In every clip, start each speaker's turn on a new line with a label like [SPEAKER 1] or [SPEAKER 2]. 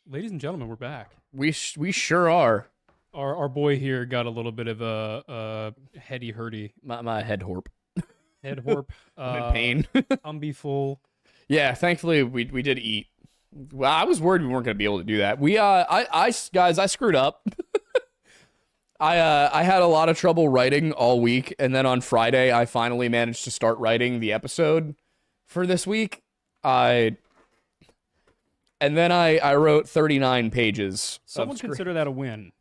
[SPEAKER 1] Ladies and gentlemen, we're back.
[SPEAKER 2] We sure are.
[SPEAKER 1] Our boy here got a little bit of a heady hurdy.
[SPEAKER 2] My head horp.
[SPEAKER 1] Head horp.
[SPEAKER 2] I'm in pain.
[SPEAKER 1] Tumby full.
[SPEAKER 2] Yeah, thankfully we did eat. Well, I was worried we weren't gonna be able to do that. Guys, I screwed up. I had a lot of trouble writing all week, and then on Friday I finally managed to start writing the episode for this week. And then I wrote 39 pages.
[SPEAKER 1] Someone consider that a win.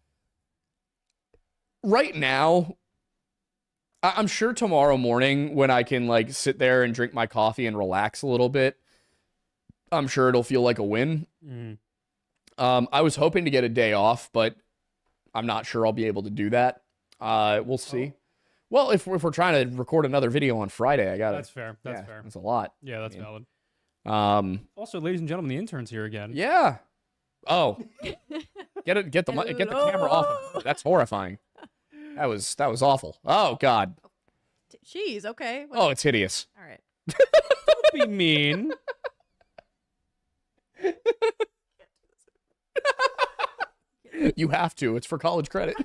[SPEAKER 2] Right now, I'm sure tomorrow morning when I can like sit there and drink my coffee and relax a little bit, I'm sure it'll feel like a win. I was hoping to get a day off, but I'm not sure I'll be able to do that. We'll see. Well, if we're trying to record another video on Friday, I gotta.
[SPEAKER 1] That's fair. That's fair.
[SPEAKER 2] That's a lot.
[SPEAKER 1] Yeah, that's valid.
[SPEAKER 2] Also,
[SPEAKER 1] ladies and gentlemen, the intern's here again.
[SPEAKER 2] Yeah. Oh, get the camera off. That's horrifying. That was awful. Oh God.
[SPEAKER 3] Jeez. Okay.
[SPEAKER 2] Oh, it's hideous.
[SPEAKER 3] All right.
[SPEAKER 1] Don't be mean.
[SPEAKER 2] You have to. It's for college credit.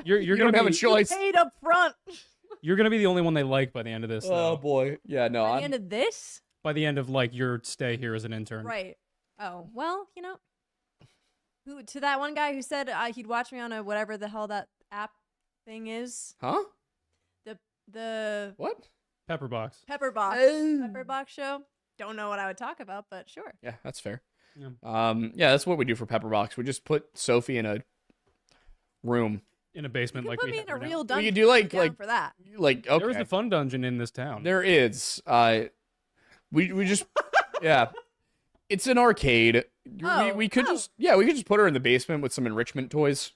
[SPEAKER 1] You're
[SPEAKER 2] You
[SPEAKER 1] gonna
[SPEAKER 2] don't have a
[SPEAKER 1] be,
[SPEAKER 2] choice.
[SPEAKER 3] Paid up front.
[SPEAKER 1] You're gonna be the only one they like by the end of this.
[SPEAKER 2] Oh
[SPEAKER 1] Though.
[SPEAKER 2] boy. Yeah. No.
[SPEAKER 3] By the end of this.
[SPEAKER 1] By the end of like your stay here as an intern.
[SPEAKER 3] Right. Oh well, you know. Who to that one guy who said he'd watch me on a whatever the hell that app thing is.
[SPEAKER 2] Huh?
[SPEAKER 3] The
[SPEAKER 2] What?
[SPEAKER 1] Pepperbox.
[SPEAKER 3] Pepperbox show. Don't know what I would talk about, but sure.
[SPEAKER 2] Yeah, that's fair.
[SPEAKER 1] Yeah.
[SPEAKER 2] Yeah, that's what we do for Pepperbox. We just put Sophie in a room.
[SPEAKER 1] In a basement
[SPEAKER 3] You
[SPEAKER 1] like
[SPEAKER 3] put
[SPEAKER 1] we
[SPEAKER 3] me
[SPEAKER 1] have
[SPEAKER 3] in a
[SPEAKER 1] right now.
[SPEAKER 3] real
[SPEAKER 2] We
[SPEAKER 3] dungeon.
[SPEAKER 2] could do like
[SPEAKER 3] for that.
[SPEAKER 2] okay.
[SPEAKER 1] There is a fun dungeon in this town.
[SPEAKER 2] There is. We just yeah. It's an arcade.
[SPEAKER 3] Oh,
[SPEAKER 2] we could just put her in the basement with some enrichment toys.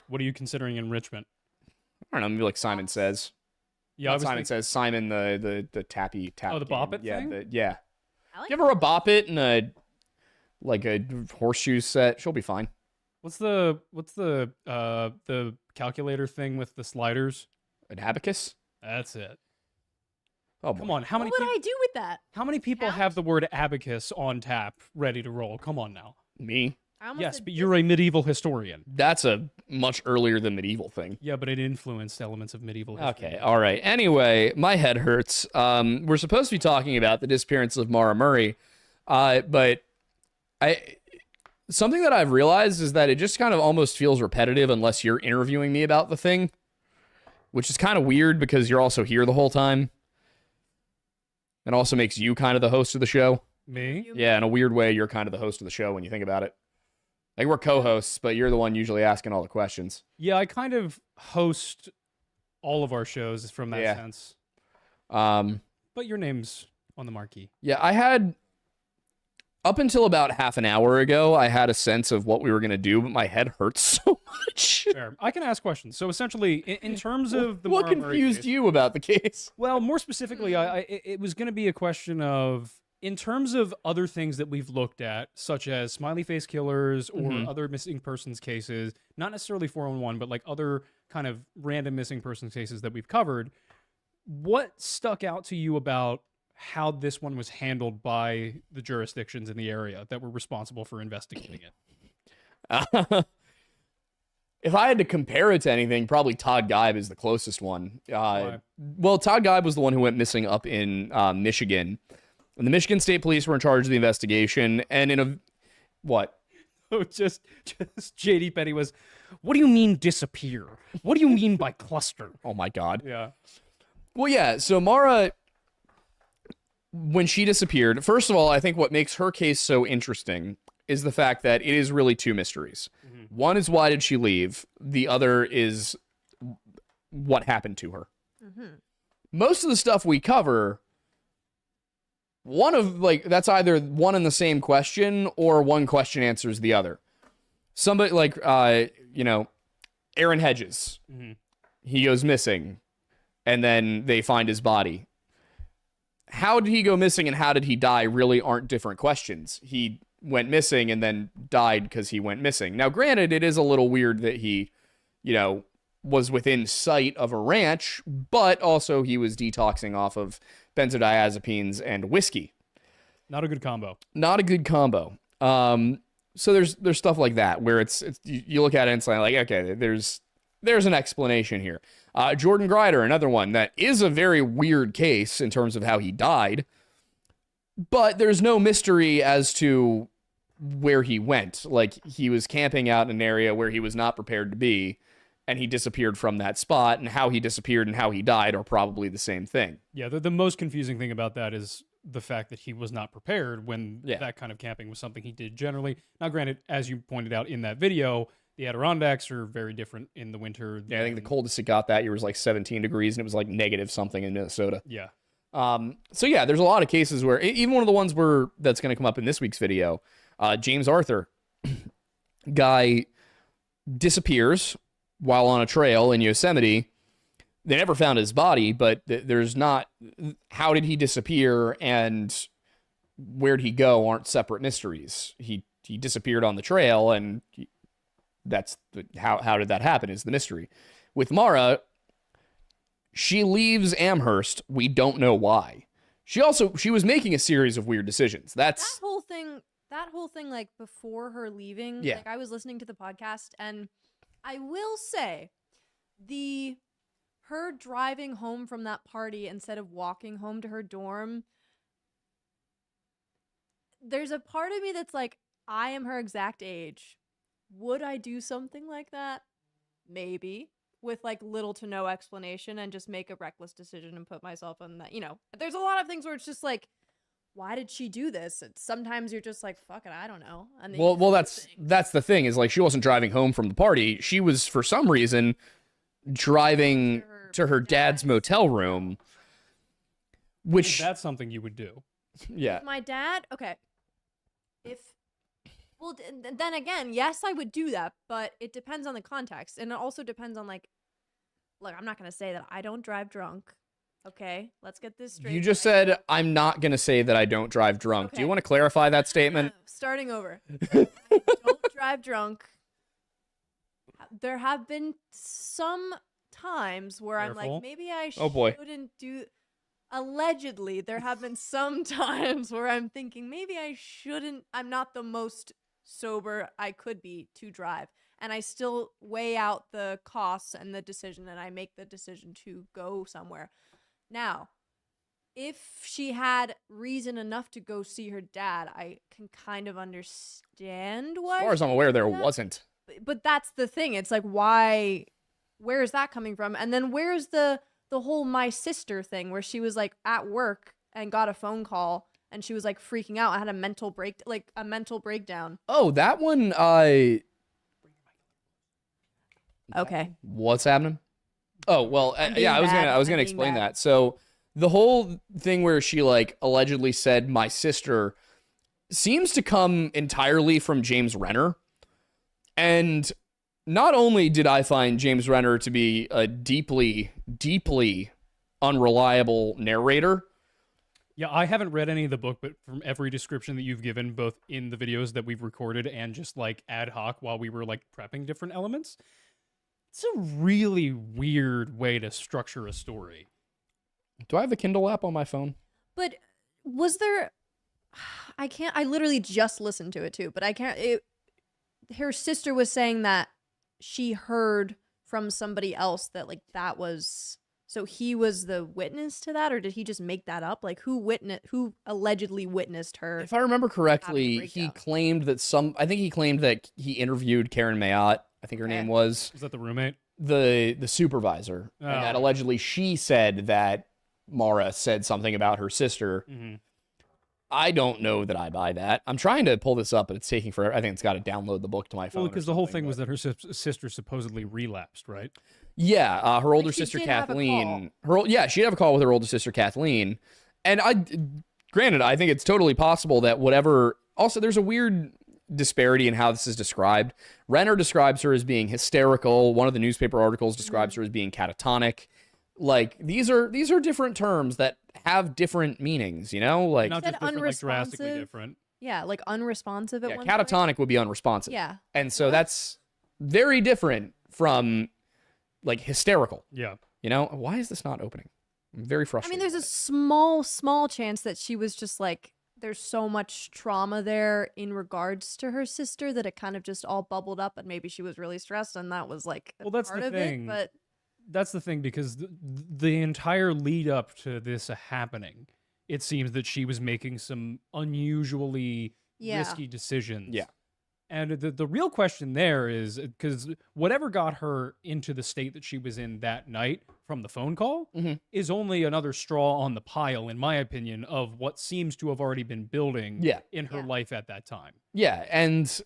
[SPEAKER 1] What are you considering enrichment?
[SPEAKER 2] I don't know, maybe like Simon Says.
[SPEAKER 1] Yeah,
[SPEAKER 2] Not Simon Says. Simon the tappy tap.
[SPEAKER 1] Oh, the
[SPEAKER 2] game.
[SPEAKER 1] Bop It
[SPEAKER 2] yeah,
[SPEAKER 1] thing?
[SPEAKER 2] Yeah.
[SPEAKER 3] I like
[SPEAKER 2] Give her a Bop It and a horseshoe set. She'll be fine.
[SPEAKER 1] What's the calculator thing with the sliders?
[SPEAKER 2] An abacus?
[SPEAKER 1] That's it.
[SPEAKER 2] Oh,
[SPEAKER 1] Come
[SPEAKER 2] boy.
[SPEAKER 1] on, how
[SPEAKER 3] What
[SPEAKER 1] many
[SPEAKER 3] would I do with that?
[SPEAKER 1] how many people
[SPEAKER 3] Count?
[SPEAKER 1] have the word abacus on tap ready to roll? Come on now.
[SPEAKER 2] Me?
[SPEAKER 3] I almost
[SPEAKER 1] Yes,
[SPEAKER 3] said
[SPEAKER 1] but you're a medieval historian.
[SPEAKER 2] That's a much earlier than medieval thing.
[SPEAKER 1] Yeah, but it influenced elements of medieval history.
[SPEAKER 2] Okay, all right. Anyway, my head hurts. We're supposed to be talking about the disappearance of Maura Murray, but something that I've realized is that it just kind of almost feels repetitive unless you're interviewing me about the thing, which is kind of weird because you're also here the whole time. It also makes you kind of the host of the show.
[SPEAKER 1] Me?
[SPEAKER 2] Yeah, in a weird way, you're kind of the host of the show when you think about it. Like, we're co-hosts, but you're the one usually asking all the questions.
[SPEAKER 1] Yeah, I kind of host all of our shows from that
[SPEAKER 2] Yeah.
[SPEAKER 1] sense.
[SPEAKER 2] Um,
[SPEAKER 1] But your name's on the marquee.
[SPEAKER 2] yeah, I had... Up until about half an hour ago, I had a sense of what we were going to do, but my head hurts so much.
[SPEAKER 1] Fair. I can ask questions. So essentially, in terms of the
[SPEAKER 2] What
[SPEAKER 1] Maura Murray
[SPEAKER 2] confused
[SPEAKER 1] case-
[SPEAKER 2] you about the case?
[SPEAKER 1] Well, more specifically, it was going to be a question of, in terms of other things that we've looked at, such as smiley face killers or other missing persons cases, not necessarily 411, but like other kind of random missing persons cases that we've covered, what stuck out to you about how this one was handled by the jurisdictions in the area that were responsible for investigating it?
[SPEAKER 2] If I had to compare it to anything, probably Todd Geib is the closest one.
[SPEAKER 1] Why?
[SPEAKER 2] Well, Todd Geib was the one who went missing up in Michigan. And the Michigan State Police were in charge of the investigation. And in a... What?
[SPEAKER 1] Oh, just JD Petty was, what do you mean disappear? What do you mean by cluster?
[SPEAKER 2] Oh, my God.
[SPEAKER 1] Yeah.
[SPEAKER 2] Well, yeah, so Maura, when she disappeared, first of all, I think what makes her case so interesting is the fact that it is really two mysteries. One is why did she leave? The other is what happened to her. Most of the stuff we cover, that's either one and the same question or one question answers the other. Somebody like, Aaron Hedges, he goes missing and then they find his body. How did he go missing and how did he die really aren't different questions. He went missing and then died because he went missing. Now, granted, it is a little weird that he, was within sight of a ranch, but also he was detoxing off of benzodiazepines and whiskey.
[SPEAKER 1] Not a good combo.
[SPEAKER 2] Not a good combo. So there's stuff like that where it's you look at it and it's like, okay, there's an explanation here. Jordan Grider, another one that is a very weird case in terms of how he died, but there's no mystery as to where he went. Like, he was camping out in an area where he was not prepared to be, and he disappeared from that spot, and how he disappeared and how he died are probably the same thing.
[SPEAKER 1] Yeah, the most confusing thing about that is the fact that he was not prepared when that kind of camping was something he did generally. Now, granted, as you pointed out in that video, the Adirondacks are very different in the winter.
[SPEAKER 2] Yeah, I think the coldest it got that year was like 17 degrees, and it was like negative something in Minnesota.
[SPEAKER 1] Yeah.
[SPEAKER 2] So yeah, there's a lot of cases where, even one of the ones that's going to come up in this week's video, James Arthur, guy disappears while on a trail in Yosemite. They never found his body, but there's not, how did he disappear and where'd he go aren't separate mysteries. He disappeared on the trail, and how did that happen is the mystery. With Maura, she leaves Amherst. We don't know why. She was making a series of weird decisions.
[SPEAKER 3] That whole thing, like, before her leaving,
[SPEAKER 2] yeah.
[SPEAKER 3] like, I was listening to the podcast, and I will say, her driving home from that party instead of walking home to her dorm, there's a part of me that's like, I am her exact age. Would I do something like that? Maybe. With, like, little to no explanation, and just make a reckless decision and put myself in that, there's a lot of things where it's just like, why did she do this? Sometimes you're just like, fuck it, I don't know. And
[SPEAKER 2] well, that's the thing, is like, she wasn't driving home from the party. She was, for some reason, driving to her dad's motel room, which
[SPEAKER 1] that's something you would do.
[SPEAKER 2] Yeah.
[SPEAKER 3] If my dad, okay. Well, then again, yes, I would do that, but it depends on the context, and it also depends on, like, look, I'm not gonna say that I don't drive drunk. Okay, let's get this straight.
[SPEAKER 2] You just said, I'm not going to say that I don't drive drunk.
[SPEAKER 3] Okay.
[SPEAKER 2] Do you want to clarify that statement?
[SPEAKER 3] Starting over. I don't drive drunk. There have been some times where I'm like, maybe I shouldn't do... Allegedly, there have been some times where I'm thinking, maybe I shouldn't... I'm not the most sober I could be to drive. And I still weigh out the costs and the decision, and I make the decision to go somewhere. Now, if she had reason enough to go see her dad, I can kind of understand why.
[SPEAKER 2] As far as I'm aware, there wasn't.
[SPEAKER 3] But that's the thing. It's like, why? Where is that coming from? And then where's the whole my sister thing, where she was like at work and got a phone call and she was like freaking out. I had a mental breakdown.
[SPEAKER 2] Oh, that one.
[SPEAKER 3] Okay.
[SPEAKER 2] What's happening? Oh, well, yeah, I was gonna explain that. So the whole thing where she, like, allegedly said my sister seems to come entirely from James Renner. And not only did I find James Renner to be a deeply, deeply unreliable narrator.
[SPEAKER 1] Yeah, I haven't read any of the book, but from every description that you've given, both in the videos that we've recorded and just, like, ad hoc while we were, like, prepping different elements, it's a really weird way to structure a story.
[SPEAKER 2] Do I have the Kindle app on my phone?
[SPEAKER 3] But was there... I literally just listened to it too, but I can't... her sister was saying that she heard from somebody else that, like, that was... So he was the witness to that, or did he just make that up? Like, who allegedly witnessed her?
[SPEAKER 2] If I remember correctly, he claimed that he interviewed Karen Mayotte, I think her name was.
[SPEAKER 1] Was that the roommate?
[SPEAKER 2] The supervisor. Oh. And that allegedly she said that Maura said something about her sister. Mm-hmm. I don't know that I buy that. I'm trying to pull this up, but it's taking forever. I think it's got to download the book to my phone.
[SPEAKER 1] Well, because the whole thing was that her sister supposedly relapsed, right?
[SPEAKER 2] Yeah, her older sister Kathleen. She'd have a call with her older sister Kathleen. And granted, I think it's totally possible that whatever. Also, there's a weird disparity in how this is described. Renner describes her as being hysterical. One of the newspaper articles describes her as being catatonic. Like, these are different terms that have different meanings, you know? Like,
[SPEAKER 1] not just different, like drastically different.
[SPEAKER 3] Yeah, like unresponsive at one point.
[SPEAKER 2] Catatonic would be unresponsive.
[SPEAKER 3] Yeah.
[SPEAKER 2] And so that's very different from, like, hysterical.
[SPEAKER 1] Yeah.
[SPEAKER 2] You know? Why is this not opening? I'm very frustrated.
[SPEAKER 3] I mean, there's a small chance that she was just, like, there's so much trauma there in regards to her sister that it kind of just all bubbled up, and maybe she was really stressed, and that was like
[SPEAKER 1] that's
[SPEAKER 3] part
[SPEAKER 1] the
[SPEAKER 3] of
[SPEAKER 1] thing.
[SPEAKER 3] it. But
[SPEAKER 1] that's the thing, because the entire lead up to this happening, it seems that she was making some unusually risky decisions.
[SPEAKER 2] Yeah.
[SPEAKER 1] And the real question there is, because whatever got her into the state that she was in that night from the phone call is only another straw on the pile, in my opinion, of what seems to have already been building in her life at that time.
[SPEAKER 2] Yeah, and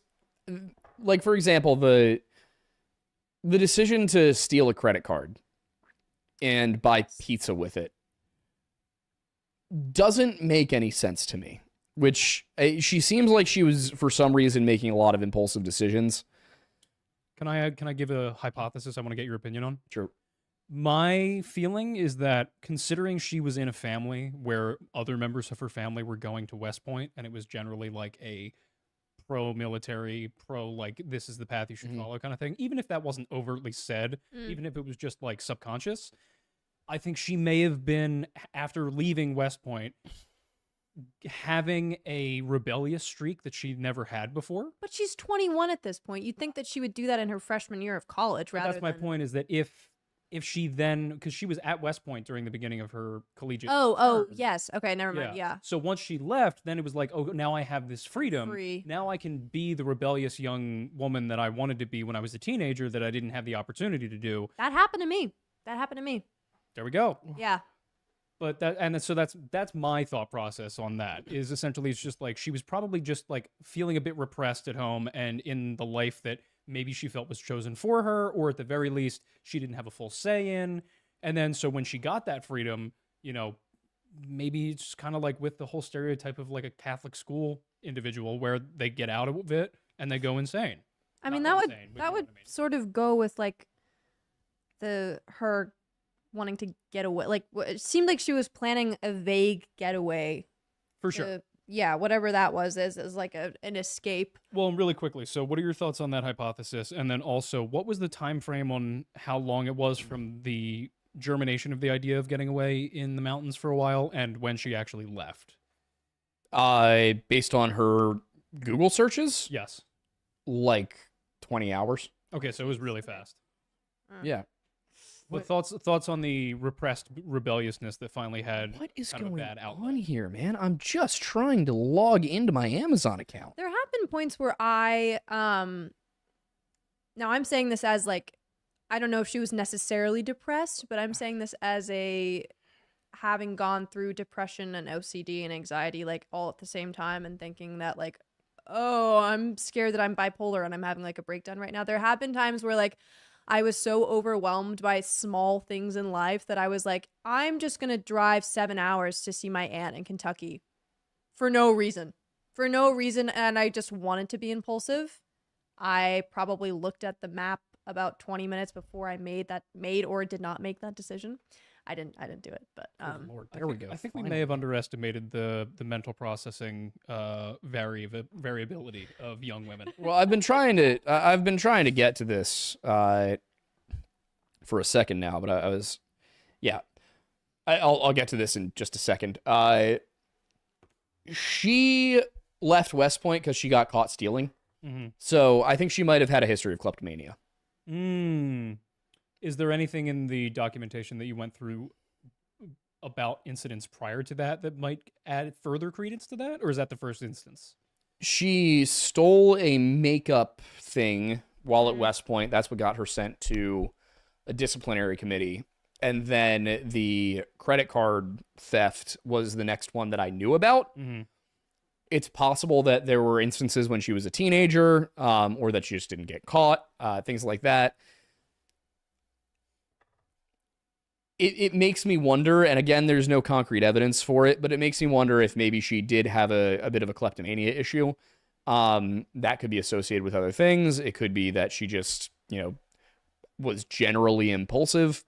[SPEAKER 2] like, for example, the decision to steal a credit card and buy pizza with it doesn't make any sense to me. Which she seems like she was, for some reason, making a lot of impulsive decisions.
[SPEAKER 1] Can I give a hypothesis I want to get your opinion on?
[SPEAKER 2] Sure.
[SPEAKER 1] My feeling is that, considering she was in a family where other members of her family were going to West Point, and it was generally like a pro-military, like, this is the path you should follow kind of thing, even if that wasn't overtly said, even if it was just like subconscious, I think she may have been, after leaving West Point, having a rebellious streak that she'd never had before.
[SPEAKER 3] But she's 21 at this point. You'd think that she would do that in her freshman year of college, rather.
[SPEAKER 1] That's my point, is that if she then, because she was at West Point during the beginning of her collegiate
[SPEAKER 3] term. Yes. Okay, never mind. Yeah.
[SPEAKER 1] So once she left, then it was like, oh, now I have this freedom.
[SPEAKER 3] Free.
[SPEAKER 1] Now I can be the rebellious young woman that I wanted to be when I was a teenager that I didn't have the opportunity to do.
[SPEAKER 3] That happened to me.
[SPEAKER 1] There we go.
[SPEAKER 3] Yeah.
[SPEAKER 1] But that's my thought process on that, is essentially it's just like she was probably just like feeling a bit repressed at home and in the life that maybe she felt was chosen for her, or at the very least she didn't have a full say in. And then so when she got that freedom, you know, maybe it's kind of like with the whole stereotype of like a Catholic school individual where they get out of it and they go insane.
[SPEAKER 3] I mean, that would sort of go with like her wanting to get away. Like, it seemed like she was planning a vague getaway.
[SPEAKER 1] For sure.
[SPEAKER 3] Yeah, whatever that was, as like an escape.
[SPEAKER 1] Well, really quickly, so what are your thoughts on that hypothesis? And then also, what was the time frame on how long it was from the germination of the idea of getting away in the mountains for a while and when she actually left?
[SPEAKER 2] Based on her Google searches?
[SPEAKER 1] Yes.
[SPEAKER 2] Like 20 hours.
[SPEAKER 1] Okay, so it was really fast.
[SPEAKER 2] Yeah.
[SPEAKER 1] But thoughts on the repressed rebelliousness that finally had
[SPEAKER 2] what is
[SPEAKER 1] kind of
[SPEAKER 2] going
[SPEAKER 1] a bad outlet?
[SPEAKER 2] on here, man? I'm just trying to log into my Amazon account.
[SPEAKER 3] There have been points where I now I'm saying this as like, I don't know if she was necessarily depressed, but I'm saying this as a having gone through depression and OCD and anxiety like all at the same time, and thinking that like, oh, I'm scared that I'm bipolar and I'm having like a breakdown right now. There have been times where like I was so overwhelmed by small things in life that I was like, I'm just going to drive 7 hours to see my aunt in Kentucky for no reason. And I just wanted to be impulsive. I probably looked at the map about 20 minutes before I made or did not make that decision. I didn't do it, but
[SPEAKER 1] Lord, there we go. I think we may have underestimated the mental processing variability of young women.
[SPEAKER 2] Well, I've been trying to get to this for a second now, but I'll get to this in just a second. She left West Point because she got caught stealing.
[SPEAKER 1] Mm-hmm.
[SPEAKER 2] So I think she might have had a history of kleptomania.
[SPEAKER 1] Is there anything in the documentation that you went through about incidents prior to that might add further credence to that? Or is that the first instance?
[SPEAKER 2] She stole a makeup thing while at West Point. That's what got her sent to a disciplinary committee. And then the credit card theft was the next one that I knew about.
[SPEAKER 1] Mm-hmm.
[SPEAKER 2] It's possible that there were instances when she was a teenager, or that she just didn't get caught, things like that. It makes me wonder, and again, there's no concrete evidence for it, but it makes me wonder if maybe she did have a bit of a kleptomania issue. That could be associated with other things. It could be that she just, was generally impulsive.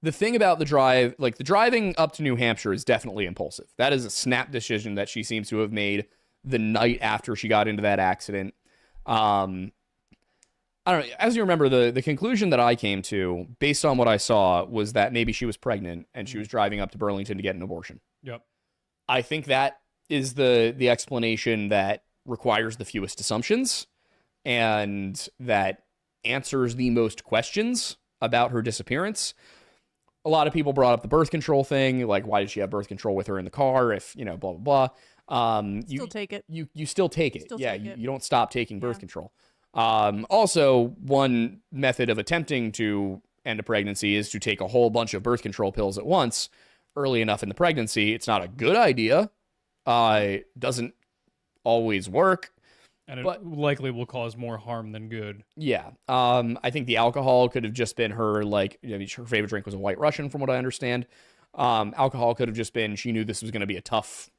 [SPEAKER 2] The thing about the drive, like the driving up to New Hampshire, is definitely impulsive. That is a snap decision that she seems to have made the night after she got into that accident. I don't know. As you remember, the conclusion that I came to, based on what I saw, was that maybe she was pregnant and she was driving up to Burlington to get an abortion.
[SPEAKER 1] Yep.
[SPEAKER 2] I think that is the explanation that requires the fewest assumptions and that answers the most questions about her disappearance. A lot of people brought up the birth control thing, like why did she have birth control with her in the car if, blah, blah, blah.
[SPEAKER 3] Still take it.
[SPEAKER 2] You still take it.
[SPEAKER 3] Still
[SPEAKER 2] yeah,
[SPEAKER 3] take it.
[SPEAKER 2] You don't stop taking birth control. Also, one method of attempting to end a pregnancy is to take a whole bunch of birth control pills at once early enough in the pregnancy. It's not a good idea. It doesn't always work.
[SPEAKER 1] And it likely will cause more harm than good.
[SPEAKER 2] Yeah. I think the alcohol could have just been her, her favorite drink was a White Russian, from what I understand. Alcohol could have just been she knew this was going to be a tough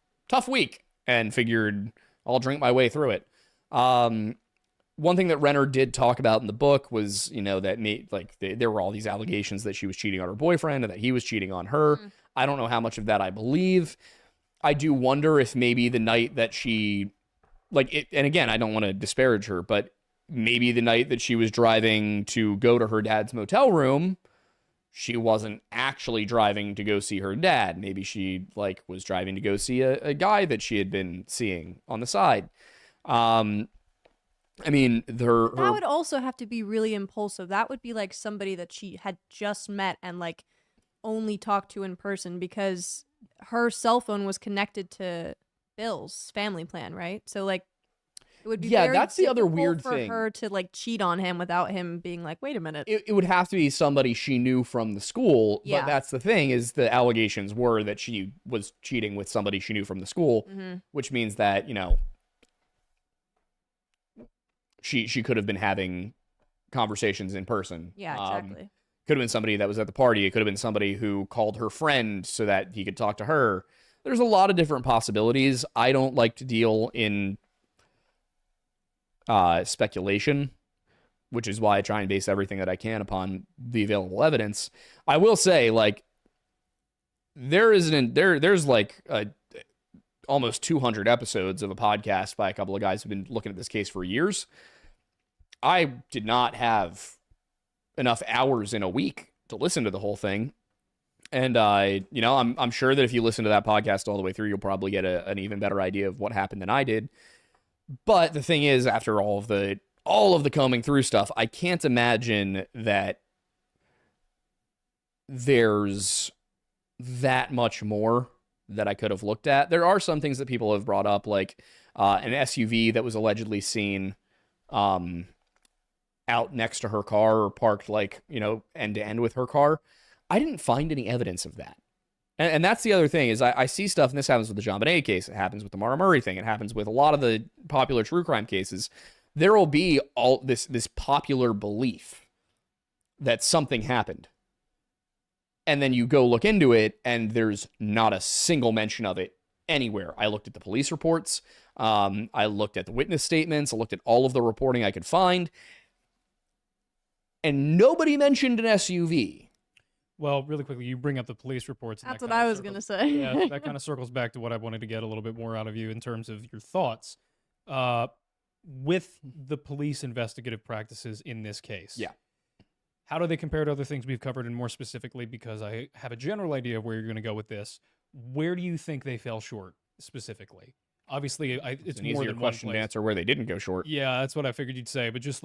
[SPEAKER 2] week and figured I'll drink my way through it. One thing that Renner did talk about in the book was, that there were all these allegations that she was cheating on her boyfriend and that he was cheating on her. I don't know how much of that I believe. I do wonder if maybe the night that she... and again, I don't want to disparage her, but maybe the night that she was driving to go to her dad's motel room, she wasn't actually driving to go see her dad. Maybe she was driving to go see a guy that she had been seeing on the side. That
[SPEAKER 3] would also have to be really impulsive. That would be like somebody that she had just met and only talked to in person, because her cell phone was connected to Bill's family plan, right? So it would be very
[SPEAKER 2] that's the other weird
[SPEAKER 3] for
[SPEAKER 2] thing
[SPEAKER 3] her to cheat on him without him being like, wait a minute.
[SPEAKER 2] It would have to be somebody she knew from the school.
[SPEAKER 3] Yeah.
[SPEAKER 2] But that's the thing, is the allegations were that she was cheating with somebody she knew from the school, which means that she could have been having conversations in person.
[SPEAKER 3] Yeah, exactly.
[SPEAKER 2] Could have been somebody that was at the party. It could have been somebody who called her friend so that he could talk to her. There's a lot of different possibilities. I don't like to deal in speculation, which is why I try and base everything that I can upon the available evidence. I will say, there's almost 200 episodes of a podcast by a couple of guys who've been looking at this case for years. I did not have enough hours in a week to listen to the whole thing. And I'm sure that if you listen to that podcast all the way through, you'll probably get an even better idea of what happened than I did. But the thing is, after all of the combing through stuff, I can't imagine that there's that much more that I could have looked at. There are some things that people have brought up, like an SUV that was allegedly seen out next to her car or parked end to end with her car. I didn't find any evidence of that. And that's the other thing, is I see stuff, and this happens with the JonBenet case, it happens with the Maura Murray thing, it happens with a lot of the popular true crime cases. There will be all this popular belief that something happened. And then you go look into it, and there's not a single mention of it anywhere. I looked at the police reports, I looked at the witness statements, I looked at all of the reporting I could find, and nobody mentioned an SUV.
[SPEAKER 1] Well, really quickly, you bring up the police reports.
[SPEAKER 3] That's what I was going to say.
[SPEAKER 1] Yeah, that kind of circles back to what I wanted to get a little bit more out of you in terms of your thoughts with the police investigative practices in this case.
[SPEAKER 2] Yeah.
[SPEAKER 1] How do they compare to other things we've covered? And more specifically, because I have a general idea of where you're going to go with this, where do you think they fell short specifically? Obviously, it's
[SPEAKER 2] an
[SPEAKER 1] more
[SPEAKER 2] easier
[SPEAKER 1] than
[SPEAKER 2] question
[SPEAKER 1] one
[SPEAKER 2] to
[SPEAKER 1] place.
[SPEAKER 2] answer where they didn't go short.
[SPEAKER 1] Yeah, that's what I figured you'd say. But just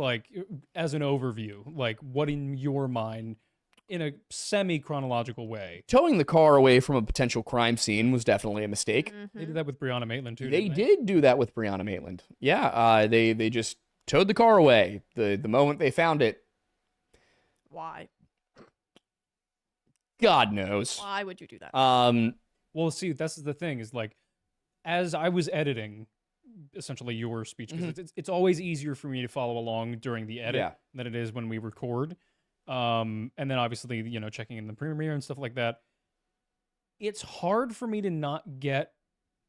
[SPEAKER 1] as an overview, what in your mind, in a semi-chronological way.
[SPEAKER 2] Towing the car away from a potential crime scene was definitely a mistake.
[SPEAKER 3] Mm-hmm.
[SPEAKER 1] They did that with Breonna Maitland, too,
[SPEAKER 2] They did do that with Breonna Maitland. Yeah, they just towed the car away the moment they found it.
[SPEAKER 3] Why?
[SPEAKER 2] God knows.
[SPEAKER 3] Why would you do that?
[SPEAKER 1] Well, see, that's the thing, is as I was editing essentially your speech, because it's always easier for me to follow along during the edit than it is when we record. And then obviously, checking in the premiere and stuff like that. It's hard for me to not get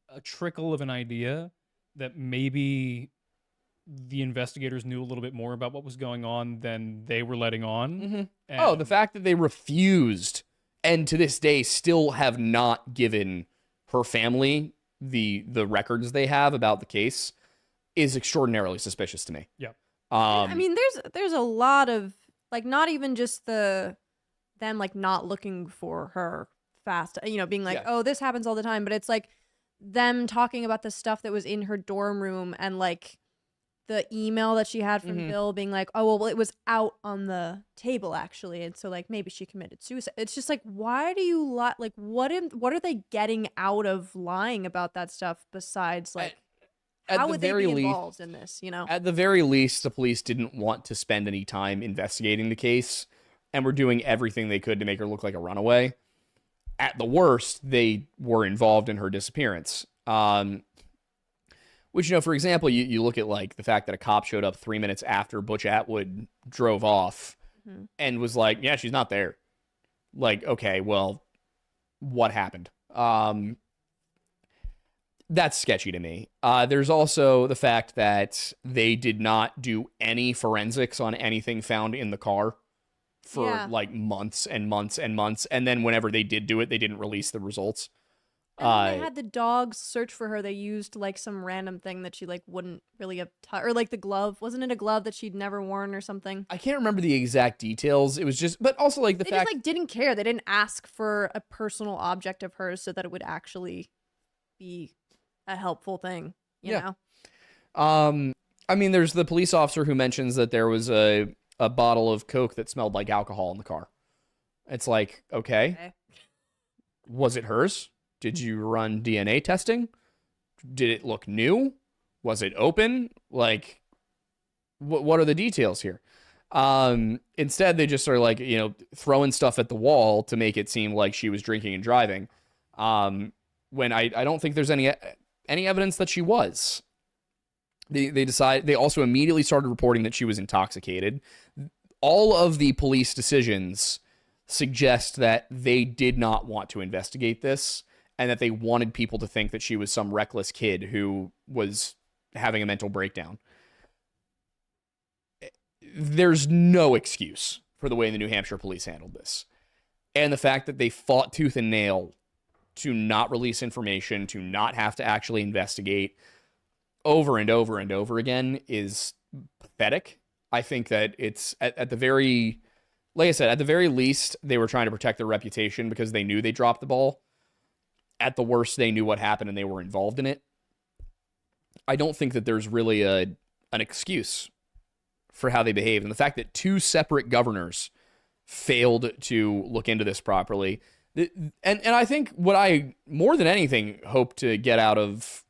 [SPEAKER 1] a trickle of an idea that maybe the investigators knew a little bit more about what was going on than they were letting on.
[SPEAKER 2] The fact that they refused and to this day still have not given her family the records they have about the case is extraordinarily suspicious to me.
[SPEAKER 1] Yeah.
[SPEAKER 3] I mean, there's a lot of not even just them not looking for her fast, being oh, this happens all the time, but it's them talking about the stuff that was in her dorm room and like the email that she had from Bill being like, oh, well, it was out on the table actually. And so like maybe she committed suicide. It's just like, why do you lie? Like what are they getting out of lying about that stuff besides like, how would they be involved in this, you know?
[SPEAKER 2] At the very least, the police didn't want to spend any time investigating the case and were doing everything they could to make her look like a runaway. At the worst, they were involved in her disappearance. Which, for example, you look at like the fact that a cop showed up 3 minutes after Butch Atwood drove off and was like, yeah, she's not there. Like, okay, well, what happened? That's sketchy to me. There's also the fact that they did not do any forensics on anything found in the car for like months and months and months. And then whenever they did do it, they didn't release the results.
[SPEAKER 3] And they had the dogs search for her. They used like some random thing that she like wouldn't really have touched, or like the glove. Wasn't it a glove that she'd never worn or something?
[SPEAKER 2] I can't remember the exact details. It was just, but also like
[SPEAKER 3] they just like didn't care. They didn't ask for a personal object of hers so that it would actually be a helpful thing, you know?
[SPEAKER 2] I mean, there's the police officer who mentions that there was a bottle of Coke that smelled like alcohol in the car. It's like, okay. Was it hers? Did you run DNA testing? Did it look new? Was it open? Like, what are the details here? Instead, they just are like, throwing stuff at the wall to make it seem like she was drinking and driving. When I don't think there's any evidence that she was. They also immediately started reporting that she was intoxicated. All of the police decisions suggest that they did not want to investigate this and that they wanted people to think that she was some reckless kid who was having a mental breakdown. There's no excuse for the way the New Hampshire police handled this. And the fact that they fought tooth and nail to not release information, to not have to actually investigate over and over and over again is pathetic. I think that it's at the very, like I said, at the very least, they were trying to protect their reputation because they knew they dropped the ball. At the worst, they knew what happened and they were involved in it. I don't think that there's really an excuse for how they behaved. And the fact that 2 separate governors failed to look into this properly. And I think what I, more than anything, hope to get out of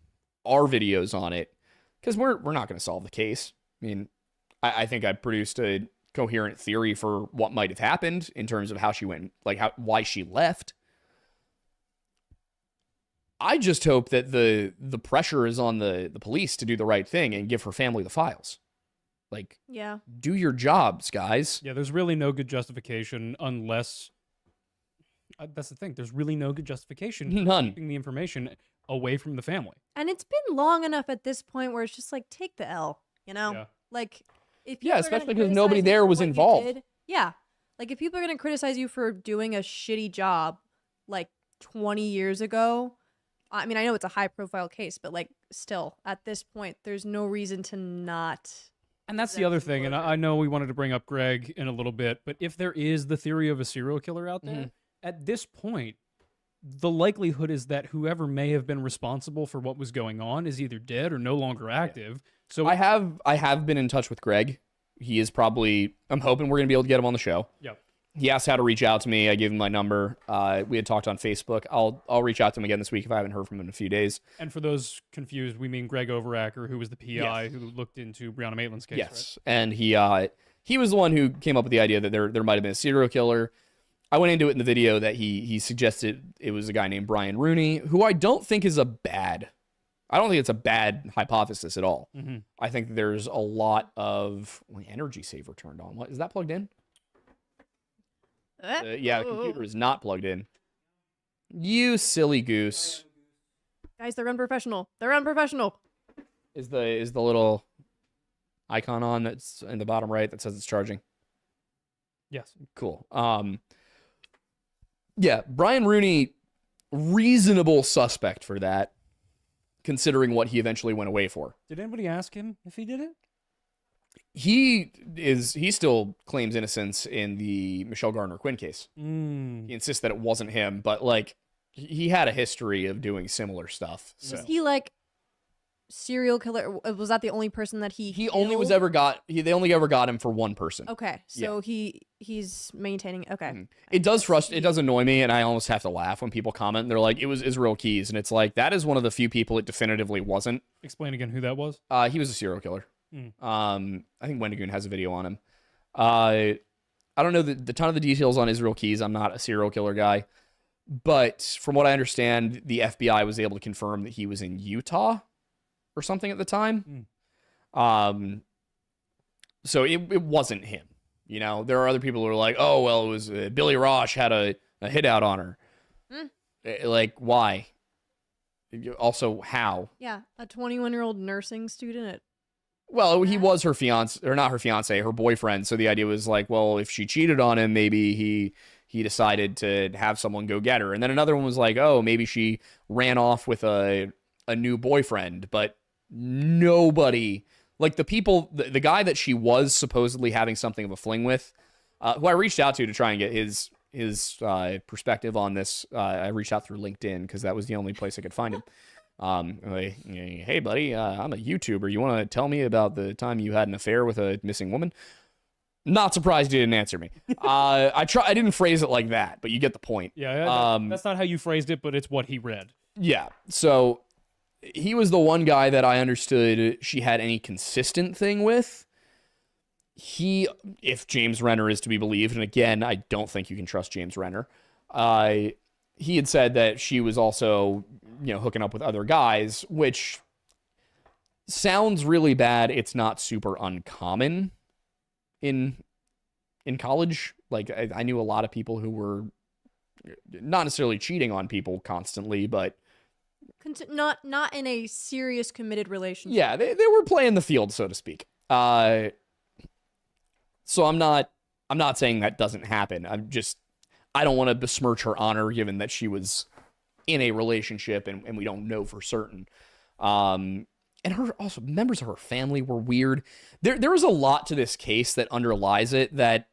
[SPEAKER 2] our videos on it, because we're not going to solve the case. I mean, I think I produced a coherent theory for what might have happened in terms of how she went, like why she left. I just hope that the pressure is on the police to do the right thing and give her family the files. Like, do your jobs, guys.
[SPEAKER 1] Yeah, there's really no good justification unless... that's the thing. There's really no good justification for keeping the information away from the family.
[SPEAKER 3] And it's been long enough at this point where it's just like, take the L, Yeah. Like, if
[SPEAKER 2] especially because nobody there was involved.
[SPEAKER 3] Like, if people are going to criticize you for doing a shitty job, like, 20 years ago... I mean, I know it's a high-profile case, but, like, still, at this point, there's no reason to not...
[SPEAKER 1] And that's the other thing, and I know we wanted to bring up Greg in a little bit, but if there is the theory of a serial killer out there, at this point, the likelihood is that whoever may have been responsible for what was going on is either dead or no longer active. So
[SPEAKER 2] I have been in touch with Greg. He is probably... I'm hoping we're going to be able to get him on the show.
[SPEAKER 1] Yep.
[SPEAKER 2] He asked how to reach out to me. I gave him my number. We had talked on Facebook. I'll reach out to him again this week if I haven't heard from him in a few days.
[SPEAKER 1] And for those confused, we mean Greg Overacker, who was the PI who looked into Brianna Maitland's case.
[SPEAKER 2] Yes, right? And he was the one who came up with the idea that there might have been a serial killer. I went into it in the video that he suggested it was a guy named Brian Rooney, who I don't think it's a bad hypothesis at all. Mm-hmm. I think there's a lot of energy saver turned on. What is that plugged in? The computer is not plugged in. You silly goose.
[SPEAKER 3] Guys, they're unprofessional. They're unprofessional.
[SPEAKER 2] Is the little icon on that's in the bottom right that says it's charging?
[SPEAKER 1] Yes.
[SPEAKER 2] Cool. Yeah, Brian Rooney, reasonable suspect for that, considering what he eventually went away for.
[SPEAKER 1] Did anybody ask him if he did it?
[SPEAKER 2] He still claims innocence in the Michelle Gardner Quinn case. He insists that it wasn't him, but like he had a history of doing similar stuff. So.
[SPEAKER 3] Was he like serial killer? Was that the only person that he
[SPEAKER 2] killed? They only ever got him for one person.
[SPEAKER 3] Okay, so he's maintaining. Okay,
[SPEAKER 2] It does annoy me, and I almost have to laugh when people comment. They're like, "It was Israel Keys," and it's like that is one of the few people it definitively wasn't.
[SPEAKER 1] Explain again who that was.
[SPEAKER 2] He was a serial killer. I think Wendigoon has a video on him. I don't know the ton of the details on Israel Keys. I'm not a serial killer guy, but from what I understand, the FBI was able to confirm that he was in Utah or something at the time. So it wasn't him. You know, there are other people who are like, oh, well, it was Billy Rosh had a hit out on her. Like, why? Also, how?
[SPEAKER 3] Yeah, a 21-year-old nursing student.
[SPEAKER 2] Well, he was her fiance, or not her fiance, her boyfriend. So the idea was like, well, if she cheated on him, maybe he decided to have someone go get her. And then another one was like, oh, maybe she ran off with a new boyfriend, but nobody, like the guy that she was supposedly having something of a fling with, who I reached out to try and get his perspective on this. I reached out through LinkedIn because that was the only place I could find him. Like, hey buddy, I'm a YouTuber. You want to tell me about the time you had an affair with a missing woman? Not surprised he didn't answer me. I didn't phrase it like that, but you get the point.
[SPEAKER 1] Yeah, that's not how you phrased it, but it's what he read.
[SPEAKER 2] Yeah, so he was the one guy that I understood she had any consistent thing with. If James Renner is to be believed, and again, I don't think you can trust James Renner, he had said that she was also, hooking up with other guys, which sounds really bad. It's not super uncommon in college. Like, I knew a lot of people who were not necessarily cheating on people constantly, but
[SPEAKER 3] not in a serious committed relationship.
[SPEAKER 2] Yeah, they were playing the field, so to speak. So I'm not saying that doesn't happen. I don't want to besmirch her honor given that she was in a relationship and we don't know for certain. And her also members of her family were weird. There was a lot to this case that underlies it that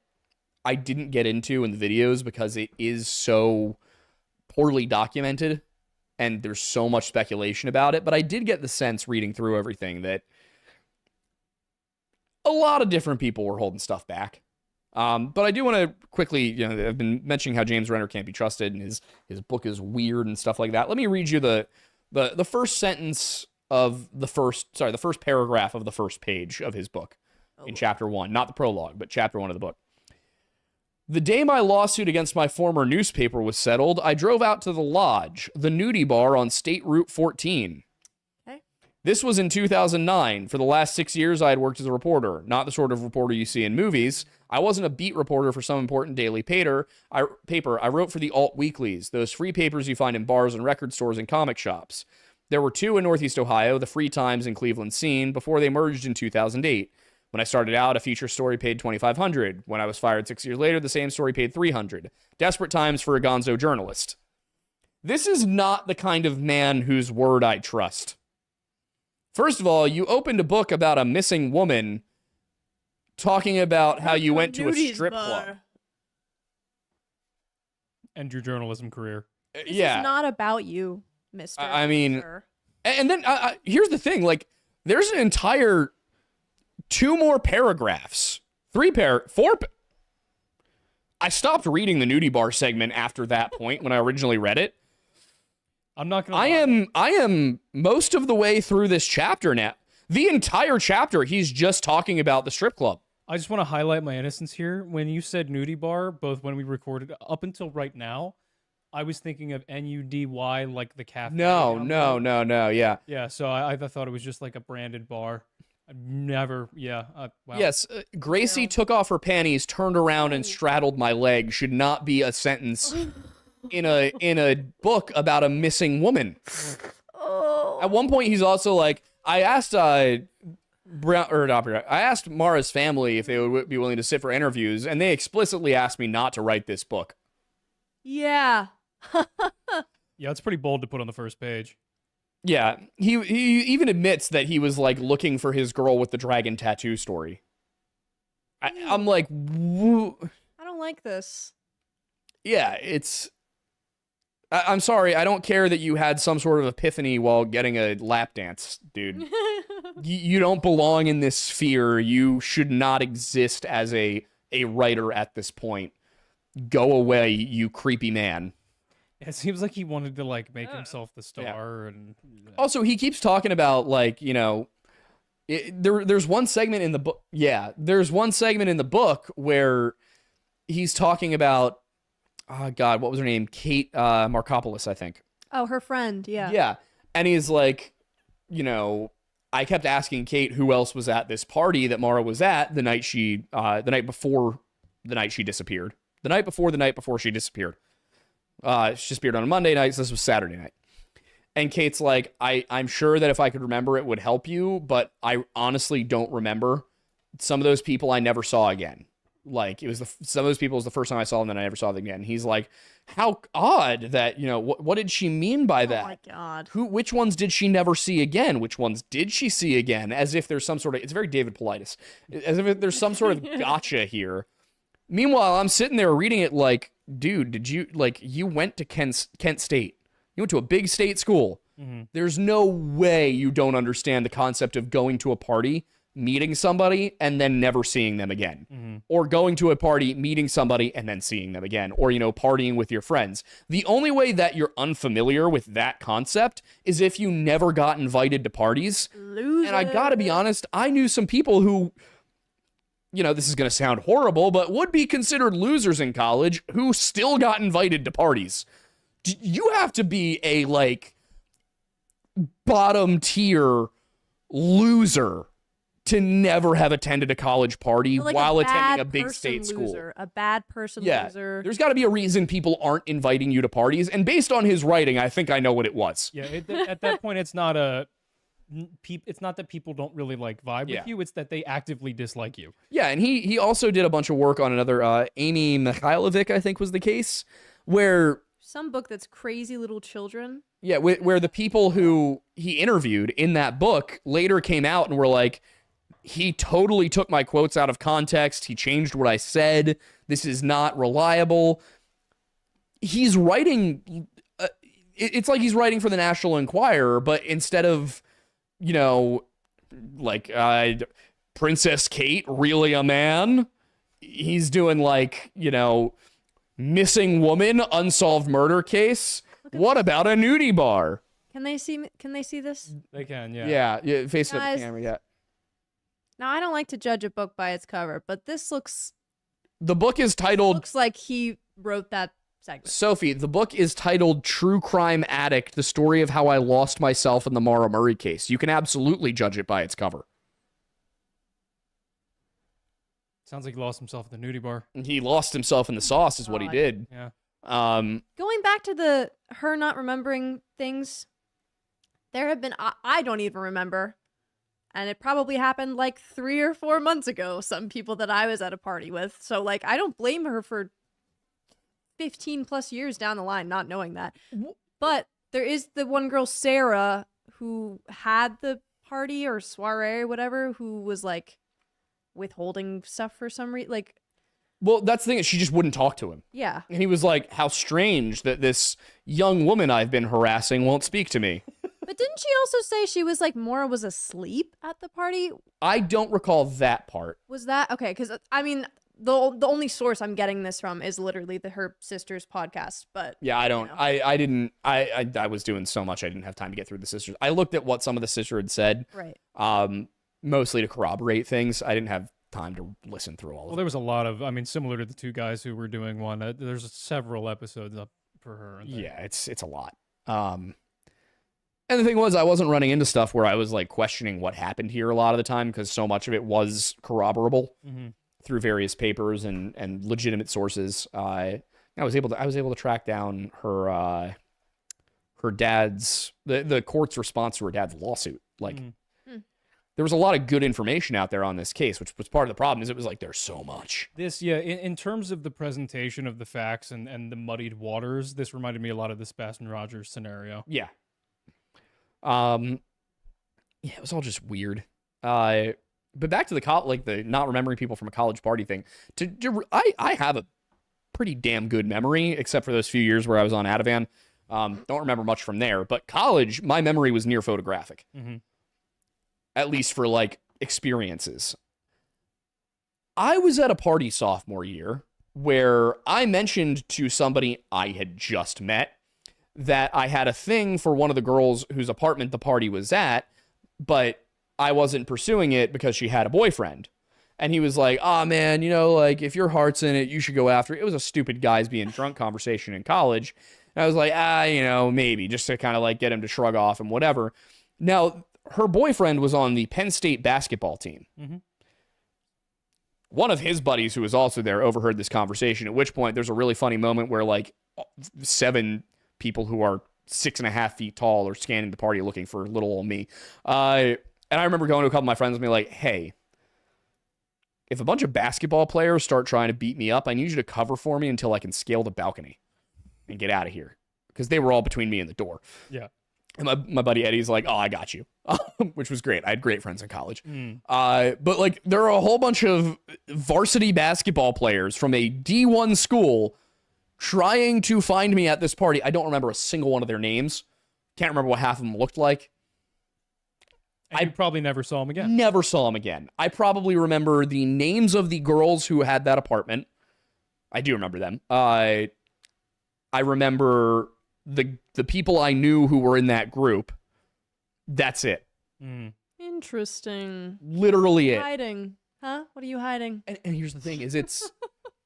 [SPEAKER 2] I didn't get into in the videos because it is so poorly documented and there's so much speculation about it. But I did get the sense reading through everything that a lot of different people were holding stuff back. But I do want to quickly, I've been mentioning how James Renner can't be trusted and his book is weird and stuff like that. Let me read you the first sentence of the first paragraph of the first page of his book in chapter 1, not the prologue, but chapter 1 of the book. The day my lawsuit against my former newspaper was settled, I drove out to the Lodge, the nudie bar on State Route 14.
[SPEAKER 3] Okay.
[SPEAKER 2] This was in 2009. For the last 6 years, I had worked as a reporter, not the sort of reporter you see in movies. I wasn't a beat reporter for some important daily paper. I wrote for the alt weeklies, those free papers you find in bars and record stores and comic shops. There were two in Northeast Ohio, the Free Times and Cleveland Scene, before they merged in 2008. When I started out, a feature story paid $2,500. When I was fired 6 years later, the same story paid $300. Desperate times for a gonzo journalist. This is not the kind of man whose word I trust. First of all, you opened a book about a missing woman talking about how you went to a strip club.
[SPEAKER 1] And your journalism career.
[SPEAKER 3] This is not about you, mister.
[SPEAKER 2] I mean, and then here's the thing. Like, there's an entire 2 more paragraphs. 4. I stopped reading the nudie bar segment after that point when I originally read it.
[SPEAKER 1] I'm not gonna.
[SPEAKER 2] I am most of the way through this chapter now. The entire chapter, he's just talking about the strip club.
[SPEAKER 1] I just want to highlight my innocence here. When you said nudie bar, both when we recorded up until right now, I was thinking of NUDY, like the cafe.
[SPEAKER 2] No, yeah.
[SPEAKER 1] Yeah, so I thought it was just like a branded bar. I've never, wow.
[SPEAKER 2] Yes, Gracie took off her panties, turned around, and straddled my leg should not be a sentence in a book about a missing woman.
[SPEAKER 3] Oh.
[SPEAKER 2] At one point, he's also like, I asked Maura's family if they would be willing to sit for interviews, and they explicitly asked me not to write this book.
[SPEAKER 3] Yeah.
[SPEAKER 1] Yeah, it's pretty bold to put on the first page.
[SPEAKER 2] Yeah, he even admits that he was like looking for his girl with the dragon tattoo story. I'm like, woo.
[SPEAKER 3] I don't like this.
[SPEAKER 2] Yeah, it's I'm sorry, I don't care that you had some sort of epiphany while getting a lap dance, dude. You don't belong in this sphere. You should not exist as a writer at this point. Go away, you creepy man.
[SPEAKER 1] It seems like he wanted to like make himself the star, and
[SPEAKER 2] also he keeps talking about like, you know, there's one segment in the book. Yeah, there's one segment in the book where he's talking about, oh God, what was her name? Kate Markopoulos, I think.
[SPEAKER 3] Oh, her friend, yeah.
[SPEAKER 2] Yeah, and he's like, you know, I kept asking Kate who else was at this party that Maura was at the night before the night she disappeared. The night before she disappeared. She disappeared on a Monday night, so this was Saturday night. And Kate's like, I'm sure that if I could remember it would help you, but I honestly don't remember. Some of those people I never saw again. Like, it was some of those people was the first time I saw them, and I never saw them again. And he's like, how odd that, you know, what did she mean by that?
[SPEAKER 3] Oh my God.
[SPEAKER 2] Which ones did she never see again? Which ones did she see again? As if there's some sort of, it's very David Paulides, as if there's some sort of gotcha here. Meanwhile, I'm sitting there reading it like, dude, did you, like, you went to Kent State. You went to a big state school. Mm-hmm. There's no way you don't understand the concept of going to a party, meeting somebody, and then never seeing them again. Mm-hmm. Or going to a party, meeting somebody, and then seeing them again. Or, you know, partying with your friends. The only way that you're unfamiliar with that concept is if you never got invited to parties.
[SPEAKER 3] Loser.
[SPEAKER 2] And I gotta be honest, I knew some people who, you know, this is going to sound horrible, but would be considered losers in college who still got invited to parties. You have to be a, like, bottom tier loser to never have attended a college party
[SPEAKER 3] like
[SPEAKER 2] while attending a big state school.
[SPEAKER 3] A bad person loser.
[SPEAKER 2] There's got to be a reason people aren't inviting you to parties. And based on his writing, I think I know what it was.
[SPEAKER 1] Yeah, at that point, it's not that people don't really like vibe with you. It's that they actively dislike you.
[SPEAKER 2] Yeah, and he also did a bunch of work on another Amy Mikhailovic, I think was the case, where
[SPEAKER 3] some book that's Crazy Little Children.
[SPEAKER 2] Yeah, where the people who he interviewed in that book later came out and were like, he totally took my quotes out of context. He changed what I said. This is not reliable. He's writing, it's like he's writing for the National Enquirer, but instead of, you know, like Princess Kate, really a man? He's doing like, you know, missing woman, unsolved murder case. What about a nudie bar?
[SPEAKER 3] Can they see this?
[SPEAKER 1] They can, yeah.
[SPEAKER 2] Yeah, face it up the camera, yeah.
[SPEAKER 3] Now, I don't like to judge a book by its cover, but this looks...
[SPEAKER 2] The book is titled...
[SPEAKER 3] Looks like he wrote that segment.
[SPEAKER 2] Sophie, the book is titled True Crime Addict, The Story of How I Lost Myself in the Maura Murray Case. You can absolutely judge it by its cover.
[SPEAKER 1] Sounds like he lost himself at the nudie bar.
[SPEAKER 2] He lost himself in the sauce is what he did.
[SPEAKER 1] Yeah.
[SPEAKER 3] Going back to her not remembering things, there have been... I don't even remember... And it probably happened like 3 or 4 months ago, some people that I was at a party with. So, like, I don't blame her for 15 plus years down the line not knowing that. But there is the one girl, Sarah, who had the party or soiree or whatever, who was, like, withholding stuff for some reason. Like,
[SPEAKER 2] well, that's the thing. She just wouldn't talk to him.
[SPEAKER 3] Yeah.
[SPEAKER 2] And he was like, how strange that this young woman I've been harassing won't speak to me.
[SPEAKER 3] But didn't she also say she was like, Maura was asleep at the party?
[SPEAKER 2] I don't recall that part.
[SPEAKER 3] Was that? Okay, because, I mean, the only source I'm getting this from is literally her sister's podcast. But
[SPEAKER 2] yeah, I don't, you know. I was doing so much I didn't have time to get through the sisters. I looked at what some of the sister had said.
[SPEAKER 3] Right.
[SPEAKER 2] Mostly to corroborate things. I didn't have time to listen through all of it.
[SPEAKER 1] Well, there was a lot of, I mean, similar to the two guys who were doing one, there's several episodes up for her.
[SPEAKER 2] Yeah, it's a lot. And the thing was, I wasn't running into stuff where I was like questioning what happened here a lot of the time because so much of it was corroborable through various papers and legitimate sources. I was able to track down her dad's the court's response to her dad's lawsuit. Like there was a lot of good information out there on this case, which was part of the problem. Is it was like there's so much.
[SPEAKER 1] In terms of the presentation of the facts and the muddied waters, this reminded me a lot of the Baskin Rogers scenario.
[SPEAKER 2] Yeah. It was all just weird. But back to the not remembering people from a college party thing. I have a pretty damn good memory, except for those few years where I was on Ativan. Don't remember much from there, but college, my memory was near photographic. At least for like experiences. I was at a party sophomore year where I mentioned to somebody I had just met that I had a thing for one of the girls whose apartment the party was at, but I wasn't pursuing it because she had a boyfriend. And he was like, "Oh man, you know, like if your heart's in it, you should go after it." It was a stupid guys being drunk conversation in college. And I was like, you know, maybe just to kind of like get him to shrug off and whatever. Now, her boyfriend was on the Penn State basketball team. One of his buddies who was also there overheard this conversation, at which point there's a really funny moment where like 7 people who are 6.5 feet tall are scanning the party looking for little old me. And I remember going to a couple of my friends and being like, "Hey, if a bunch of basketball players start trying to beat me up, I need you to cover for me until I can scale the balcony and get out of here." Because they were all between me and the door.
[SPEAKER 1] Yeah.
[SPEAKER 2] And my buddy Eddie's like, "Oh, I got you," which was great. I had great friends in college. But like, there are a whole bunch of varsity basketball players from a D1 school trying to find me at this party. I don't remember a single one of their names. Can't remember what half of them looked like.
[SPEAKER 1] I probably never saw them again.
[SPEAKER 2] Never saw them again. I probably remember the names of the girls who had that apartment. I do remember them. I remember the people I knew who were in that group. That's it.
[SPEAKER 3] Interesting.
[SPEAKER 2] Literally it.
[SPEAKER 3] Hiding. Huh? What are you hiding?
[SPEAKER 2] And here's the thing, is it's...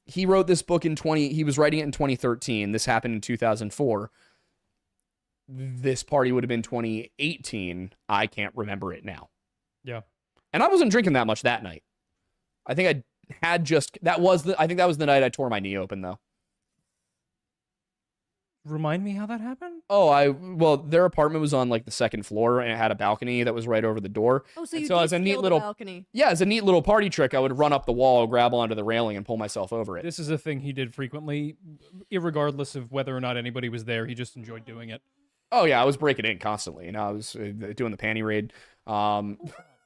[SPEAKER 2] he wrote this book he was writing it in 2013. This happened in 2004. This party would have been 2018. I can't remember it now.
[SPEAKER 1] Yeah.
[SPEAKER 2] And I wasn't drinking that much that night. I think I had just... I think that was the night I tore my knee open, though.
[SPEAKER 1] Remind me how that happened?
[SPEAKER 2] Well, their apartment was on like the second floor and it had a balcony that was right over the door.
[SPEAKER 3] Oh, so you
[SPEAKER 2] so as a neat little
[SPEAKER 3] balcony.
[SPEAKER 2] Yeah, as a neat little party trick, I would run up the wall, grab onto the railing, and pull myself over it.
[SPEAKER 1] This is a thing he did frequently, irregardless of whether or not anybody was there. He just enjoyed doing it.
[SPEAKER 2] Oh yeah, I was breaking in constantly. You know, I was doing the panty raid.
[SPEAKER 1] No,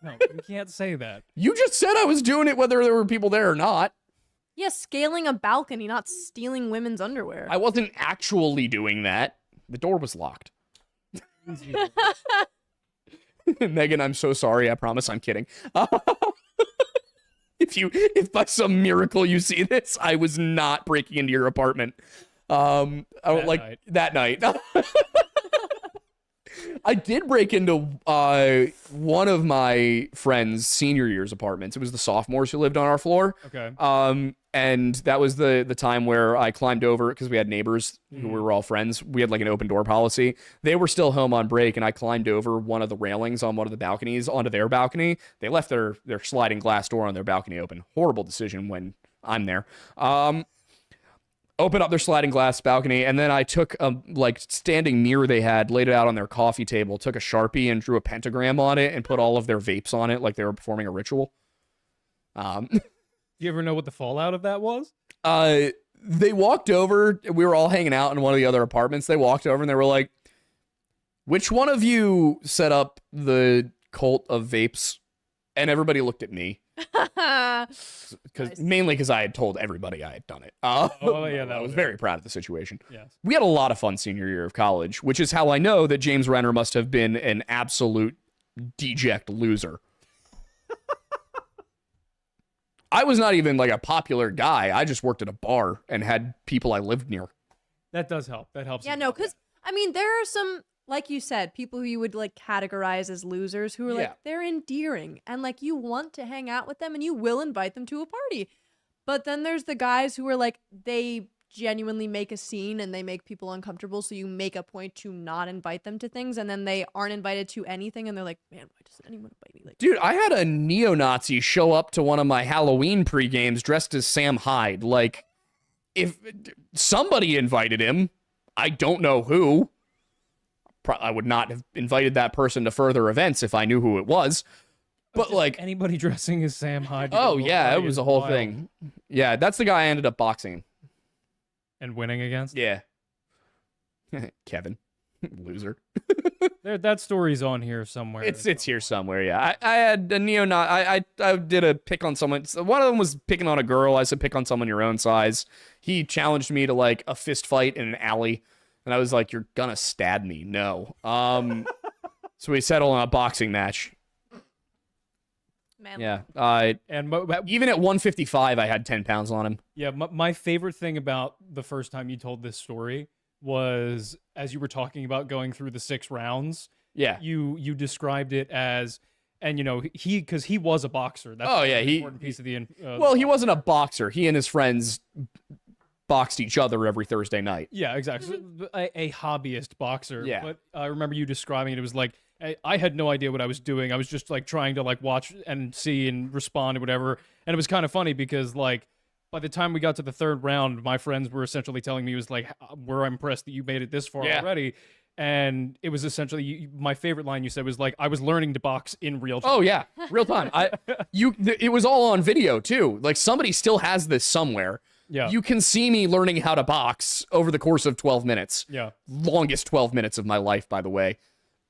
[SPEAKER 1] you can't say that.
[SPEAKER 2] You just said I was doing it whether there were people there or not.
[SPEAKER 3] Yeah, scaling a balcony, not stealing women's underwear.
[SPEAKER 2] I wasn't actually doing that. The door was locked. Megan, I'm so sorry. I promise I'm kidding. If by some miracle you see this, I was not breaking into your apartment. That night. I did break into one of my friend's senior year's apartments. It was the sophomores who lived on our floor.
[SPEAKER 1] Okay.
[SPEAKER 2] And that was the time where I climbed over because we had neighbors who we were all friends. We had like an open door policy. They were still home on break, and I climbed over one of the railings on one of the balconies onto their balcony. They left their sliding glass door on their balcony open. Horrible decision when I'm there. Opened up their sliding glass balcony, and then I took a standing mirror they had, laid it out on their coffee table, took a Sharpie and drew a pentagram on it, and put all of their vapes on it like they were performing a ritual.
[SPEAKER 1] You ever know what the fallout of that was?
[SPEAKER 2] They walked over. We were all hanging out in one of the other apartments. They walked over and they were like, "Which one of you set up the cult of vapes?" And everybody looked at me. Mainly because I had told everybody I had done it.
[SPEAKER 1] Yeah,
[SPEAKER 2] I was very proud of the situation.
[SPEAKER 1] Yes.
[SPEAKER 2] We had a lot of fun senior year of college, which is how I know that James Renner must have been an absolute deject loser. I was not even like a popular guy. I just worked at a bar and had people I lived near.
[SPEAKER 1] That does help. That helps.
[SPEAKER 3] Yeah, no, because I mean, there are some, like you said, people who you would like categorize as losers who are like, they're endearing and like you want to hang out with them and you will invite them to a party. But then there's the guys who are like, they genuinely make a scene and they make people uncomfortable. So you make a point to not invite them to things, and then they aren't invited to anything. And they're like, man, why doesn't anyone invite me? Like,
[SPEAKER 2] dude, I had a neo-Nazi show up to one of my Halloween pre-games dressed as Sam Hyde. Like, if somebody invited him, I don't know who. I would not have invited that person to further events if I knew who it was. But like
[SPEAKER 1] anybody dressing as Sam Hyde.
[SPEAKER 2] Oh yeah, it was a whole thing. Yeah, that's the guy I ended up boxing
[SPEAKER 1] and winning against.
[SPEAKER 2] Yeah. Kevin, loser.
[SPEAKER 1] That story's on here somewhere.
[SPEAKER 2] It's here somewhere. Yeah, I had a neo-Nazi. I did a pick on someone. One of them was picking on a girl. I said pick on someone your own size. He challenged me to like a fist fight in an alley. And I was like, you're gonna stab me. No. So we settled on a boxing match.
[SPEAKER 3] Man.
[SPEAKER 2] Yeah.
[SPEAKER 1] And
[SPEAKER 2] even at 155, I had 10 pounds on him.
[SPEAKER 1] Yeah, my favorite thing about the first time you told this story was as you were talking about going through the 6 rounds.
[SPEAKER 2] Yeah.
[SPEAKER 1] You described it as, and because he was a boxer. That's
[SPEAKER 2] an
[SPEAKER 1] important piece of the.
[SPEAKER 2] Well, he wasn't a boxer. He and his friends boxed each other every Thursday night.
[SPEAKER 1] Yeah, exactly. A hobbyist boxer.
[SPEAKER 2] Yeah.
[SPEAKER 1] But I remember you describing it. It was like, I had no idea what I was doing. I was just like trying to like watch and see and respond and whatever. And it was kind of funny because like by the time we got to the 3rd round, my friends were essentially telling me, it was like, we're impressed that you made it this far already. And it was essentially my favorite line you said was like, I was learning to box in real time.
[SPEAKER 2] Oh yeah, real time. It was all on video too. Like somebody still has this somewhere.
[SPEAKER 1] Yeah.
[SPEAKER 2] You can see me learning how to box over the course of 12 minutes.
[SPEAKER 1] Yeah.
[SPEAKER 2] Longest 12 minutes of my life, by the way.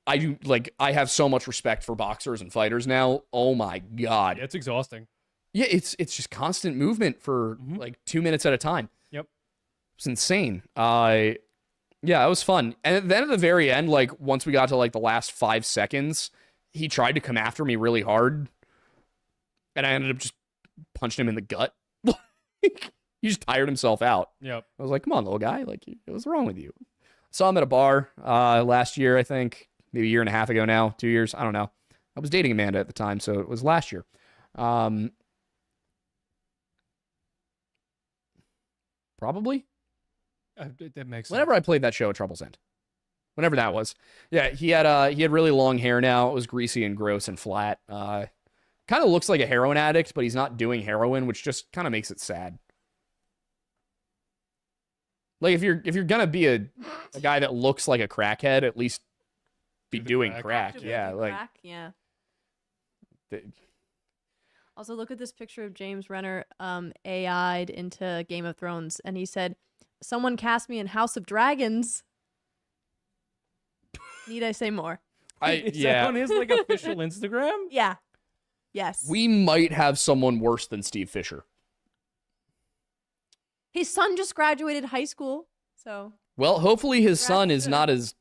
[SPEAKER 2] I have so much respect for boxers and fighters now. Oh my God.
[SPEAKER 1] It's exhausting.
[SPEAKER 2] Yeah, it's just constant movement for like 2 minutes at a time.
[SPEAKER 1] Yep.
[SPEAKER 2] It's insane. Yeah, it was fun. And then at the very end, like once we got to like the last 5 seconds, he tried to come after me really hard. And I ended up just punching him in the gut. He just tired himself out.
[SPEAKER 1] Yep.
[SPEAKER 2] I was like, come on, little guy. Like, what's wrong with you? Saw him at a bar last year, I think. Maybe a year and a half ago now. 2 years. I don't know. I was dating Amanda at the time, so it was last year. Probably.
[SPEAKER 1] That makes sense.
[SPEAKER 2] Whenever I played that show at Trouble's End. Whenever that was. Yeah, he had really long hair now. It was greasy and gross and flat. Kind of looks like a heroin addict, but he's not doing heroin, which just kind of makes it sad. Like if you're gonna be a guy that looks like a crackhead, at least be doing crack. Yeah, like
[SPEAKER 3] crack, yeah. Also, look at this picture of James Renner AI'd into Game of Thrones, and he said, "Someone cast me in House of Dragons." Need I say more?
[SPEAKER 1] Is that on his like official Instagram?
[SPEAKER 3] Yeah. Yes.
[SPEAKER 2] We might have someone worse than Steve Fisher.
[SPEAKER 3] His son just graduated high school, so.
[SPEAKER 2] Well, hopefully his son is not as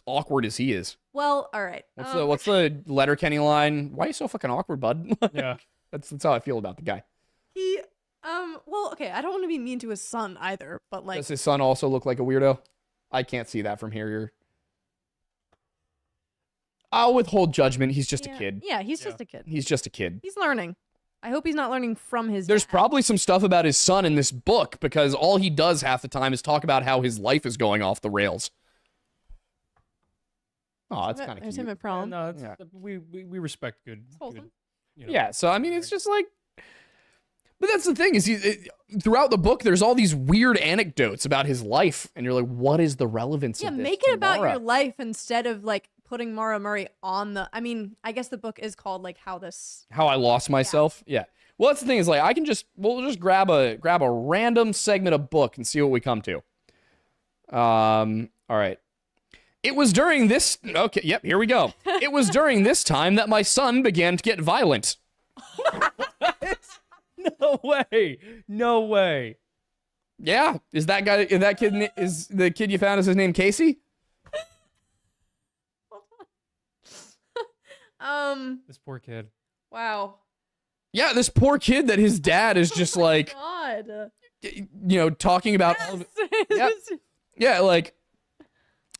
[SPEAKER 2] awkward as he is.
[SPEAKER 3] Well, all right.
[SPEAKER 2] What's the Letterkenny line? Why are you so fucking awkward, bud?
[SPEAKER 1] Yeah.
[SPEAKER 2] That's how I feel about the guy.
[SPEAKER 3] Well, okay, I don't want to be mean to his son either, but like.
[SPEAKER 2] Does his son also look like a weirdo? I can't see that from here. I'll withhold judgment. He's just a kid.
[SPEAKER 3] Yeah, he's just a kid.
[SPEAKER 2] He's just a kid.
[SPEAKER 3] He's learning. I hope he's not learning from his
[SPEAKER 2] There's
[SPEAKER 3] dad.
[SPEAKER 2] probably some stuff about his son in this book because all he does half the time is talk about how his life is going off the rails. Oh, that's kind of cute.
[SPEAKER 3] There's him at prom.
[SPEAKER 1] No, we respect good.
[SPEAKER 2] Yeah, so I mean, it's just like, but that's the thing is, throughout the book, there's all these weird anecdotes about his life, and you're like, what is the relevance of this?
[SPEAKER 3] Make it about your life instead of like putting Maura Murray on the. I mean, I guess the book is called like How I Lost Myself.
[SPEAKER 2] Yeah. Well, that's the thing is like we'll just grab a random segment of book and see what we come to. All right. It was during this. Okay. Yep. Here we go. It was during this time that my son began to get violent.
[SPEAKER 1] No way. No way.
[SPEAKER 2] Yeah. Is that kid? Is the kid you found? Is his name Casey?
[SPEAKER 1] This poor kid.
[SPEAKER 3] Wow.
[SPEAKER 2] Yeah, this poor kid that his dad is just like,
[SPEAKER 3] God.
[SPEAKER 2] Talking about. All of it. Yeah, like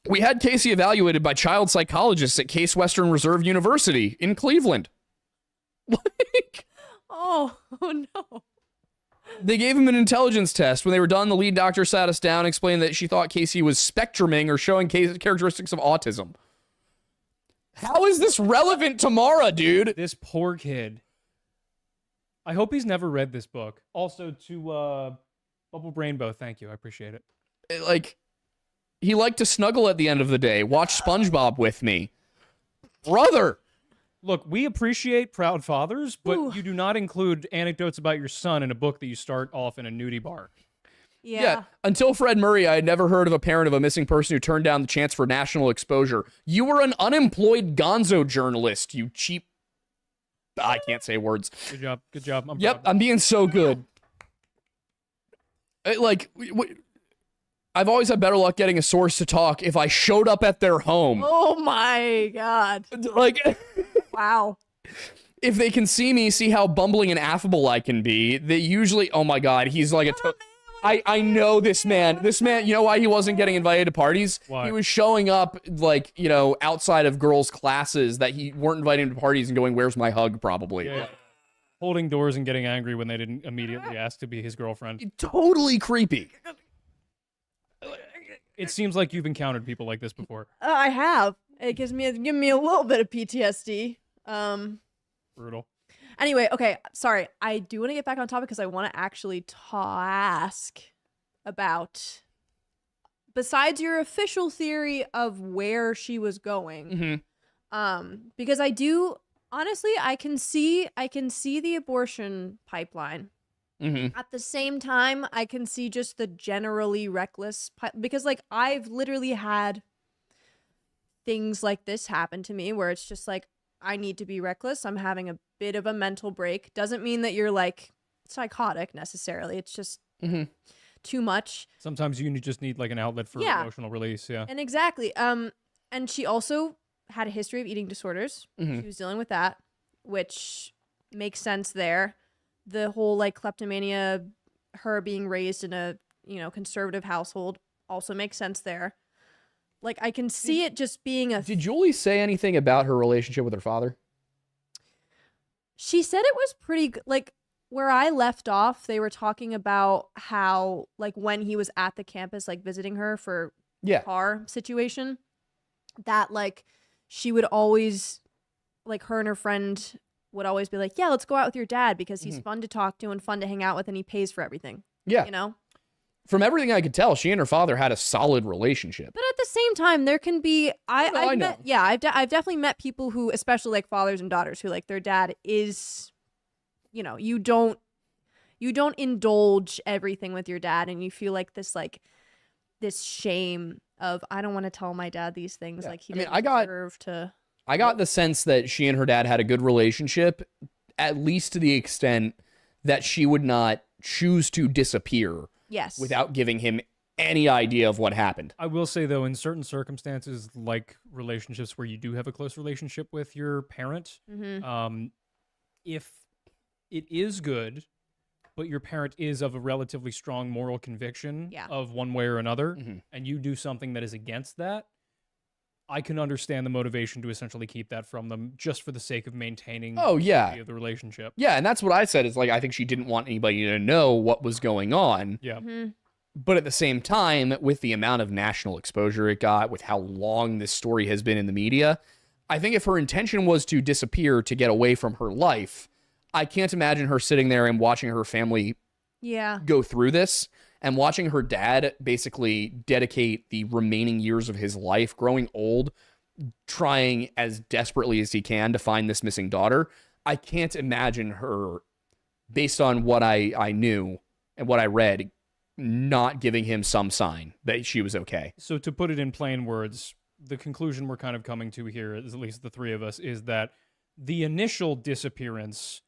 [SPEAKER 2] we had Casey evaluated by child psychologists at Case Western Reserve University in Cleveland. Like,
[SPEAKER 3] oh no.
[SPEAKER 2] They gave him an intelligence test. When they were done, the lead doctor sat us down and explained that she thought Casey was spectruming or showing characteristics of autism. How is this relevant to Maura, dude?
[SPEAKER 1] This poor kid. I hope he's never read this book. Also to Bubble Brainbow, thank you. I appreciate it.
[SPEAKER 2] Like, he liked to snuggle at the end of the day, watch SpongeBob with me. Brother!
[SPEAKER 1] Look, we appreciate proud fathers, but you do not include anecdotes about your son in a book that you start off in a nudie bar.
[SPEAKER 3] Yeah.
[SPEAKER 2] Until Fred Murray, I had never heard of a parent of a missing person who turned down the chance for national exposure. You were an unemployed gonzo journalist, you cheap... I can't say words.
[SPEAKER 1] Good job. Good job. I'm
[SPEAKER 2] proud.
[SPEAKER 1] I'm
[SPEAKER 2] being so good. I've always had better luck getting a source to talk if I showed up at their home.
[SPEAKER 3] Oh my God.
[SPEAKER 2] Like,
[SPEAKER 3] wow.
[SPEAKER 2] If they can see me, see how bumbling and affable I can be, they usually, oh my God, he's like I know this man. This man, you know why he wasn't getting invited to parties?
[SPEAKER 1] Why?
[SPEAKER 2] He was showing up, like, you know, outside of girls' classes that he weren't inviting him to parties and going, where's my hug, probably.
[SPEAKER 1] Yeah. Holding doors and getting angry when they didn't immediately ask to be his girlfriend.
[SPEAKER 2] Totally creepy.
[SPEAKER 1] It seems like you've encountered people like this before.
[SPEAKER 3] I have. It gives me a little bit of PTSD.
[SPEAKER 1] Brutal.
[SPEAKER 3] Anyway, okay, sorry. I do want to get back on topic because I want to actually ask about, besides your official theory of where she was going, because I do, honestly, I can see the abortion pipeline. At the same time, I can see just the generally reckless, because like I've literally had things like this happen to me where it's just like, I need to be reckless. I'm having a bit of a mental break. Doesn't mean that you're like psychotic necessarily. It's just too much.
[SPEAKER 1] Sometimes you just need like an outlet for emotional release. Yeah.
[SPEAKER 3] And exactly. And she also had a history of eating disorders. She was dealing with that, which makes sense there. The whole like kleptomania, her being raised in a, you know, conservative household also makes sense there. Like, I can see it just being a...
[SPEAKER 2] Did Julie say anything about her relationship with her father?
[SPEAKER 3] She said it was pretty good. Like, where I left off, they were talking about how, like, when he was at the campus, like, visiting her for car situation, that, like, she would always, like, her and her friend would always be like, yeah, let's go out with your dad because he's fun to talk to and fun to hang out with and he pays for everything.
[SPEAKER 2] Yeah.
[SPEAKER 3] You know?
[SPEAKER 2] From everything I could tell, she and her father had a solid relationship.
[SPEAKER 3] But at the same time, there can be I've definitely met people who, especially like fathers and daughters, who like their dad is, you know, you don't indulge everything with your dad, and you feel like this shame of, I don't want to tell my dad these things. Like he didn't deserve to.
[SPEAKER 2] I got the sense that she and her dad had a good relationship, at least to the extent that she would not choose to disappear.
[SPEAKER 3] Yes.
[SPEAKER 2] Without giving him any idea of what happened.
[SPEAKER 1] I will say, though, in certain circumstances, like relationships where you do have a close relationship with your parent, if it is good, but your parent is of a relatively strong moral conviction of one way or another, and you do something that is against that, I can understand the motivation to essentially keep that from them just for the sake of maintaining the relationship.
[SPEAKER 2] Yeah, and that's what I said is like, I think she didn't want anybody to know what was going on.
[SPEAKER 1] Yeah.
[SPEAKER 2] But at the same time, with the amount of national exposure it got, with how long this story has been in the media, I think if her intention was to disappear to get away from her life, I can't imagine her sitting there and watching her family go through this. And watching her dad basically dedicate the remaining years of his life growing old, trying as desperately as he can to find this missing daughter, I can't imagine her, based on what I knew and what I read, not giving him some sign that she was okay.
[SPEAKER 1] So to put it in plain words, the conclusion we're kind of coming to here, at least the three of us, is that the initial disappearance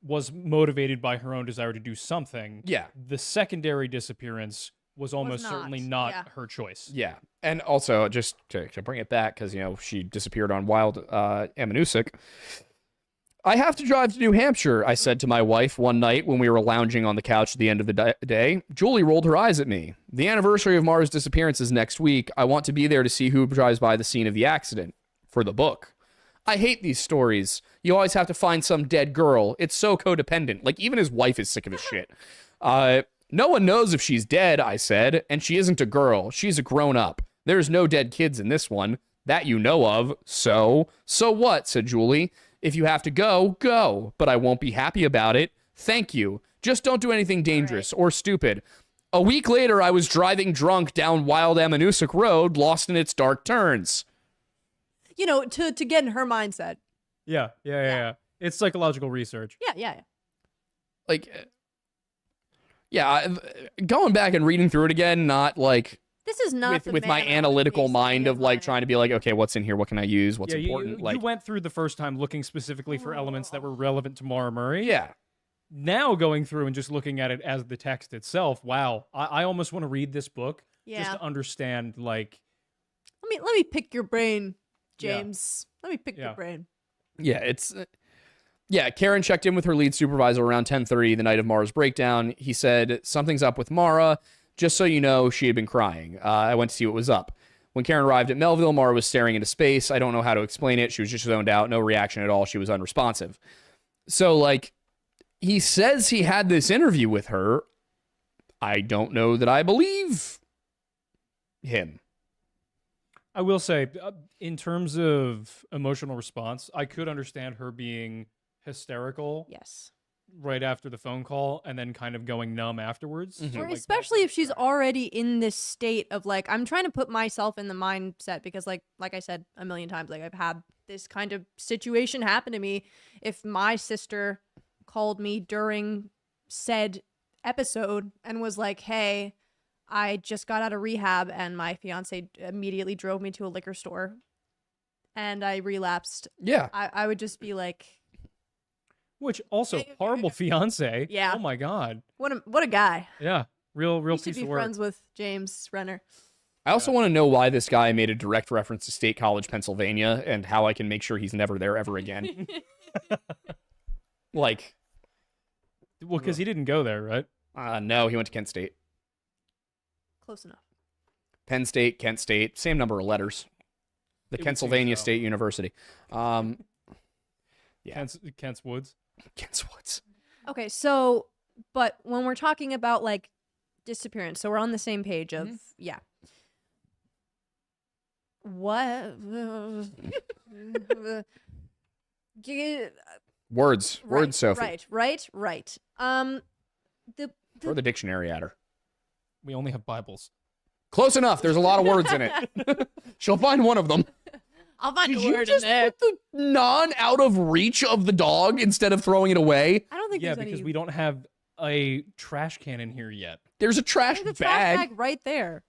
[SPEAKER 1] was motivated by her own desire to do something.
[SPEAKER 2] Yeah.
[SPEAKER 1] The secondary disappearance was almost certainly not her choice.
[SPEAKER 2] Yeah. And also, just to bring it back, because, you know, she disappeared on Wild Ammonoosuc. I have to drive to New Hampshire, I said to my wife one night when we were lounging on the couch at the end of the day. Julie rolled her eyes at me. The anniversary of Maura's disappearance is next week. I want to be there to see who drives by the scene of the accident for the book. I hate these stories. You always have to find some dead girl. It's so codependent. Like, even his wife is sick of his shit. No one knows if she's dead, I said, and she isn't a girl. She's a grown-up. There's no dead kids in this one. That you know of. So what, said Julie. If you have to go, go. But I won't be happy about it. Thank you. Just don't do anything dangerous or stupid. A week later, I was driving drunk down Wild Ammonoosuc Road, lost in its dark turns.
[SPEAKER 3] You know, to get in her mindset.
[SPEAKER 1] Yeah. It's psychological research.
[SPEAKER 3] Yeah.
[SPEAKER 2] Like, going back and reading through it again, not like...
[SPEAKER 3] This is not
[SPEAKER 2] with my analytical mind of like trying to be like, okay, what's in here? What can I use? What's important?
[SPEAKER 1] You went through the first time looking specifically for elements that were relevant to Maura Murray.
[SPEAKER 2] Yeah.
[SPEAKER 1] now going through and just looking at it as the text itself, wow, I almost want to read this book just to understand, like...
[SPEAKER 3] Let me pick your brain, James. Yeah. Let me pick your brain.
[SPEAKER 2] Yeah, it's... Karen checked in with her lead supervisor around 10:30 the night of Maura's breakdown. He said, something's up with Maura. Just so you know, she had been crying. I went to see what was up. When Karen arrived at Melville, Maura was staring into space. I don't know how to explain it. She was just zoned out. No reaction at all. She was unresponsive. So, like, he says he had this interview with her. I don't know that I believe him.
[SPEAKER 1] I will say, in terms of emotional response, I could understand her being hysterical.
[SPEAKER 3] Yes.
[SPEAKER 1] Right after the phone call and then kind of going numb afterwards.
[SPEAKER 3] Mm-hmm. Or especially if she's already in this state of like, I'm trying to put myself in the mindset because like I said a million times, like I've had this kind of situation happen to me. If my sister called me during said episode and was like, hey, I just got out of rehab and my fiance immediately drove me to a liquor store and I relapsed.
[SPEAKER 2] Yeah.
[SPEAKER 3] I would just be like...
[SPEAKER 1] Which also, horrible fiance.
[SPEAKER 3] Yeah.
[SPEAKER 1] Oh my God.
[SPEAKER 3] What a guy.
[SPEAKER 1] Yeah. Real
[SPEAKER 3] he
[SPEAKER 1] piece of work.
[SPEAKER 3] should be friends with James Renner.
[SPEAKER 2] I also want to know why this guy made a direct reference to State College, Pennsylvania, and how I can make sure he's never there ever again. Like.
[SPEAKER 1] Well, because he didn't go there, right?
[SPEAKER 2] No, he went to Kent State.
[SPEAKER 3] Close enough.
[SPEAKER 2] Penn State, Kent State, same number of letters. The Pennsylvania State University. Yeah.
[SPEAKER 1] Kent's Woods.
[SPEAKER 2] Kent's Woods.
[SPEAKER 3] Okay, so, but when we're talking about like disappearance, so we're on the same page of what
[SPEAKER 2] words, Sophie.
[SPEAKER 3] Right.
[SPEAKER 2] Throw the dictionary at her.
[SPEAKER 1] We only have Bibles.
[SPEAKER 2] Close enough. There's a lot of words in it. She'll find one of them.
[SPEAKER 3] I'll find
[SPEAKER 2] a
[SPEAKER 3] word
[SPEAKER 2] you just
[SPEAKER 3] in there.
[SPEAKER 2] put the non out of reach of the dog instead of throwing it away?
[SPEAKER 3] I don't think
[SPEAKER 1] there's because we don't have a trash can in here yet.
[SPEAKER 2] There's a trash bag.
[SPEAKER 3] There's a trash bag right there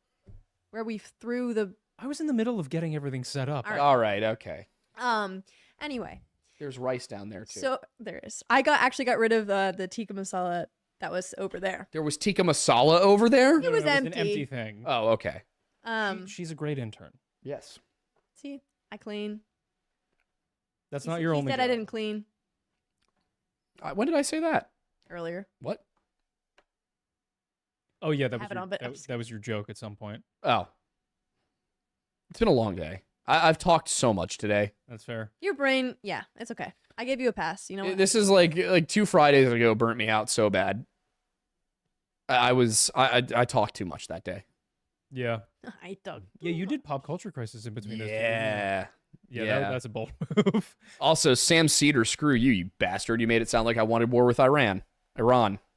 [SPEAKER 3] where we threw the...
[SPEAKER 1] I was in the middle of getting everything set up.
[SPEAKER 2] All right, okay.
[SPEAKER 3] Anyway.
[SPEAKER 2] There's rice down there, too.
[SPEAKER 3] So, there is. I actually got rid of the tikka masala that was over there.
[SPEAKER 2] There was tikka masala over there?
[SPEAKER 3] It was empty.
[SPEAKER 1] It was an empty thing.
[SPEAKER 2] Oh, okay.
[SPEAKER 1] She's a great intern.
[SPEAKER 2] Yes.
[SPEAKER 3] See? I clean.
[SPEAKER 1] That's not your only
[SPEAKER 3] He said
[SPEAKER 1] job.
[SPEAKER 3] I didn't clean.
[SPEAKER 2] When did I say that?
[SPEAKER 3] Earlier.
[SPEAKER 2] What?
[SPEAKER 1] Oh, yeah, that was your joke at some point.
[SPEAKER 2] Oh. It's been a long day. I've talked so much today.
[SPEAKER 1] That's fair.
[SPEAKER 3] Your brain, yeah, it's okay. I gave you a pass. You know what?
[SPEAKER 2] This is like 2 Fridays ago burnt me out so bad. I talked too much that day.
[SPEAKER 1] Yeah.
[SPEAKER 3] I dug.
[SPEAKER 1] Yeah, you did Pop Culture Crisis in between those two.
[SPEAKER 2] Yeah.
[SPEAKER 1] That's a bold move.
[SPEAKER 2] Also, Sam Cedar, screw you, you bastard. You made it sound like I wanted war with Iran.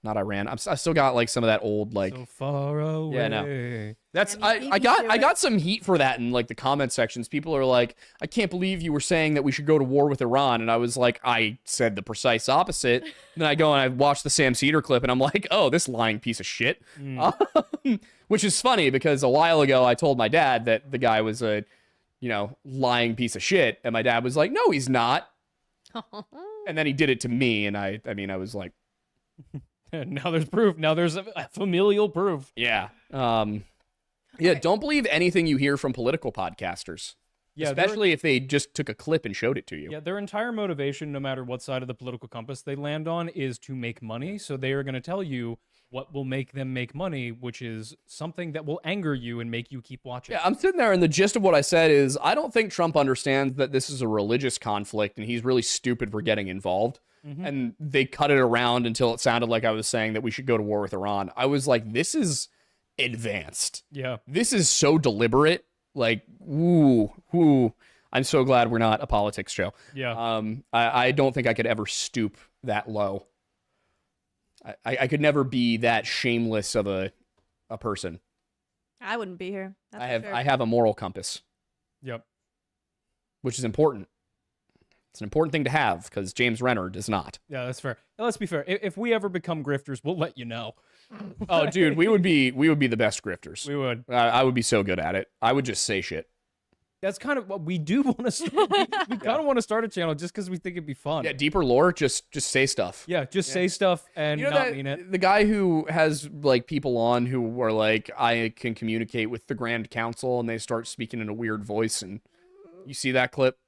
[SPEAKER 2] Not Iran. I still got like some of that old like
[SPEAKER 1] so far away.
[SPEAKER 2] Yeah, no. That's I got some heat for that in like the comment sections. People are like, I can't believe you were saying that we should go to war with Iran, and I was like, I said the precise opposite. And then I go and I watch the Sam Cedar clip, and I'm like, oh, this lying piece of shit. Which is funny because a while ago I told my dad that the guy was a, lying piece of shit, and my dad was like, no, he's not. And then he did it to me, and I was like.
[SPEAKER 1] Now there's proof. Now there's a familial proof.
[SPEAKER 2] Yeah. Don't believe anything you hear from political podcasters. Yeah, especially if they just took a clip and showed it to you.
[SPEAKER 1] Yeah, their entire motivation, no matter what side of the political compass they land on, is to make money. So they are going to tell you what will make them make money, which is something that will anger you and make you keep watching.
[SPEAKER 2] Yeah, I'm sitting there, and the gist of what I said is, I don't think Trump understands that this is a religious conflict, and he's really stupid for getting involved. Mm-hmm. And they cut it around until it sounded like I was saying that we should go to war with Iran. I was like, this is advanced.
[SPEAKER 1] Yeah.
[SPEAKER 2] This is so deliberate. Like, ooh. I'm so glad we're not a politics show.
[SPEAKER 1] Yeah.
[SPEAKER 2] I don't think I could ever stoop that low. I could never be that shameless of a person.
[SPEAKER 3] I wouldn't be here.
[SPEAKER 2] I have a moral compass.
[SPEAKER 1] Yep.
[SPEAKER 2] Which is important. It's an important thing to have because James Renner does not.
[SPEAKER 1] Yeah, that's fair. Now, let's be fair. If we ever become grifters, we'll let you know.
[SPEAKER 2] Oh, dude, we would be the best grifters.
[SPEAKER 1] We would.
[SPEAKER 2] I would be so good at it. I would just say shit.
[SPEAKER 1] That's kind of what we do want to start. We kind of want to start a channel just because we think it'd be fun.
[SPEAKER 2] Yeah, deeper lore, just say stuff.
[SPEAKER 1] Yeah, just say stuff and not mean it.
[SPEAKER 2] The guy who has like people on who are like, I can communicate with the Grand Council, and they start speaking in a weird voice, and you see that clip?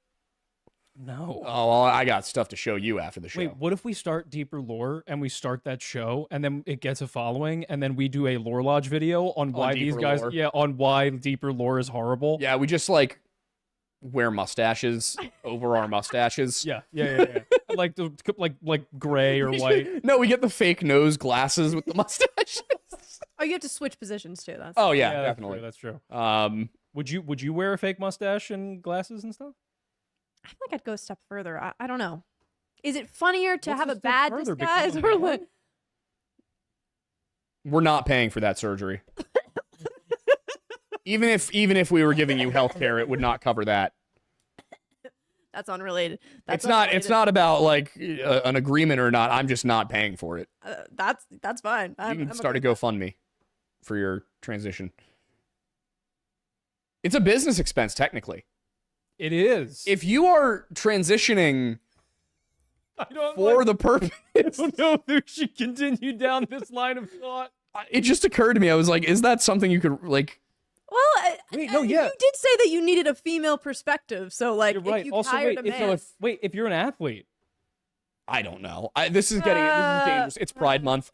[SPEAKER 1] No.
[SPEAKER 2] Oh, well, I got stuff to show you after the show.
[SPEAKER 1] Wait, what if we start Deeper Lore and we start that show and then it gets a following and then we do a Lore Lodge video on why these guys, on why Deeper Lore is horrible?
[SPEAKER 2] Yeah, we just like wear mustaches over our mustaches.
[SPEAKER 1] Yeah. like gray or white.
[SPEAKER 2] No, we get the fake nose glasses with the mustaches.
[SPEAKER 3] Oh, you have to switch positions too. That's
[SPEAKER 2] yeah, definitely.
[SPEAKER 1] That's true. Would you wear a fake mustache and glasses and stuff?
[SPEAKER 3] I feel like I'd go a step further. I don't know. Is it funnier to have a bad disguise or what?
[SPEAKER 2] We're not paying for that surgery. even if we were giving you health care, it would not cover that.
[SPEAKER 3] That's unrelated.
[SPEAKER 2] It's not about like an agreement or not. I'm just not paying for it.
[SPEAKER 3] That's fine.
[SPEAKER 2] You can start a GoFundMe for your transition. It's a business expense, technically.
[SPEAKER 1] It is.
[SPEAKER 2] If you are transitioning for the purpose...
[SPEAKER 1] I don't know if we should continue down this line of thought.
[SPEAKER 2] It just occurred to me. I was like, is that something you could, like...
[SPEAKER 3] Well, you did say that you needed a female perspective, so, like,
[SPEAKER 1] you're right.
[SPEAKER 3] If you
[SPEAKER 1] also,
[SPEAKER 3] hired a man...
[SPEAKER 1] if you're an athlete...
[SPEAKER 2] I don't know. This is dangerous. It's Pride Month.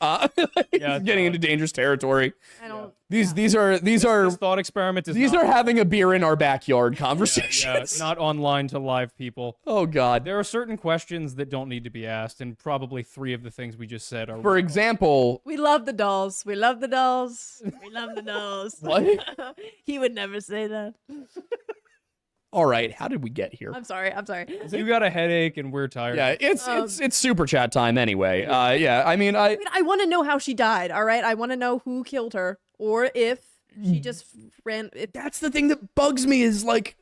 [SPEAKER 2] Getting into dangerous territory.
[SPEAKER 3] I don't.
[SPEAKER 2] These are
[SPEAKER 1] this thought experiment.
[SPEAKER 2] These are having a beer in our backyard conversations.
[SPEAKER 1] Not online to live people.
[SPEAKER 2] Oh God.
[SPEAKER 1] There are certain questions that don't need to be asked, and probably 3 of the things we just said are.
[SPEAKER 2] For example,
[SPEAKER 3] we love the dolls. We love the dolls. We love the dolls.
[SPEAKER 2] What?
[SPEAKER 3] He would never say that.
[SPEAKER 2] All right, how did we get here?
[SPEAKER 3] I'm sorry.
[SPEAKER 1] You got a headache and we're tired.
[SPEAKER 2] Yeah, it's super chat time anyway. I mean, I
[SPEAKER 3] want to know how she died. All right, I want to know who killed her, or if she just ran.
[SPEAKER 2] That's the thing that bugs me is like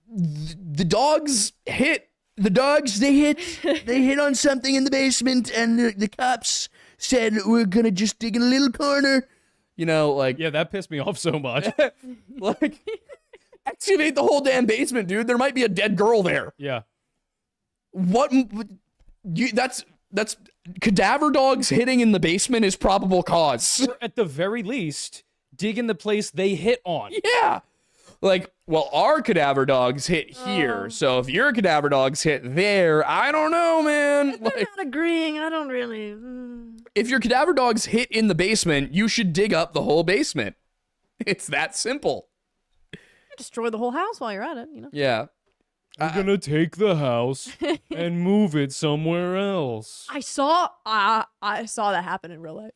[SPEAKER 2] the dogs hit. The dogs they hit on something in the basement, and the cops said we're gonna just dig in a little corner. You know, like
[SPEAKER 1] that pissed me off so much.
[SPEAKER 2] Like. Excavate the whole damn basement, dude. There might be a dead girl there.
[SPEAKER 1] Yeah.
[SPEAKER 2] What? That's cadaver dogs hitting in the basement is probable cause.
[SPEAKER 1] Or at the very least, dig in the place they hit on.
[SPEAKER 2] Yeah. Like, well, our cadaver dogs hit here, so if your cadaver dogs hit there, I don't know, man.
[SPEAKER 3] They're not agreeing. I don't really.
[SPEAKER 2] If your cadaver dogs hit in the basement, you should dig up the whole basement. It's that simple.
[SPEAKER 3] Destroy the whole house while you're at it, you know?
[SPEAKER 2] Yeah.
[SPEAKER 1] We're gonna take the house and move it somewhere else.
[SPEAKER 3] I saw that happen in real life.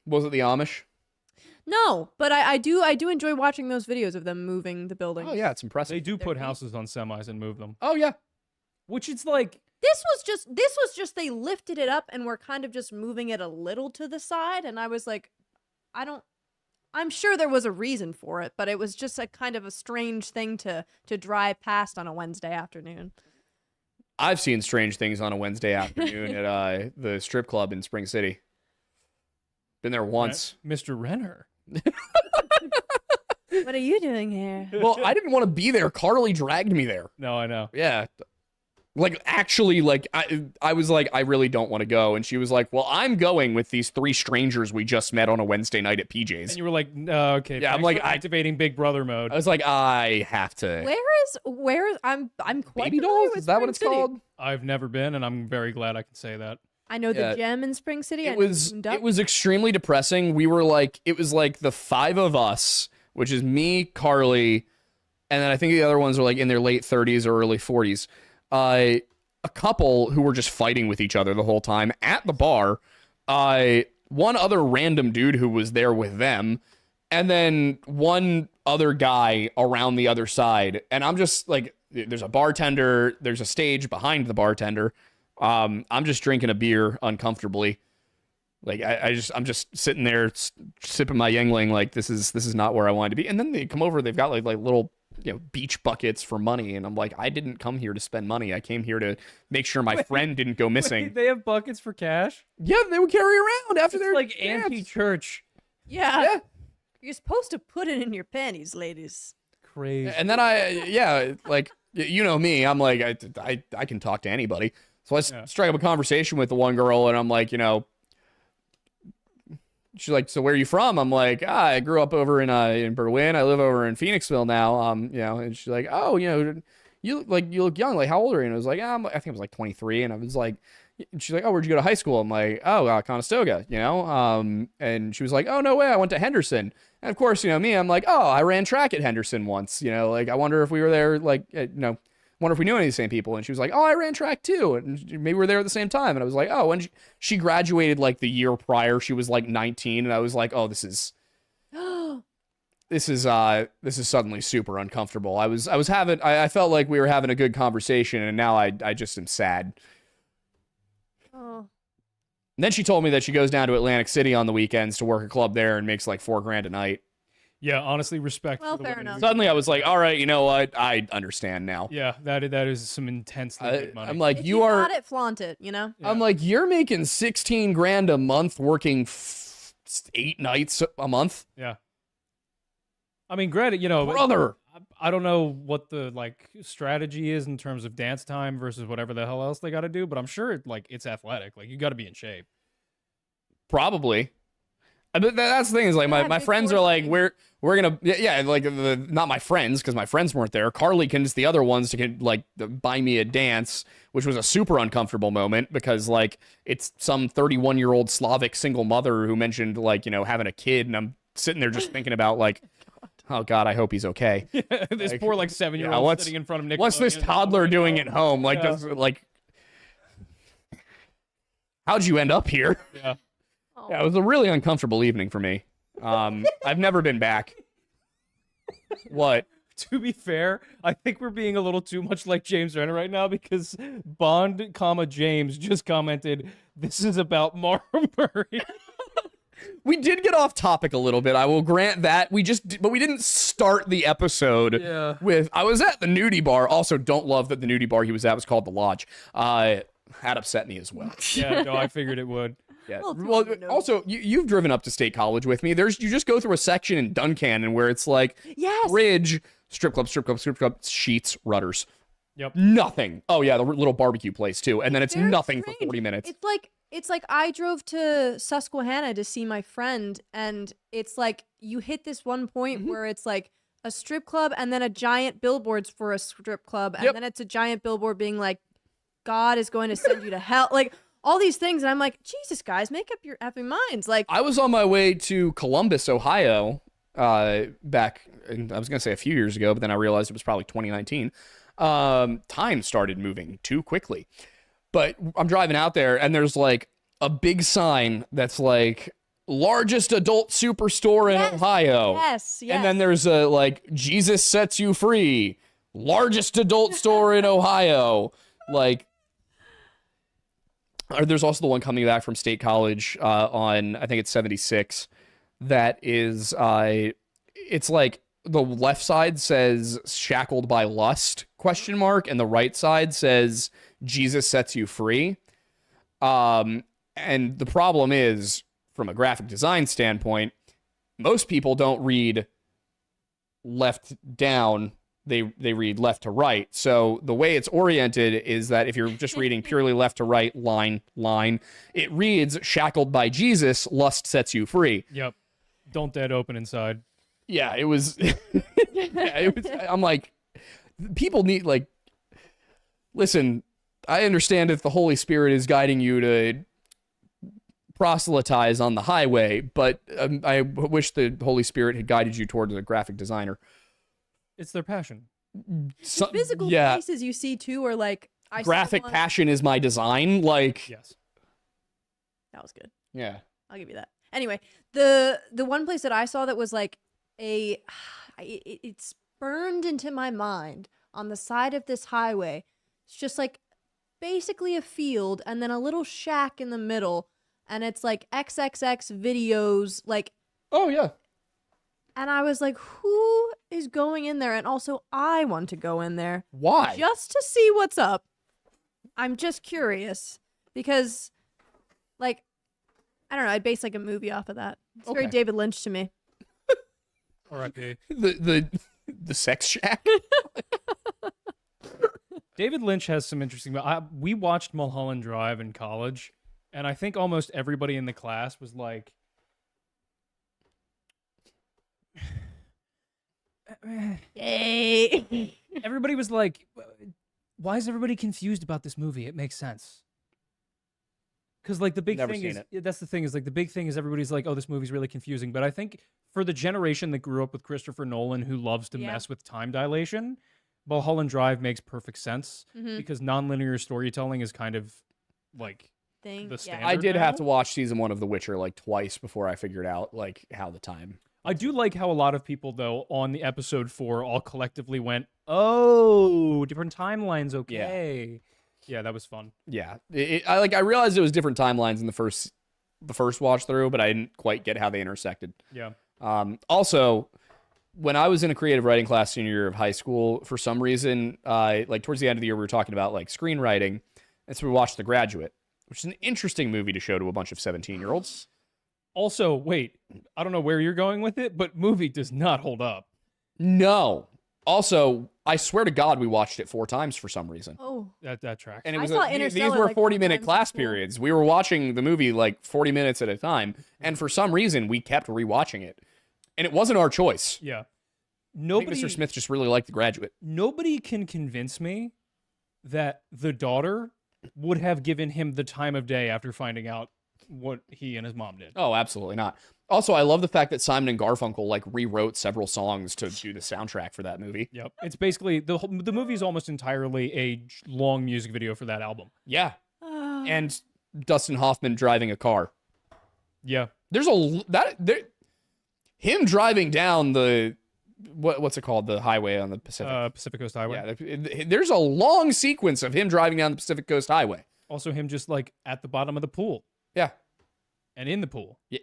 [SPEAKER 2] Was it the Amish?
[SPEAKER 3] No, but I do enjoy watching those videos of them moving the building.
[SPEAKER 2] Oh yeah, it's impressive.
[SPEAKER 1] They do put houses on semis and move them.
[SPEAKER 2] Oh yeah.
[SPEAKER 1] Which it's like
[SPEAKER 3] this was just they lifted it up and were kind of just moving it a little to the side, and I was like, I'm sure there was a reason for it, but it was just a kind of a strange thing to drive past on a Wednesday afternoon.
[SPEAKER 2] I've seen strange things on a Wednesday afternoon at the strip club in Spring City. Been there once.
[SPEAKER 1] Mr. Renner.
[SPEAKER 3] What are you doing here?
[SPEAKER 2] Well, I didn't want to be there. Carly dragged me there.
[SPEAKER 1] No, I know.
[SPEAKER 2] Yeah. Like, actually, like, I was like, I really don't want to go. And she was like, well, I'm going with these 3 strangers we just met on a Wednesday night at PJ's.
[SPEAKER 1] And you were like, no, okay.
[SPEAKER 2] Yeah, I'm like,
[SPEAKER 1] activating Big Brother mode.
[SPEAKER 2] I was like, I have to.
[SPEAKER 3] Where is, I'm quite
[SPEAKER 2] Baby Dolls? Is that what it's called?
[SPEAKER 1] I've never been, and I'm very glad I can say that.
[SPEAKER 3] I know the gem in Spring City.
[SPEAKER 2] It was extremely depressing. We were like, it was like the 5 of us, which is me, Carly, and then I think the other ones are like in their late 30s or early 40s. A couple who were just fighting with each other the whole time at the bar. One other random dude who was there with them, and then one other guy around the other side. And I'm just like, there's a bartender, there's a stage behind the bartender. I'm just drinking a beer uncomfortably. Like I'm just sitting there sipping my Yingling. Like this is not where I wanted to be. And then they come over, they've got like little, beach buckets for money, and I'm like, I didn't come here to spend money. I came here to make sure my friend didn't go missing.
[SPEAKER 1] Wait, they have buckets for cash?
[SPEAKER 2] Yeah, they would carry around after their
[SPEAKER 1] like anti-church.
[SPEAKER 3] Yeah. You're supposed to put it in your panties, ladies.
[SPEAKER 1] crazy.
[SPEAKER 2] And then like, you know me, I'm like, I can talk to anybody. So I strike up a conversation with the one girl, and I'm like, she's like, so where are you from? I'm like, I grew up over in Berlin. I live over in Phoenixville now. And she's like, oh, you look young. Like, how old are you? And I was like, I think I was like 23. And I was like, she's like, oh, where'd you go to high school? I'm like, oh, Conestoga, and she was like, oh, no way. I went to Henderson. And of course, me, I'm like, oh, I ran track at Henderson once, like, I wonder if we were there, like, wonder if we knew any of the same people. And she was like, oh, I ran track too. And maybe we're there at the same time. And I was like, oh, when she graduated like the year prior, she was like 19. And I was like, oh, this is suddenly super uncomfortable. I felt like we were having a good conversation, and now I just am sad.
[SPEAKER 3] Oh.
[SPEAKER 2] And then she told me that she goes down to Atlantic City on the weekends to work a club there and makes like $4,000 a night.
[SPEAKER 1] Yeah, honestly, respect.
[SPEAKER 3] Well, fair enough.
[SPEAKER 2] Suddenly I was like, all right, you know what? I understand now.
[SPEAKER 1] Yeah, that is some intensely good money.
[SPEAKER 2] I'm like,
[SPEAKER 3] if you got it, flaunt it,
[SPEAKER 1] Yeah.
[SPEAKER 2] I'm like, you're making $16,000 a month working 8 nights a month?
[SPEAKER 1] Yeah. I mean, granted,
[SPEAKER 2] brother,
[SPEAKER 1] I don't know what the like strategy is in terms of dance time versus whatever the hell else they got to do, but I'm sure it's athletic. Like, you got to be in shape.
[SPEAKER 2] Probably. But that's the thing is, like, my friends are like, we're gonna, like, not my friends, because my friends weren't there. Carlykins, the other ones, to like buy me a dance, which was a super uncomfortable moment, because like it's some 31-year-old Slavic single mother who mentioned, like, having a kid, and I'm sitting there just thinking about like, oh God, I hope he's okay.
[SPEAKER 1] This poor like 7-year-old sitting in front of Nick.
[SPEAKER 2] What's this toddler doing at home? Like, how'd you end up here?
[SPEAKER 1] Yeah.
[SPEAKER 2] Yeah, it was a really uncomfortable evening for me. I've never been back. What?
[SPEAKER 1] To be fair, I think we're being a little too much like James Renner right now, because Bond, James just commented, "This is about Maura Murray."
[SPEAKER 2] We did get off topic a little bit. I will grant that. But we didn't start the episode with. I was at the nudie bar. Also, don't love that the nudie bar he was at was called the Lodge. Had upset me as well.
[SPEAKER 1] Yeah, no, I figured it would.
[SPEAKER 2] Yeah. Well, also, you've driven up to State College with me. You just go through a section in Duncannon where it's like, bridge, strip club, sheets, rudders.
[SPEAKER 1] Yep.
[SPEAKER 2] Nothing. Oh yeah, the little barbecue place too, and then it's nothing for 40 minutes.
[SPEAKER 3] It's like I drove to Susquehanna to see my friend, and it's like you hit this one point where it's like a strip club, and then a giant billboards for a strip club, and then it's a giant billboard being like, God is going to send you to hell, like. All these things, and I'm like, Jesus, guys, make up your effing minds. Like,
[SPEAKER 2] I was on my way to Columbus, Ohio, back, I was gonna say a few years ago, but then I realized it was probably 2019. Time started moving too quickly, but I'm driving out there, and there's like a big sign that's like largest adult superstore in Ohio.
[SPEAKER 3] Yes.
[SPEAKER 2] And then there's a like Jesus sets you free, largest adult store in Ohio, like. There's also the one coming back from State College on, I think it's 76. That is, it's like the left side says shackled by lust, ? And the right side says Jesus sets you free. And the problem is, from a graphic design standpoint, most people don't read left down. They read left to right. So the way it's oriented is that if you're just reading purely left to right, line, it reads shackled by Jesus, lust sets you free.
[SPEAKER 1] Yep. Don't dead open inside.
[SPEAKER 2] Yeah, it was. I'm like, people need, like, listen, I understand if the Holy Spirit is guiding you to proselytize on the highway, but I wish the Holy Spirit had guided you towards a graphic designer.
[SPEAKER 1] It's their passion.
[SPEAKER 3] The physical places you see too are like
[SPEAKER 2] graphic passion is my design. Like,
[SPEAKER 1] yes,
[SPEAKER 3] that was good.
[SPEAKER 2] Yeah,
[SPEAKER 3] I'll give you that. Anyway, the one place that I saw that was like it's burned into my mind on the side of this highway. It's just like basically a field and then a little shack in the middle, and it's like XXX videos. Like,
[SPEAKER 2] oh yeah.
[SPEAKER 3] And I was like, who is going in there? And also, I want to go in there.
[SPEAKER 2] Why?
[SPEAKER 3] Just to see what's up. I'm just curious. Because, like, I don't know. I'd base, like, a movie off of that. It's very David Lynch to me.
[SPEAKER 1] R.I.P.
[SPEAKER 2] The the sex shack.
[SPEAKER 1] David Lynch has some interesting. We watched Mulholland Drive in college, and I think almost everybody in the class was like,
[SPEAKER 3] "Yay!"
[SPEAKER 1] Everybody was like, "Why is everybody confused about this movie? It makes sense." Because like the big
[SPEAKER 2] Never
[SPEAKER 1] thing
[SPEAKER 2] seen
[SPEAKER 1] is,
[SPEAKER 2] it.
[SPEAKER 1] that's the thing is like the big thing is everybody's like, "Oh, this movie's really confusing." But I think for the generation that grew up with Christopher Nolan, who loves to mess with time dilation, Mulholland Drive makes perfect sense because nonlinear storytelling is kind of like the standard.
[SPEAKER 2] I did
[SPEAKER 1] now.
[SPEAKER 2] have to watch season 1 of The Witcher like twice before I figured out like how the time.
[SPEAKER 1] I do like how a lot of people though on the episode 4 all collectively went, "Oh, different timelines." Okay, yeah, that was fun.
[SPEAKER 2] Yeah, I realized it was different timelines in the first watch through, but I didn't quite get how they intersected.
[SPEAKER 1] Yeah.
[SPEAKER 2] Also, when I was in a creative writing class senior year of high school, for some reason, like towards the end of the year, we were talking about like screenwriting, and so we watched The Graduate, which is an interesting movie to show to a bunch of 17-year-olds.
[SPEAKER 1] Also, wait, I don't know where you're going with it, but movie does not hold up.
[SPEAKER 2] No. Also, I swear to God, we watched it 4 times for some reason.
[SPEAKER 3] Oh,
[SPEAKER 1] that tracks.
[SPEAKER 2] And it was
[SPEAKER 3] Interstellar
[SPEAKER 2] these were
[SPEAKER 3] like
[SPEAKER 2] 40-minute
[SPEAKER 3] 4
[SPEAKER 2] class
[SPEAKER 3] times before.
[SPEAKER 2] periods. We were watching the movie like 40 minutes at a time, and for some reason, we kept rewatching it. And it wasn't our choice.
[SPEAKER 1] Yeah.
[SPEAKER 2] I
[SPEAKER 1] Nobody,
[SPEAKER 2] think Mr. Smith just really liked The Graduate.
[SPEAKER 1] Nobody can convince me that the daughter would have given him the time of day after finding out what he and his mom did.
[SPEAKER 2] Oh, absolutely not. Also, I love the fact that Simon and Garfunkel like rewrote several songs to do the soundtrack for that movie.
[SPEAKER 1] Yep. It's basically the movie is almost entirely a long music video for that album.
[SPEAKER 2] Yeah. And Dustin Hoffman driving a car.
[SPEAKER 1] Yeah.
[SPEAKER 2] There's him driving down the what's it called, the highway on the Pacific
[SPEAKER 1] Pacific Coast Highway.
[SPEAKER 2] Yeah, there's a long sequence of him driving down the Pacific Coast Highway.
[SPEAKER 1] Also him just like at the bottom of the pool.
[SPEAKER 2] Yeah.
[SPEAKER 1] And in the pool.
[SPEAKER 2] Yeah.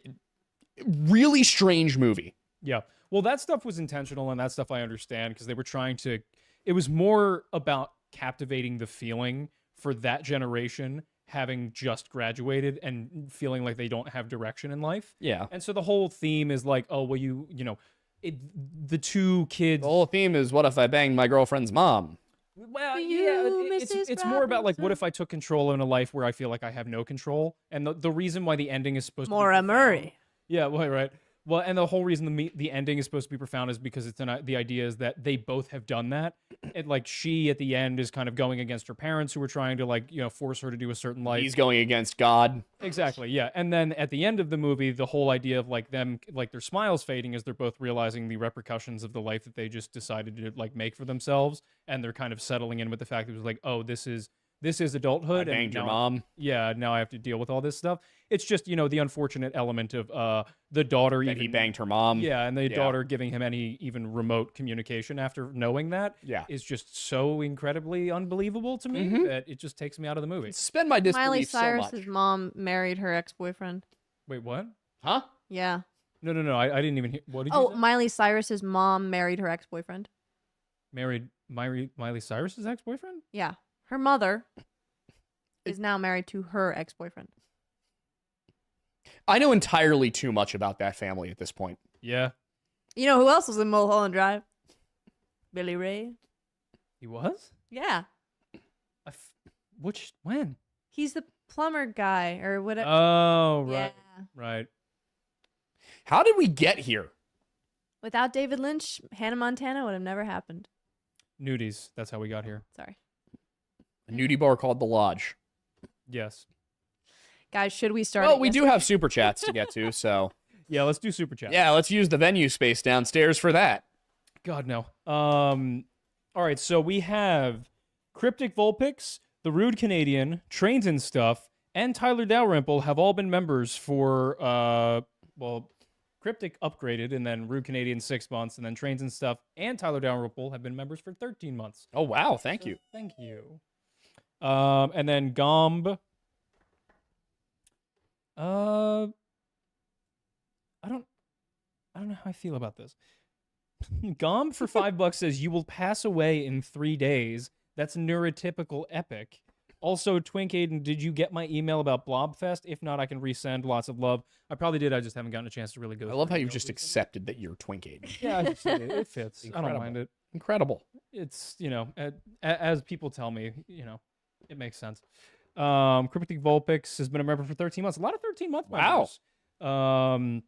[SPEAKER 2] Really strange movie.
[SPEAKER 1] Yeah. Well, that stuff was intentional, and that stuff I understand because they were trying to. It was more about captivating the feeling for that generation having just graduated and feeling like they don't have direction in life.
[SPEAKER 2] Yeah.
[SPEAKER 1] And so the whole theme is like, oh, well, the two kids.
[SPEAKER 2] The whole theme is, what if I banged my girlfriend's mom?
[SPEAKER 1] Well,
[SPEAKER 3] You,
[SPEAKER 1] it's
[SPEAKER 3] Mrs.
[SPEAKER 1] more about like, what
[SPEAKER 3] Robinson.
[SPEAKER 1] if I took control in a life where I feel like I have no control? And the reason why the ending is supposed to be
[SPEAKER 3] Maura
[SPEAKER 1] profound-
[SPEAKER 3] Murray.
[SPEAKER 1] Yeah, well, right. Well, and the whole reason the ending is supposed to be profound is because the idea is that they both have done that. And like she at the end is kind of going against her parents who were trying to like, force her to do a certain life.
[SPEAKER 2] He's going against God.
[SPEAKER 1] Exactly, yeah. And then at the end of the movie, the whole idea of like them, like their smiles fading as they're both realizing the repercussions of the life that they just decided to like make for themselves. And they're kind of settling in with the fact that it was like, oh, this is adulthood.
[SPEAKER 2] I banged
[SPEAKER 1] and
[SPEAKER 2] your
[SPEAKER 1] now
[SPEAKER 2] mom.
[SPEAKER 1] Yeah, now I have to deal with all this stuff. It's just, the unfortunate element of the daughter
[SPEAKER 2] That
[SPEAKER 1] even
[SPEAKER 2] he banged her mom.
[SPEAKER 1] Yeah, and the daughter giving him any even remote communication after knowing that is just so incredibly unbelievable to me that it just takes me out of the movie.
[SPEAKER 2] Suspend my disbelief
[SPEAKER 3] Miley
[SPEAKER 2] so
[SPEAKER 3] Cyrus's
[SPEAKER 2] much.
[SPEAKER 3] mom married her ex-boyfriend.
[SPEAKER 1] Wait, what?
[SPEAKER 2] Huh?
[SPEAKER 3] Yeah.
[SPEAKER 1] No, I didn't even hear. What did you
[SPEAKER 3] Oh,
[SPEAKER 1] say?
[SPEAKER 3] Miley Cyrus's mom married her ex-boyfriend.
[SPEAKER 1] Married Miley Cyrus's ex-boyfriend?
[SPEAKER 3] Yeah. Her mother is now married to her ex-boyfriend.
[SPEAKER 2] I know entirely too much about that family at this point.
[SPEAKER 1] Yeah.
[SPEAKER 3] You know who else was in Mulholland Drive? Billy Ray.
[SPEAKER 1] He was?
[SPEAKER 3] Yeah.
[SPEAKER 1] When?
[SPEAKER 3] He's the plumber guy or whatever.
[SPEAKER 1] Oh, right.
[SPEAKER 3] Yeah.
[SPEAKER 1] Right.
[SPEAKER 2] How did we get here?
[SPEAKER 3] Without David Lynch, Hannah Montana would have never happened.
[SPEAKER 1] Nudies. That's how we got here.
[SPEAKER 3] Sorry.
[SPEAKER 2] A nudie bar called The Lodge.
[SPEAKER 1] Yes.
[SPEAKER 3] Guys, should we start?
[SPEAKER 2] Well,
[SPEAKER 3] it
[SPEAKER 2] we do
[SPEAKER 3] yesterday?
[SPEAKER 2] have super chats to get to, so
[SPEAKER 1] Yeah, let's do super chat.
[SPEAKER 2] yeah, let's use the venue space downstairs for that.
[SPEAKER 1] God, no. All right, so we have Cryptic Vulpix, The Rude Canadian, Trains and Stuff, and Tyler Dalrymple have all been members for, Cryptic upgraded, and then Rude Canadian 6 months, and then Trains and Stuff and Tyler Dalrymple have been members for 13 months.
[SPEAKER 2] Oh, wow, thank you.
[SPEAKER 1] Thank you. And then Gomb. I don't know how I feel about this. Gomb for $5 says you will pass away in 3 days. That's neurotypical epic. Also, Twink Aiden, did you get my email about Blobfest? If not, I can resend. Lots of love. I probably did. I just haven't gotten a chance to really go.
[SPEAKER 2] I love how you've just accepted that you're Twink Aiden.
[SPEAKER 1] Yeah, it fits. I don't mind it.
[SPEAKER 2] Incredible.
[SPEAKER 1] It's, as people tell me, it makes sense. Cryptic Vulpix has been a member for 13 months. A lot of 13-month members. Wow.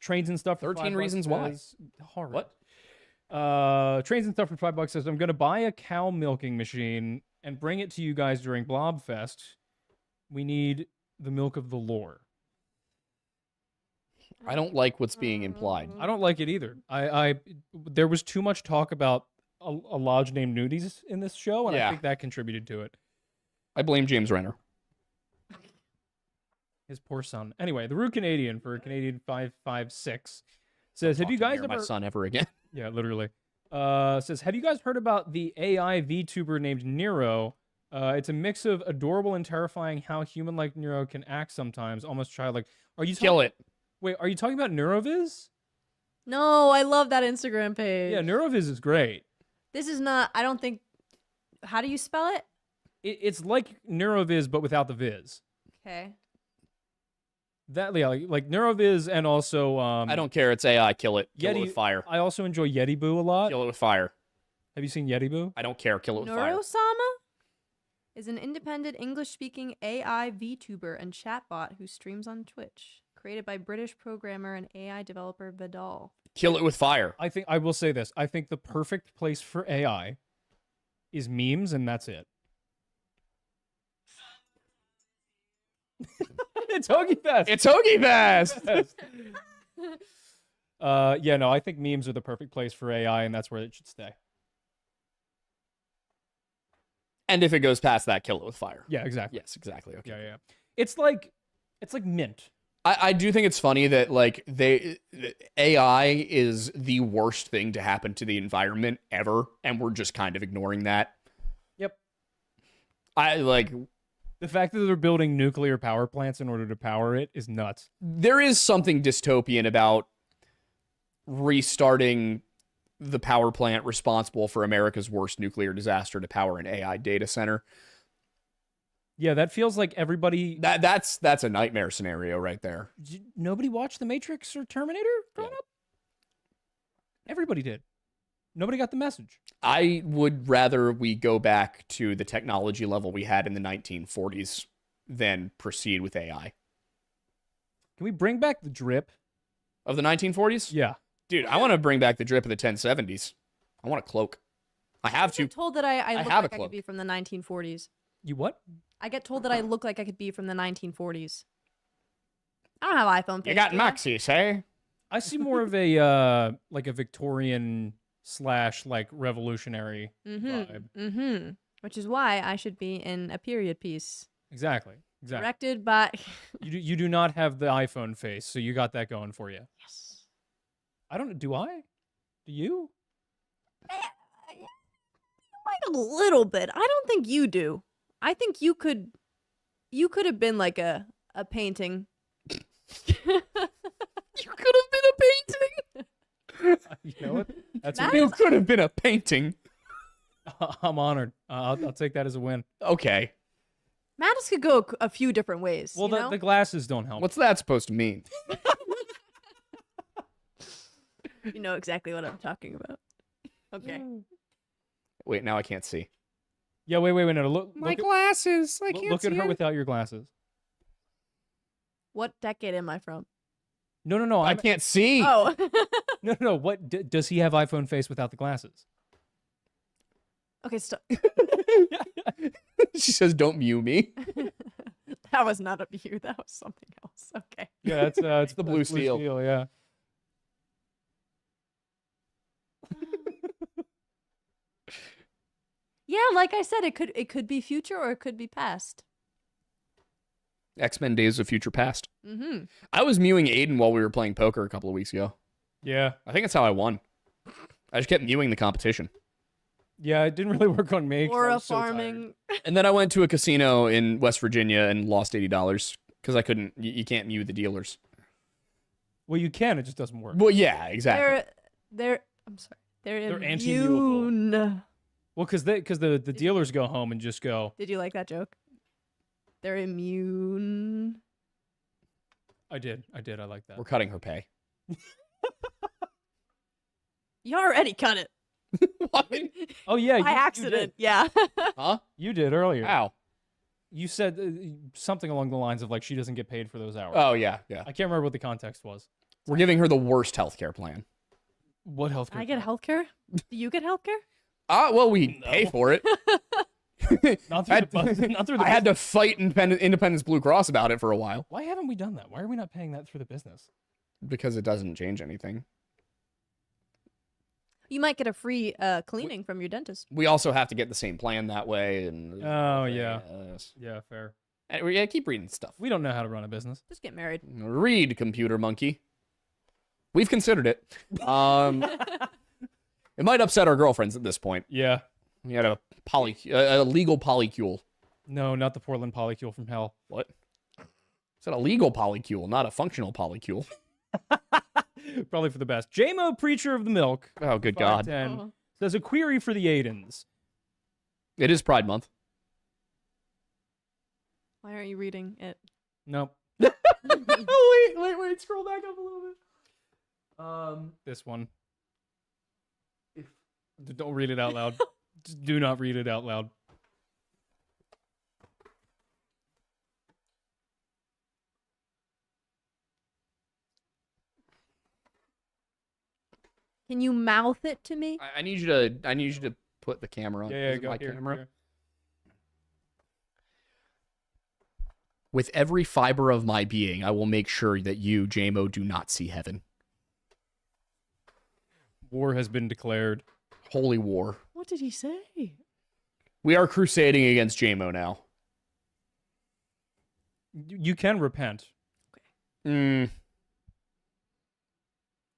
[SPEAKER 1] Trains and stuff.
[SPEAKER 2] 13 reasons why.
[SPEAKER 1] Horrid.
[SPEAKER 2] What?
[SPEAKER 1] Trains and stuff for $5 says, I'm going to buy a cow milking machine and bring it to you guys during Blobfest. We need the milk of the lore.
[SPEAKER 2] I don't like what's being implied.
[SPEAKER 1] I don't like it either. There was too much talk about a lodge named Nudies in this show, and I think that contributed to it.
[SPEAKER 2] I blame James Renner.
[SPEAKER 1] His poor son. Anyway, the Rude Canadian for Canadian 556 says, have you guys ever...
[SPEAKER 2] my son ever again?
[SPEAKER 1] Yeah, literally. Says, have you guys heard about the AI VTuber named Nero? It's a mix of adorable and terrifying how human-like Nero can act sometimes, almost childlike. Are you
[SPEAKER 2] Kill it.
[SPEAKER 1] Wait, are you talking about Neuroviz?
[SPEAKER 3] No, I love that Instagram page.
[SPEAKER 1] Yeah, Neuroviz is great.
[SPEAKER 3] This is not, I don't think, how do you spell it?
[SPEAKER 1] It's like Neuroviz, but without the viz.
[SPEAKER 3] Okay.
[SPEAKER 1] That, yeah, like Neuroviz and also...
[SPEAKER 2] I don't care, it's AI, kill it. Kill it with fire.
[SPEAKER 1] I also enjoy Yeti Boo a lot.
[SPEAKER 2] Kill it with fire.
[SPEAKER 1] Have you seen Yeti Boo?
[SPEAKER 2] I don't care, kill it with fire.
[SPEAKER 3] Neurosama is an independent English-speaking AI VTuber and chatbot who streams on Twitch. Created by British programmer and AI developer Vidal.
[SPEAKER 2] Kill it with fire.
[SPEAKER 1] I will say this. I think the perfect place for AI is memes, and that's it. It's Hoagie Fest.
[SPEAKER 2] It's Hoagie Fest.
[SPEAKER 1] Yeah, no, I think memes are the perfect place for AI, and that's where it should stay.
[SPEAKER 2] And if it goes past that, kill it with fire.
[SPEAKER 1] Yeah, exactly.
[SPEAKER 2] Yes, exactly. Okay.
[SPEAKER 1] Yeah. It's like Mint.
[SPEAKER 2] I do think it's funny that AI is the worst thing to happen to the environment ever, and we're just kind of ignoring that.
[SPEAKER 1] Yep.
[SPEAKER 2] The
[SPEAKER 1] fact that they're building nuclear power plants in order to power it is nuts.
[SPEAKER 2] There is something dystopian about restarting the power plant responsible for America's worst nuclear disaster to power an AI data center.
[SPEAKER 1] Yeah, that feels like everybody...
[SPEAKER 2] That's a nightmare scenario right there.
[SPEAKER 1] Nobody watched The Matrix or Terminator growing up? Everybody did. Nobody got the message.
[SPEAKER 2] I would rather we go back to the technology level we had in the 1940s than proceed with AI.
[SPEAKER 1] Can we bring back the drip?
[SPEAKER 2] Of the 1940s?
[SPEAKER 1] Yeah.
[SPEAKER 2] Dude, I want to bring back the drip of the 1070s. I want a cloak. I have to.
[SPEAKER 3] I'm told that I look like I could be from the 1940s.
[SPEAKER 1] You what?
[SPEAKER 3] I get told that I look like I could be from the 1940s. I don't have iPhone.
[SPEAKER 2] You got Maxis, hey?
[SPEAKER 1] I see more of a like a Victorian / like revolutionary vibe.
[SPEAKER 3] Which is why I should be in a period piece.
[SPEAKER 1] Exactly.
[SPEAKER 3] Directed by...
[SPEAKER 1] You do not have the iPhone face, so you got that going for you.
[SPEAKER 3] Yes.
[SPEAKER 1] I don't... Do I? Do you?
[SPEAKER 3] Like a little bit. I don't think you do. I think you could have been like a painting.
[SPEAKER 2] You could have been a painting.
[SPEAKER 1] You know what?
[SPEAKER 2] You could have been a painting.
[SPEAKER 1] I'm honored. I'll take that as a win.
[SPEAKER 2] Okay.
[SPEAKER 3] Mattis could go a few different ways.
[SPEAKER 1] Well, the glasses don't help.
[SPEAKER 2] What's that supposed to mean?
[SPEAKER 3] You know exactly what I'm talking about. Okay.
[SPEAKER 2] Wait, now I can't see.
[SPEAKER 1] Yeah, wait. No, look.
[SPEAKER 2] My glasses. I can't
[SPEAKER 1] look
[SPEAKER 2] see
[SPEAKER 1] at her
[SPEAKER 2] it.
[SPEAKER 1] without your glasses.
[SPEAKER 3] What decade am I from?
[SPEAKER 1] No.
[SPEAKER 2] I can't see.
[SPEAKER 3] Oh.
[SPEAKER 1] No. What does he have iPhone face without the glasses?
[SPEAKER 3] Okay, stop.
[SPEAKER 2] She says, "Don't mew me."
[SPEAKER 3] That was not a view. That was something else. Okay.
[SPEAKER 1] Yeah, it's
[SPEAKER 2] the blue steel.
[SPEAKER 1] Yeah.
[SPEAKER 3] Yeah, like I said, it could be future or it could be past.
[SPEAKER 2] X-Men Days of Future Past.
[SPEAKER 3] Mm-hmm.
[SPEAKER 2] I was mewing Aiden while we were playing poker a couple of weeks ago.
[SPEAKER 1] Yeah.
[SPEAKER 2] I think that's how I won. I just kept mewing the competition.
[SPEAKER 1] Yeah, it didn't really work on me.
[SPEAKER 3] Or farming.
[SPEAKER 2] And then I went to a casino in West Virginia and lost $80 because I couldn't. You can't mew the dealers.
[SPEAKER 1] Well, you can. It just doesn't work.
[SPEAKER 2] Well, yeah, exactly.
[SPEAKER 3] I'm sorry. They're
[SPEAKER 1] anti-mewable. Well, because the dealers go home and just go.
[SPEAKER 3] Did you like that joke? They're immune.
[SPEAKER 1] I did. I like that.
[SPEAKER 2] We're cutting her pay.
[SPEAKER 3] You already cut it.
[SPEAKER 2] What?
[SPEAKER 1] Oh yeah,
[SPEAKER 3] by accident. Yeah.
[SPEAKER 2] Huh?
[SPEAKER 1] You did earlier.
[SPEAKER 2] How?
[SPEAKER 1] You said something along the lines of like she doesn't get paid for those hours.
[SPEAKER 2] Oh yeah.
[SPEAKER 1] I can't remember what the context was.
[SPEAKER 2] We're giving her the worst healthcare plan.
[SPEAKER 1] What healthcare?
[SPEAKER 3] I get healthcare. Do you get healthcare?
[SPEAKER 2] Well, we pay for it.
[SPEAKER 1] Not through not through the
[SPEAKER 2] I had to fight Independence Blue Cross about it for a while.
[SPEAKER 1] Why haven't we done that? Why are we not paying that through the business?
[SPEAKER 2] Because it doesn't change anything.
[SPEAKER 3] You might get a free cleaning from your dentist.
[SPEAKER 2] We also have to get the same plan that way. And
[SPEAKER 1] oh yeah, yeah, fair.
[SPEAKER 2] And we gotta keep reading stuff.
[SPEAKER 1] We don't know how to run a business.
[SPEAKER 3] Just get married.
[SPEAKER 2] Read, computer monkey. We've considered it. It might upset our girlfriends at this point.
[SPEAKER 1] Yeah.
[SPEAKER 2] We had a legal polycule.
[SPEAKER 1] No, not the Portland polycule from hell.
[SPEAKER 2] What? It's a legal polycule, not a functional polycule.
[SPEAKER 1] Probably for the best. JMO, Preacher of the Milk.
[SPEAKER 2] Oh, good God.
[SPEAKER 1] Says a query for the Aidens.
[SPEAKER 2] It is Pride Month.
[SPEAKER 3] Why aren't you reading it?
[SPEAKER 1] Nope.
[SPEAKER 2] Wait. Scroll back up a little bit.
[SPEAKER 1] This one. Don't read it out loud. Just do not read it out loud.
[SPEAKER 3] Can you mouth it to me?
[SPEAKER 2] I need you to put the camera on.
[SPEAKER 1] Yeah, go
[SPEAKER 2] my
[SPEAKER 1] here,
[SPEAKER 2] camera.
[SPEAKER 1] Here.
[SPEAKER 2] With every fiber of my being, I will make sure that you, JMO, do not see heaven.
[SPEAKER 1] War has been declared.
[SPEAKER 2] Holy war.
[SPEAKER 3] What did he say?
[SPEAKER 2] We are crusading against JMO now.
[SPEAKER 1] You can repent.
[SPEAKER 2] Okay.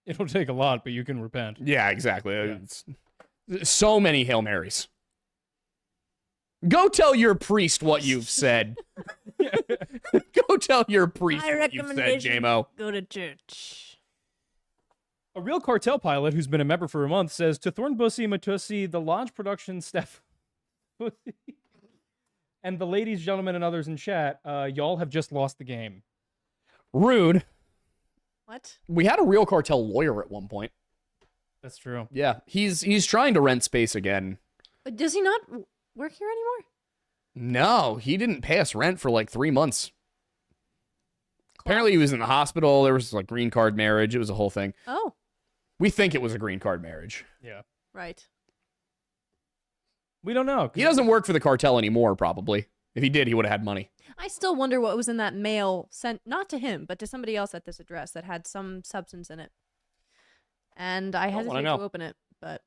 [SPEAKER 1] It'll take a lot, but you can repent.
[SPEAKER 2] Yeah, exactly.
[SPEAKER 1] Yeah.
[SPEAKER 2] So many Hail Marys. Go tell your priest what you've said. Go tell your priest what you've said, JMO.
[SPEAKER 3] Go to church.
[SPEAKER 1] A real cartel pilot who's been a member for a month says to Thornbussy Matusi, the Lodge production staff, and the ladies, gentlemen, and others in chat, y'all have just lost the game.
[SPEAKER 2] Rude.
[SPEAKER 3] What?
[SPEAKER 2] We had a real cartel lawyer at one point.
[SPEAKER 1] That's true.
[SPEAKER 2] Yeah, he's trying to rent space again.
[SPEAKER 3] But does he not work here anymore?
[SPEAKER 2] No, he didn't pay us rent for like 3 months. Apparently he was in the hospital. There was like green card marriage. It was a whole thing.
[SPEAKER 3] Oh.
[SPEAKER 2] We think it was a green card marriage.
[SPEAKER 1] Yeah.
[SPEAKER 3] Right.
[SPEAKER 1] We don't know.
[SPEAKER 2] He doesn't work for the cartel anymore, probably. If he did, he would have had money.
[SPEAKER 3] I still wonder what was in that mail sent, not to him, but to somebody else at this address that had some substance in it. And I hesitate to open it, but...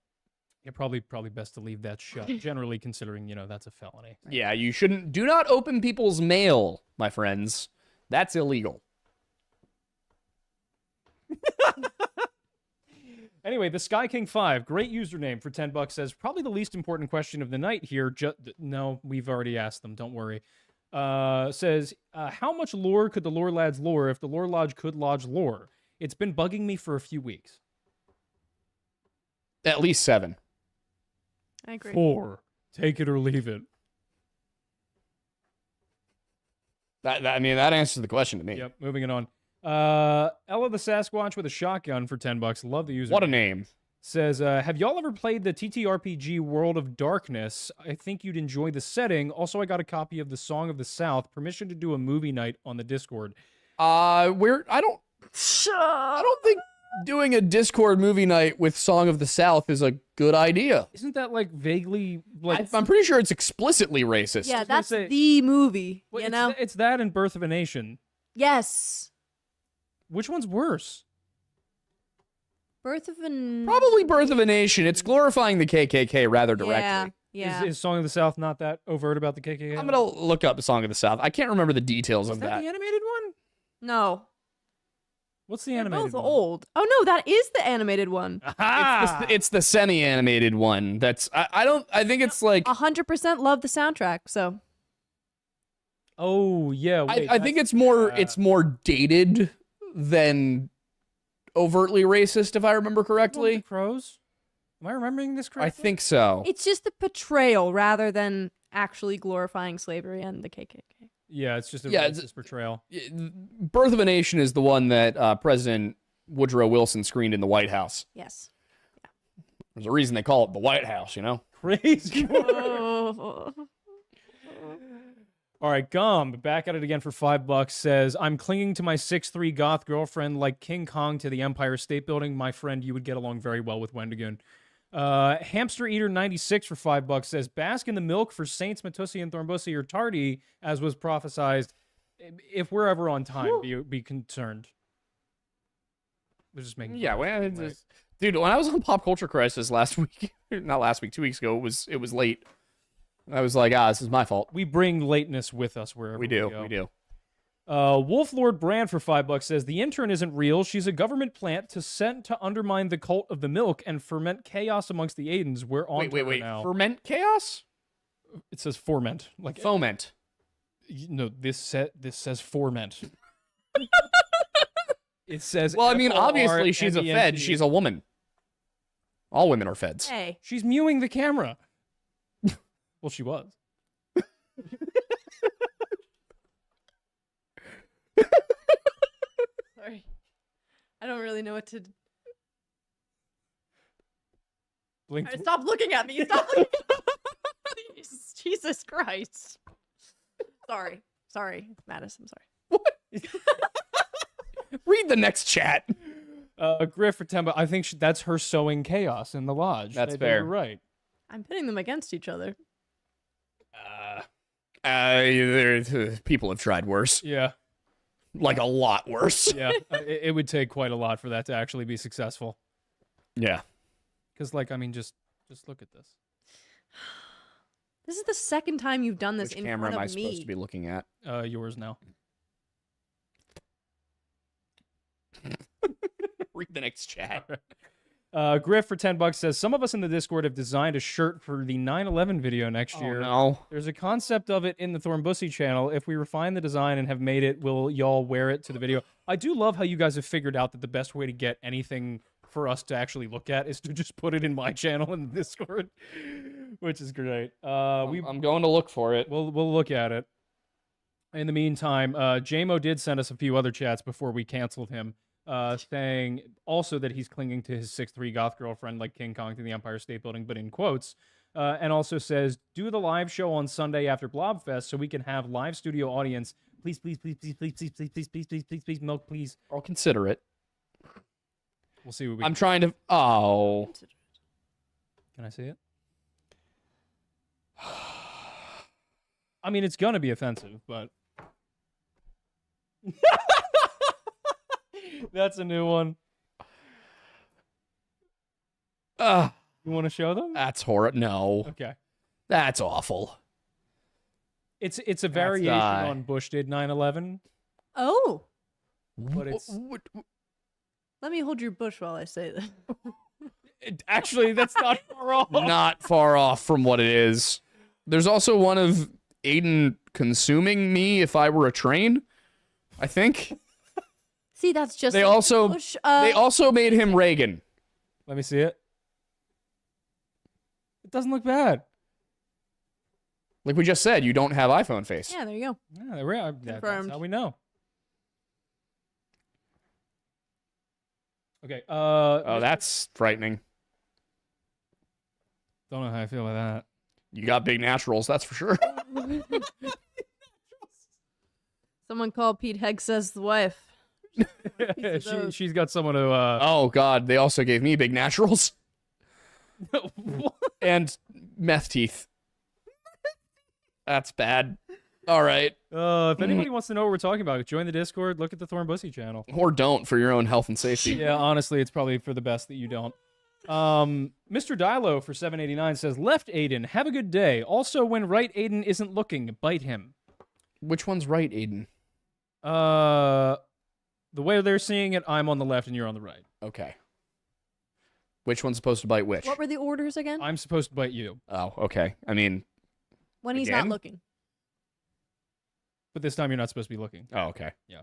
[SPEAKER 1] Yeah, probably best to leave that shut, generally considering, that's a felony.
[SPEAKER 2] Yeah, you shouldn't... Do not open people's mail, my friends. That's illegal.
[SPEAKER 1] Anyway, the Sky King 5, great username for $10, says, probably the least important question of the night here. No, we've already asked them, don't worry. Says, how much lore could the lore lads lore if the lore lodge could lodge lore? It's been bugging me for a few weeks.
[SPEAKER 2] At least 7.
[SPEAKER 3] I agree.
[SPEAKER 1] 4. Take it or leave it.
[SPEAKER 2] That answers the question to me.
[SPEAKER 1] Yep, moving it on. Ella the Sasquatch with a shotgun for $10. Love the user.
[SPEAKER 2] What a name.
[SPEAKER 1] Says, have y'all ever played the TTRPG World of Darkness? I think you'd enjoy the setting. Also, I got a copy of the Song of the South. Permission to do a movie night on the Discord.
[SPEAKER 2] I don't think doing a Discord movie night with Song of the South is a good idea.
[SPEAKER 1] Isn't that like vaguely like?
[SPEAKER 2] I'm pretty sure it's explicitly racist.
[SPEAKER 3] Yeah, that's the movie.
[SPEAKER 1] Well,
[SPEAKER 3] you know,
[SPEAKER 1] it's that and Birth of a Nation.
[SPEAKER 3] Yes.
[SPEAKER 1] Which one's worse?
[SPEAKER 2] Probably Birth of a Nation. It's glorifying the KKK rather directly.
[SPEAKER 3] Yeah.
[SPEAKER 1] Is Song of the South not that overt about the KKK?
[SPEAKER 2] I'm gonna look up the Song of the South. I can't remember the details of that.
[SPEAKER 1] Is that the animated one?
[SPEAKER 3] No.
[SPEAKER 1] What's the
[SPEAKER 3] They're
[SPEAKER 1] animated
[SPEAKER 3] both
[SPEAKER 1] one?
[SPEAKER 3] Old. Oh no, that is the animated one.
[SPEAKER 2] It's the semi-animated one. That's I think it's like
[SPEAKER 3] 100% love the soundtrack. So.
[SPEAKER 1] Oh yeah. Wait,
[SPEAKER 2] I think it's more dated than overtly racist, if I remember correctly.
[SPEAKER 1] The Crows? Am I remembering this correctly?
[SPEAKER 2] I think so.
[SPEAKER 3] It's just the portrayal rather than actually glorifying slavery and the KKK.
[SPEAKER 1] Yeah, it's just a racist portrayal.
[SPEAKER 2] Birth of a Nation is the one that President Woodrow Wilson screened in the White House.
[SPEAKER 3] Yes. Yeah.
[SPEAKER 2] There's a reason they call it the White House, you know?
[SPEAKER 1] Crazy. All right, Gum, back at it again for $5, says, I'm clinging to my 6'3" goth girlfriend like King Kong to the Empire State Building. My friend, you would get along very well with Wendigoon. Hamster Eater 96 for $5 says, bask in the milk for Saints Matussi and Thornbussy are tardy, as was prophesized. If we're ever on time, be concerned. They're just making
[SPEAKER 2] dude, when I was on Pop Culture Crisis last week, not last week, 2 weeks ago, it was late. I was like, this is my fault.
[SPEAKER 1] We bring lateness with us wherever we go.
[SPEAKER 2] We do.
[SPEAKER 1] Wolf Lord Brand for $5 says, the intern isn't real. She's a government plant sent to undermine the cult of the milk and ferment chaos amongst the Aidens. We're on
[SPEAKER 2] wait.
[SPEAKER 1] now.
[SPEAKER 2] Ferment chaos?
[SPEAKER 1] It says foment. Like
[SPEAKER 2] foment.
[SPEAKER 1] No, this says foment. It says.
[SPEAKER 2] Well, I mean, obviously she's a fed. She's a woman. All women are feds.
[SPEAKER 3] Hey.
[SPEAKER 1] She's mewing the camera. Well, she was.
[SPEAKER 3] Sorry. I don't really know what to...
[SPEAKER 1] Blink.
[SPEAKER 3] Right, stop looking at me. Stop looking at me. Please. Jesus Christ. Sorry. Mattis, I'm sorry.
[SPEAKER 2] What? Read the next chat.
[SPEAKER 1] Griff for $10. I think that's her sowing chaos in the lodge.
[SPEAKER 2] That's fair.
[SPEAKER 1] You're right.
[SPEAKER 3] I'm pitting them against each other.
[SPEAKER 2] People have tried worse.
[SPEAKER 1] Yeah.
[SPEAKER 2] Like a lot worse.
[SPEAKER 1] Yeah. It would take quite a lot for that to actually be successful.
[SPEAKER 2] Yeah.
[SPEAKER 1] Because, like, I mean, just look at this.
[SPEAKER 3] This is the second time you've done this
[SPEAKER 2] Which
[SPEAKER 3] in
[SPEAKER 2] camera
[SPEAKER 3] front
[SPEAKER 2] am I
[SPEAKER 3] of me.
[SPEAKER 2] supposed to be looking at?
[SPEAKER 1] Yours now.
[SPEAKER 2] Read the next chat.
[SPEAKER 1] Griff for $10 says, some of us in the Discord have designed a shirt for the 9/11 video next year.
[SPEAKER 2] No.
[SPEAKER 1] There's a concept of it in the Thornbussy channel. If we refine the design and have made it, will y'all wear it to the video? I do love how you guys have figured out that the best way to get anything for us to actually look at is to just put it in my channel in the Discord, which is great.
[SPEAKER 2] I'm going to look for it.
[SPEAKER 1] We'll look at it. In the meantime, JMO did send us a few other chats before we canceled him. Saying also that he's clinging to his 6'3" goth girlfriend like King Kong to the Empire State Building, but in quotes, and also says, do the live show on Sunday after Blobfest so we can have live studio audience. Please, milk, please.
[SPEAKER 2] I'll consider it.
[SPEAKER 1] We'll see what we
[SPEAKER 2] I'm trying to... Oh.
[SPEAKER 1] Can I see it? I mean, it's going to be offensive, but... That's a new one. You want to show them?
[SPEAKER 2] That's horrible. No.
[SPEAKER 1] Okay.
[SPEAKER 2] That's awful.
[SPEAKER 1] It's a variation on Bush did 9/11.
[SPEAKER 3] Oh.
[SPEAKER 1] But it's...
[SPEAKER 3] Let me hold your bush while I say this.
[SPEAKER 1] Actually, that's not far off.
[SPEAKER 2] Not far off from what it is. There's also one of Aiden consuming me if I were a train, I think.
[SPEAKER 3] See, that's just
[SPEAKER 2] they
[SPEAKER 3] like
[SPEAKER 2] also
[SPEAKER 3] Bush,
[SPEAKER 2] they also made him Reagan.
[SPEAKER 1] Let me see it. It doesn't look bad.
[SPEAKER 2] Like we just said, you don't have iPhone face.
[SPEAKER 3] Yeah, there you go.
[SPEAKER 1] Yeah, that's how we know. Okay.
[SPEAKER 2] That's frightening.
[SPEAKER 1] Don't know how I feel about that.
[SPEAKER 2] You got big naturals, that's for sure.
[SPEAKER 3] Someone called Pete Hegseth's wife.
[SPEAKER 1] She's got someone to.
[SPEAKER 2] Oh God, they also gave me big naturals. And meth teeth. That's bad. All right.
[SPEAKER 1] If anybody wants to know what we're talking about, join the Discord. Look at the Thornbussy channel.
[SPEAKER 2] Or don't, for your own health and safety.
[SPEAKER 1] Yeah, honestly, it's probably for the best that you don't. Mr. Dilo for $7.89 says, left Aiden, have a good day. Also, when right Aiden isn't looking, bite him.
[SPEAKER 2] Which one's right, Aiden?
[SPEAKER 1] The way they're seeing it, I'm on the left and you're on the right.
[SPEAKER 2] Okay. Which one's supposed to bite which?
[SPEAKER 3] What were the orders again?
[SPEAKER 1] I'm supposed to bite you.
[SPEAKER 2] Oh, okay. I mean...
[SPEAKER 3] When he's not looking.
[SPEAKER 1] But this time you're not supposed to be looking.
[SPEAKER 2] Oh, okay.
[SPEAKER 1] Yeah.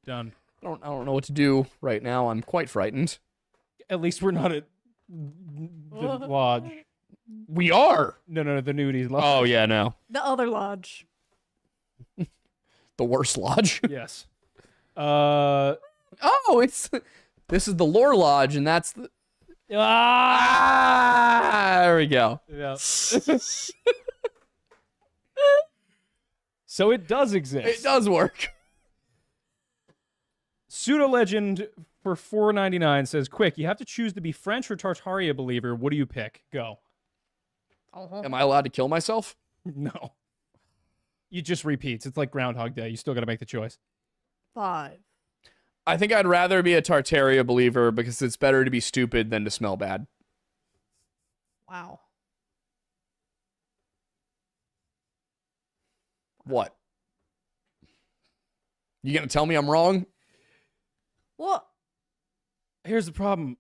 [SPEAKER 1] Done.
[SPEAKER 2] I don't know what to do right now. I'm quite frightened.
[SPEAKER 1] At least we're not at the lodge.
[SPEAKER 2] We are.
[SPEAKER 1] No, the nudie lodge.
[SPEAKER 2] Oh yeah, no.
[SPEAKER 3] The other lodge.
[SPEAKER 2] The worst lodge.
[SPEAKER 1] Yes.
[SPEAKER 2] Oh, this is the lore lodge, and that's the. There we go.
[SPEAKER 1] Yeah. So it does exist.
[SPEAKER 2] It does work.
[SPEAKER 1] Pseudo legend for $4.99 says, "Quick, you have to choose to be French or Tartaria believer. What do you pick? Go."
[SPEAKER 2] Am I allowed to kill myself?
[SPEAKER 1] No. It just repeats. It's like Groundhog Day. You still got to make the choice.
[SPEAKER 3] 5.
[SPEAKER 2] I think I'd rather be a Tartaria believer because it's better to be stupid than to smell bad.
[SPEAKER 3] Wow.
[SPEAKER 2] What? You gonna tell me I'm wrong?
[SPEAKER 3] What?
[SPEAKER 1] Here's the problem.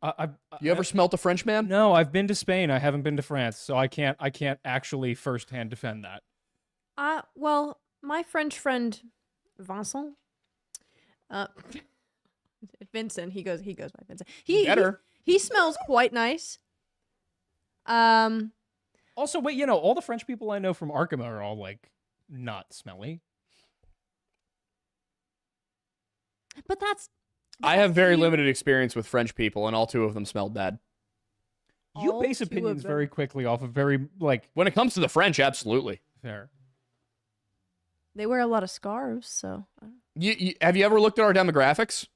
[SPEAKER 2] You ever smelt a French man?
[SPEAKER 1] No, I've been to Spain. I haven't been to France, so I can't actually firsthand defend that.
[SPEAKER 3] Well, my French friend Vincent, Vincent, he goes by Vincent. He smells quite nice.
[SPEAKER 1] Also, wait, all the French people I know from Arkham are all like not smelly.
[SPEAKER 3] But
[SPEAKER 2] I have very limited experience with French people, and all 2 of them smelled bad.
[SPEAKER 1] You
[SPEAKER 3] All
[SPEAKER 1] base
[SPEAKER 3] 2 of
[SPEAKER 1] opinions
[SPEAKER 3] them.
[SPEAKER 1] very quickly off of very
[SPEAKER 2] When it comes to the French, absolutely.
[SPEAKER 1] fair.
[SPEAKER 3] They wear a lot of scarves, so.
[SPEAKER 2] Have you ever looked at our demographics?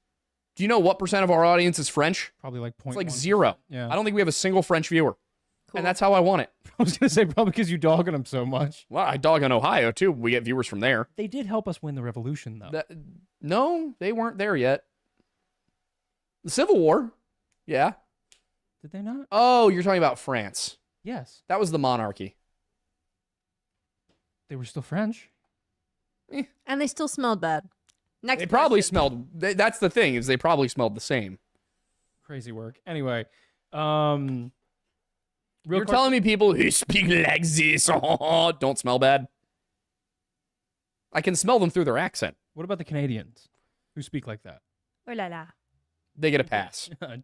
[SPEAKER 2] Do you know what % of our audience is French?
[SPEAKER 1] Probably like 0.1%.
[SPEAKER 2] It's like 0.
[SPEAKER 1] Yeah.
[SPEAKER 2] I don't think we have a single French viewer.
[SPEAKER 3] Cool.
[SPEAKER 2] And that's how I want it.
[SPEAKER 1] I was gonna say probably because you dog on them so much.
[SPEAKER 2] Well, I dog on Ohio, too. We get viewers from there.
[SPEAKER 1] They did help us win the revolution, though.
[SPEAKER 2] No, they weren't there yet. The Civil War? Yeah.
[SPEAKER 1] Did they not?
[SPEAKER 2] Oh, you're talking about France.
[SPEAKER 1] Yes.
[SPEAKER 2] That was the monarchy.
[SPEAKER 1] They were still French.
[SPEAKER 3] And they still smelled bad. Next
[SPEAKER 2] They probably
[SPEAKER 3] question.
[SPEAKER 2] smelled... That's the thing, is they probably smelled the same.
[SPEAKER 1] Crazy work. Anyway,
[SPEAKER 2] You're telling me people who speak like this don't smell bad? I can smell them through their accent.
[SPEAKER 1] What about the Canadians who speak like that?
[SPEAKER 3] Oh la la.
[SPEAKER 2] They get a pass. Oh.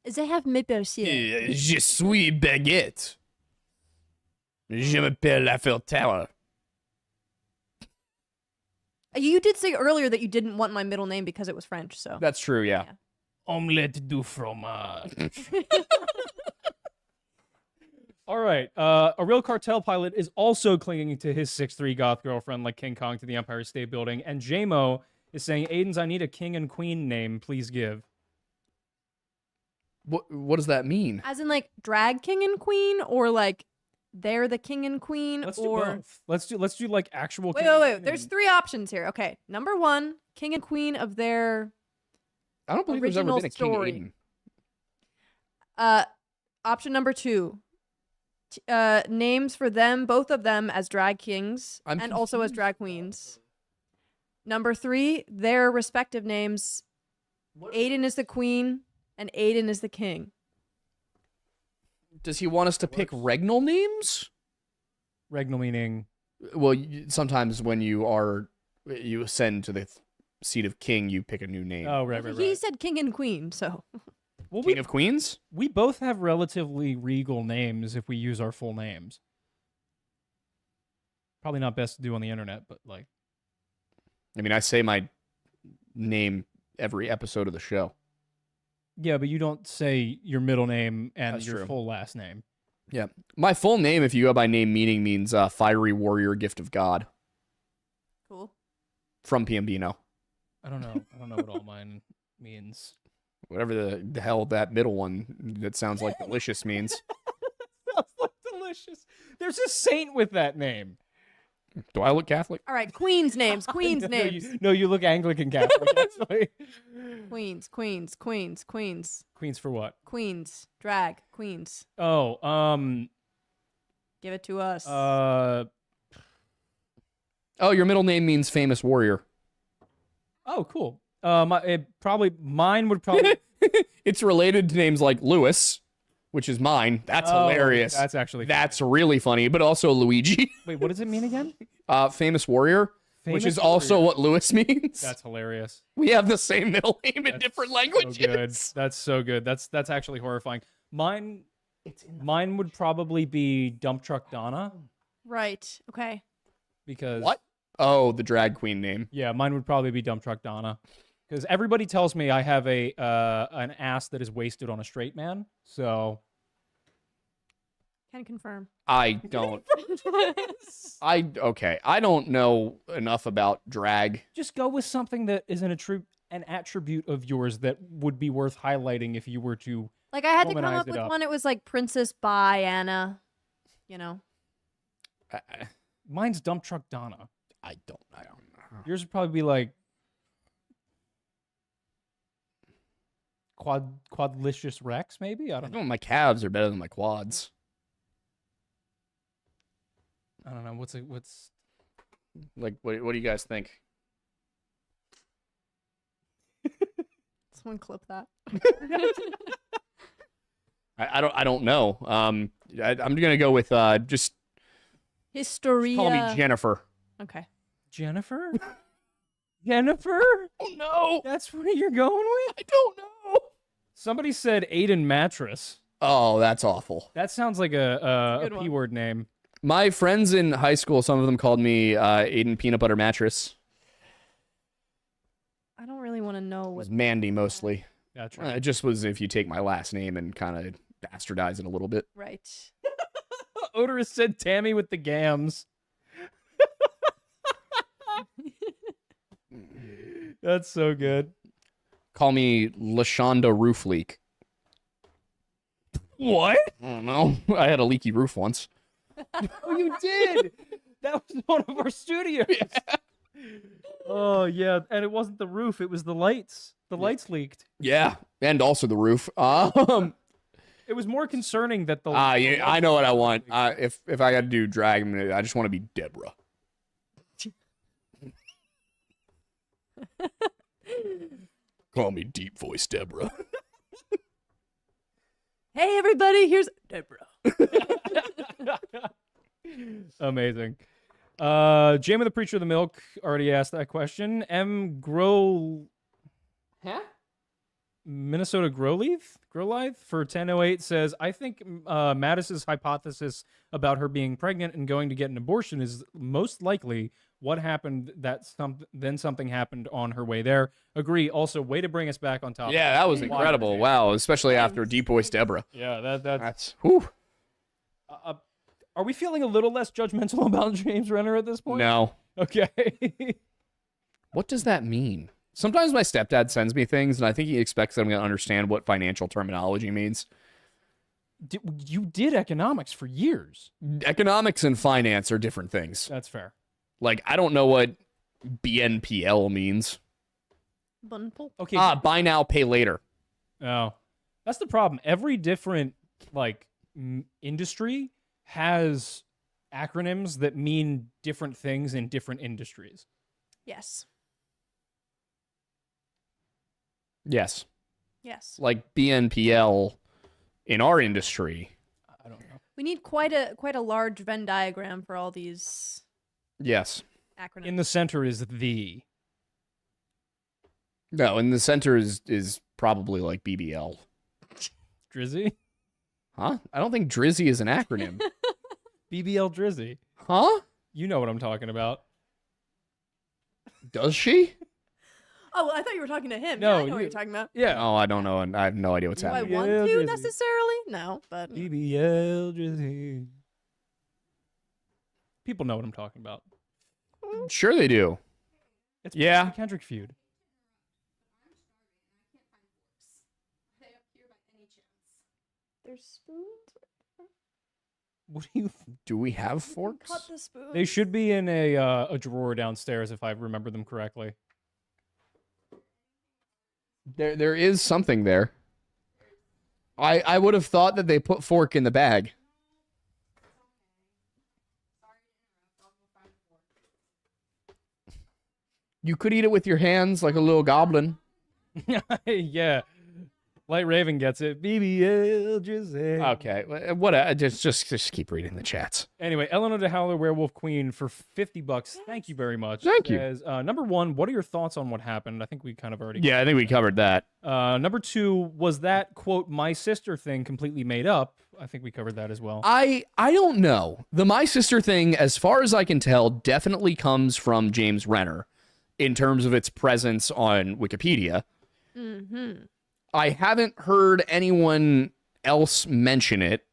[SPEAKER 3] They have maple syrup.
[SPEAKER 2] Je suis baguette. Je m'appelle Eiffel Tower.
[SPEAKER 3] You did say earlier that you didn't want my middle name because it was French, so.
[SPEAKER 2] That's true, yeah.
[SPEAKER 1] Omelette du fromage. All right. A real cartel pilot is also clinging to his 6'3" goth girlfriend like King Kong to the Empire State Building, and JMO is saying, Aiden's, I need a king and queen name, please give.
[SPEAKER 2] What does that mean?
[SPEAKER 3] As in, like, drag king and queen, or like they're the king and queen,
[SPEAKER 1] Let's
[SPEAKER 3] or
[SPEAKER 1] do both. Let's do like actual.
[SPEAKER 3] wait. There's 3 options here. Okay, number 1, king and queen of their.
[SPEAKER 2] I don't believe there's ever been a
[SPEAKER 3] story.
[SPEAKER 2] King Aiden.
[SPEAKER 3] Option number 2. Names for them, both of them, as drag kings and also as drag queens. Number 3, their respective names. Aiden is the queen and Aiden is the king.
[SPEAKER 2] Does he want us to pick regnal names?
[SPEAKER 1] Regnal meaning.
[SPEAKER 2] Well, sometimes when you ascend to the seat of king, you pick a new name.
[SPEAKER 1] Oh, right.
[SPEAKER 3] He said king and queen, so.
[SPEAKER 1] Well,
[SPEAKER 2] King of Queens?
[SPEAKER 1] We both have relatively regal names if we use our full names. Probably not best to do on the internet, but like.
[SPEAKER 2] I mean, I say my name every episode of the show.
[SPEAKER 1] Yeah, but you don't say your middle name and
[SPEAKER 2] That's
[SPEAKER 1] your
[SPEAKER 2] true.
[SPEAKER 1] full last name.
[SPEAKER 2] Yeah. My full name, if you go by name meaning, means Fiery Warrior Gift of God.
[SPEAKER 3] Cool.
[SPEAKER 2] From PMBino.
[SPEAKER 1] I don't know. I don't know what all mine means.
[SPEAKER 2] Whatever the hell that middle one that sounds like delicious means.
[SPEAKER 1] Sounds like delicious. There's a saint with that name.
[SPEAKER 2] Do I look Catholic?
[SPEAKER 3] All right, queens names. Queens names.
[SPEAKER 1] No, you look Anglican Catholic, actually.
[SPEAKER 3] Queens.
[SPEAKER 1] Queens for what?
[SPEAKER 3] Queens. Drag. Queens.
[SPEAKER 1] Oh,
[SPEAKER 3] Give it to us.
[SPEAKER 2] Oh, your middle name means famous warrior.
[SPEAKER 1] Oh, cool. Mine would probably.
[SPEAKER 2] It's related to names like Lewis, which is mine. That's hilarious.
[SPEAKER 1] That's actually.
[SPEAKER 2] That's really funny, but also Luigi.
[SPEAKER 1] Wait, what does it mean again?
[SPEAKER 2] Famous warrior. which is also what Lewis means.
[SPEAKER 1] That's hilarious.
[SPEAKER 2] We have the same middle name in different languages.
[SPEAKER 1] So good. That's so good. That's actually horrifying. Mine would probably be Dump Truck Donna.
[SPEAKER 3] Right. Okay.
[SPEAKER 1] Because
[SPEAKER 2] what? Oh, the drag queen name.
[SPEAKER 1] Yeah, mine would probably be Dump Truck Donna. Because everybody tells me I have an ass that is wasted on a straight man. So
[SPEAKER 3] can confirm.
[SPEAKER 2] I don't. Okay. I don't know enough about drag.
[SPEAKER 1] Just go with something that is an attribute of yours that would be worth highlighting if you were to.
[SPEAKER 3] Like I had to come up with one. It was like Princess by Anna. You know.
[SPEAKER 1] Mine's Dump Truck Donna.
[SPEAKER 2] I don't know.
[SPEAKER 1] Yours would probably be like Quadlicious Rex, maybe? I don't know.
[SPEAKER 2] My calves are better than my quads.
[SPEAKER 1] I don't know. What's
[SPEAKER 2] like? What do you guys think?
[SPEAKER 3] Someone clip that.
[SPEAKER 2] I don't know. I'm gonna go with just
[SPEAKER 3] Historia.
[SPEAKER 2] Call me Jennifer.
[SPEAKER 3] Okay.
[SPEAKER 1] Jennifer? Jennifer?
[SPEAKER 2] Oh no.
[SPEAKER 1] That's what you're going with?
[SPEAKER 2] I don't know.
[SPEAKER 1] Somebody said Aiden Mattress.
[SPEAKER 2] Oh, that's awful.
[SPEAKER 1] That sounds like a P-word name.
[SPEAKER 2] My friends in high school, some of them called me Aiden Peanut Butter Mattress.
[SPEAKER 3] I don't really want to know what.
[SPEAKER 2] It was Mandy mostly.
[SPEAKER 1] That's right.
[SPEAKER 2] It just was if you take my last name and kind of bastardize it a little bit.
[SPEAKER 3] Right.
[SPEAKER 1] Odorous said Tammy with the gams. That's so good.
[SPEAKER 2] Call me LaShonda Roof Leak.
[SPEAKER 1] What?
[SPEAKER 2] I don't know. I had a leaky roof once.
[SPEAKER 1] Oh, you did? That was one of our studios. Yeah. Oh, yeah. And it wasn't the roof. It was the lights. The lights leaked.
[SPEAKER 2] Yeah. And also the roof.
[SPEAKER 1] It was more concerning that the...
[SPEAKER 2] yeah, I know what I want. If I got to do drag, I just want to be Deborah. Call me Deep Voice Deborah.
[SPEAKER 3] Hey, everybody. Here's Deborah.
[SPEAKER 1] Amazing. Jamie the Preacher of the Milk already asked that question. Minnesota Growleith for 1008 says, I think Mattis's hypothesis about her being pregnant and going to get an abortion is most likely what happened then something happened on her way there. Agree. Also, way to bring us back on topic.
[SPEAKER 2] Yeah, that was incredible. Wow, especially after Deep Voice Deborah.
[SPEAKER 1] Yeah, that's
[SPEAKER 2] whew.
[SPEAKER 1] Are we feeling a little less judgmental about James Renner at this point?
[SPEAKER 2] No.
[SPEAKER 1] Okay.
[SPEAKER 2] What does that mean? Sometimes my stepdad sends me things, and I think he expects that I'm going to understand what financial terminology means.
[SPEAKER 1] You did economics for years.
[SPEAKER 2] Economics and finance are different things.
[SPEAKER 1] That's fair.
[SPEAKER 2] Like, I don't know what BNPL means.
[SPEAKER 3] Bundle.
[SPEAKER 1] Okay.
[SPEAKER 2] Buy now, pay later.
[SPEAKER 1] Oh, that's the problem. Every different, industry has acronyms that mean different things in different industries.
[SPEAKER 3] Yes.
[SPEAKER 2] Yes.
[SPEAKER 3] Yes.
[SPEAKER 2] Like BNPL in our industry.
[SPEAKER 1] I don't know.
[SPEAKER 3] We need quite a large Venn diagram for all these.
[SPEAKER 2] Yes.
[SPEAKER 3] Acronyms.
[SPEAKER 1] In the center is the.
[SPEAKER 2] No, in the center is probably like BBL.
[SPEAKER 1] Drizzy?
[SPEAKER 2] Huh? I don't think Drizzy is an acronym.
[SPEAKER 1] BBL Drizzy.
[SPEAKER 2] Huh?
[SPEAKER 1] You know what I'm talking about.
[SPEAKER 2] Does she?
[SPEAKER 3] Oh, I thought you were talking to him.
[SPEAKER 1] No,
[SPEAKER 3] yeah, I know what you're talking about.
[SPEAKER 1] Yeah.
[SPEAKER 2] Oh, I don't know, and I have no idea what's
[SPEAKER 3] Do I
[SPEAKER 2] happening.
[SPEAKER 3] want to necessarily? No, but
[SPEAKER 1] BBL Drizzy. People know what I'm talking about.
[SPEAKER 2] Sure they do.
[SPEAKER 1] It's
[SPEAKER 2] yeah.
[SPEAKER 1] Kendrick feud.
[SPEAKER 3] There's spoons.
[SPEAKER 1] What
[SPEAKER 2] do we have forks?
[SPEAKER 3] Cut the spoons.
[SPEAKER 1] They should be in a drawer downstairs if I remember them correctly.
[SPEAKER 2] There is something there. I would have thought that they put fork in the bag. You could eat it with your hands like a little goblin.
[SPEAKER 1] Yeah. Light Raven gets it. BBL Giselle.
[SPEAKER 2] Okay, what? Just keep reading the chats.
[SPEAKER 1] Anyway, Eleanor de Howler, Werewolf Queen for $50. Thank you very much.
[SPEAKER 2] Thank you.
[SPEAKER 1] Number 1, what are your thoughts on what happened? I think we kind of already.
[SPEAKER 2] Yeah, I think we covered that.
[SPEAKER 1] Number 2, was that quote my sister thing completely made up? I think we covered that as well.
[SPEAKER 2] I don't know. The my sister thing, as far as I can tell, definitely comes from James Renner in terms of its presence on Wikipedia.
[SPEAKER 3] Mm-hmm.
[SPEAKER 2] I haven't heard anyone else mention it,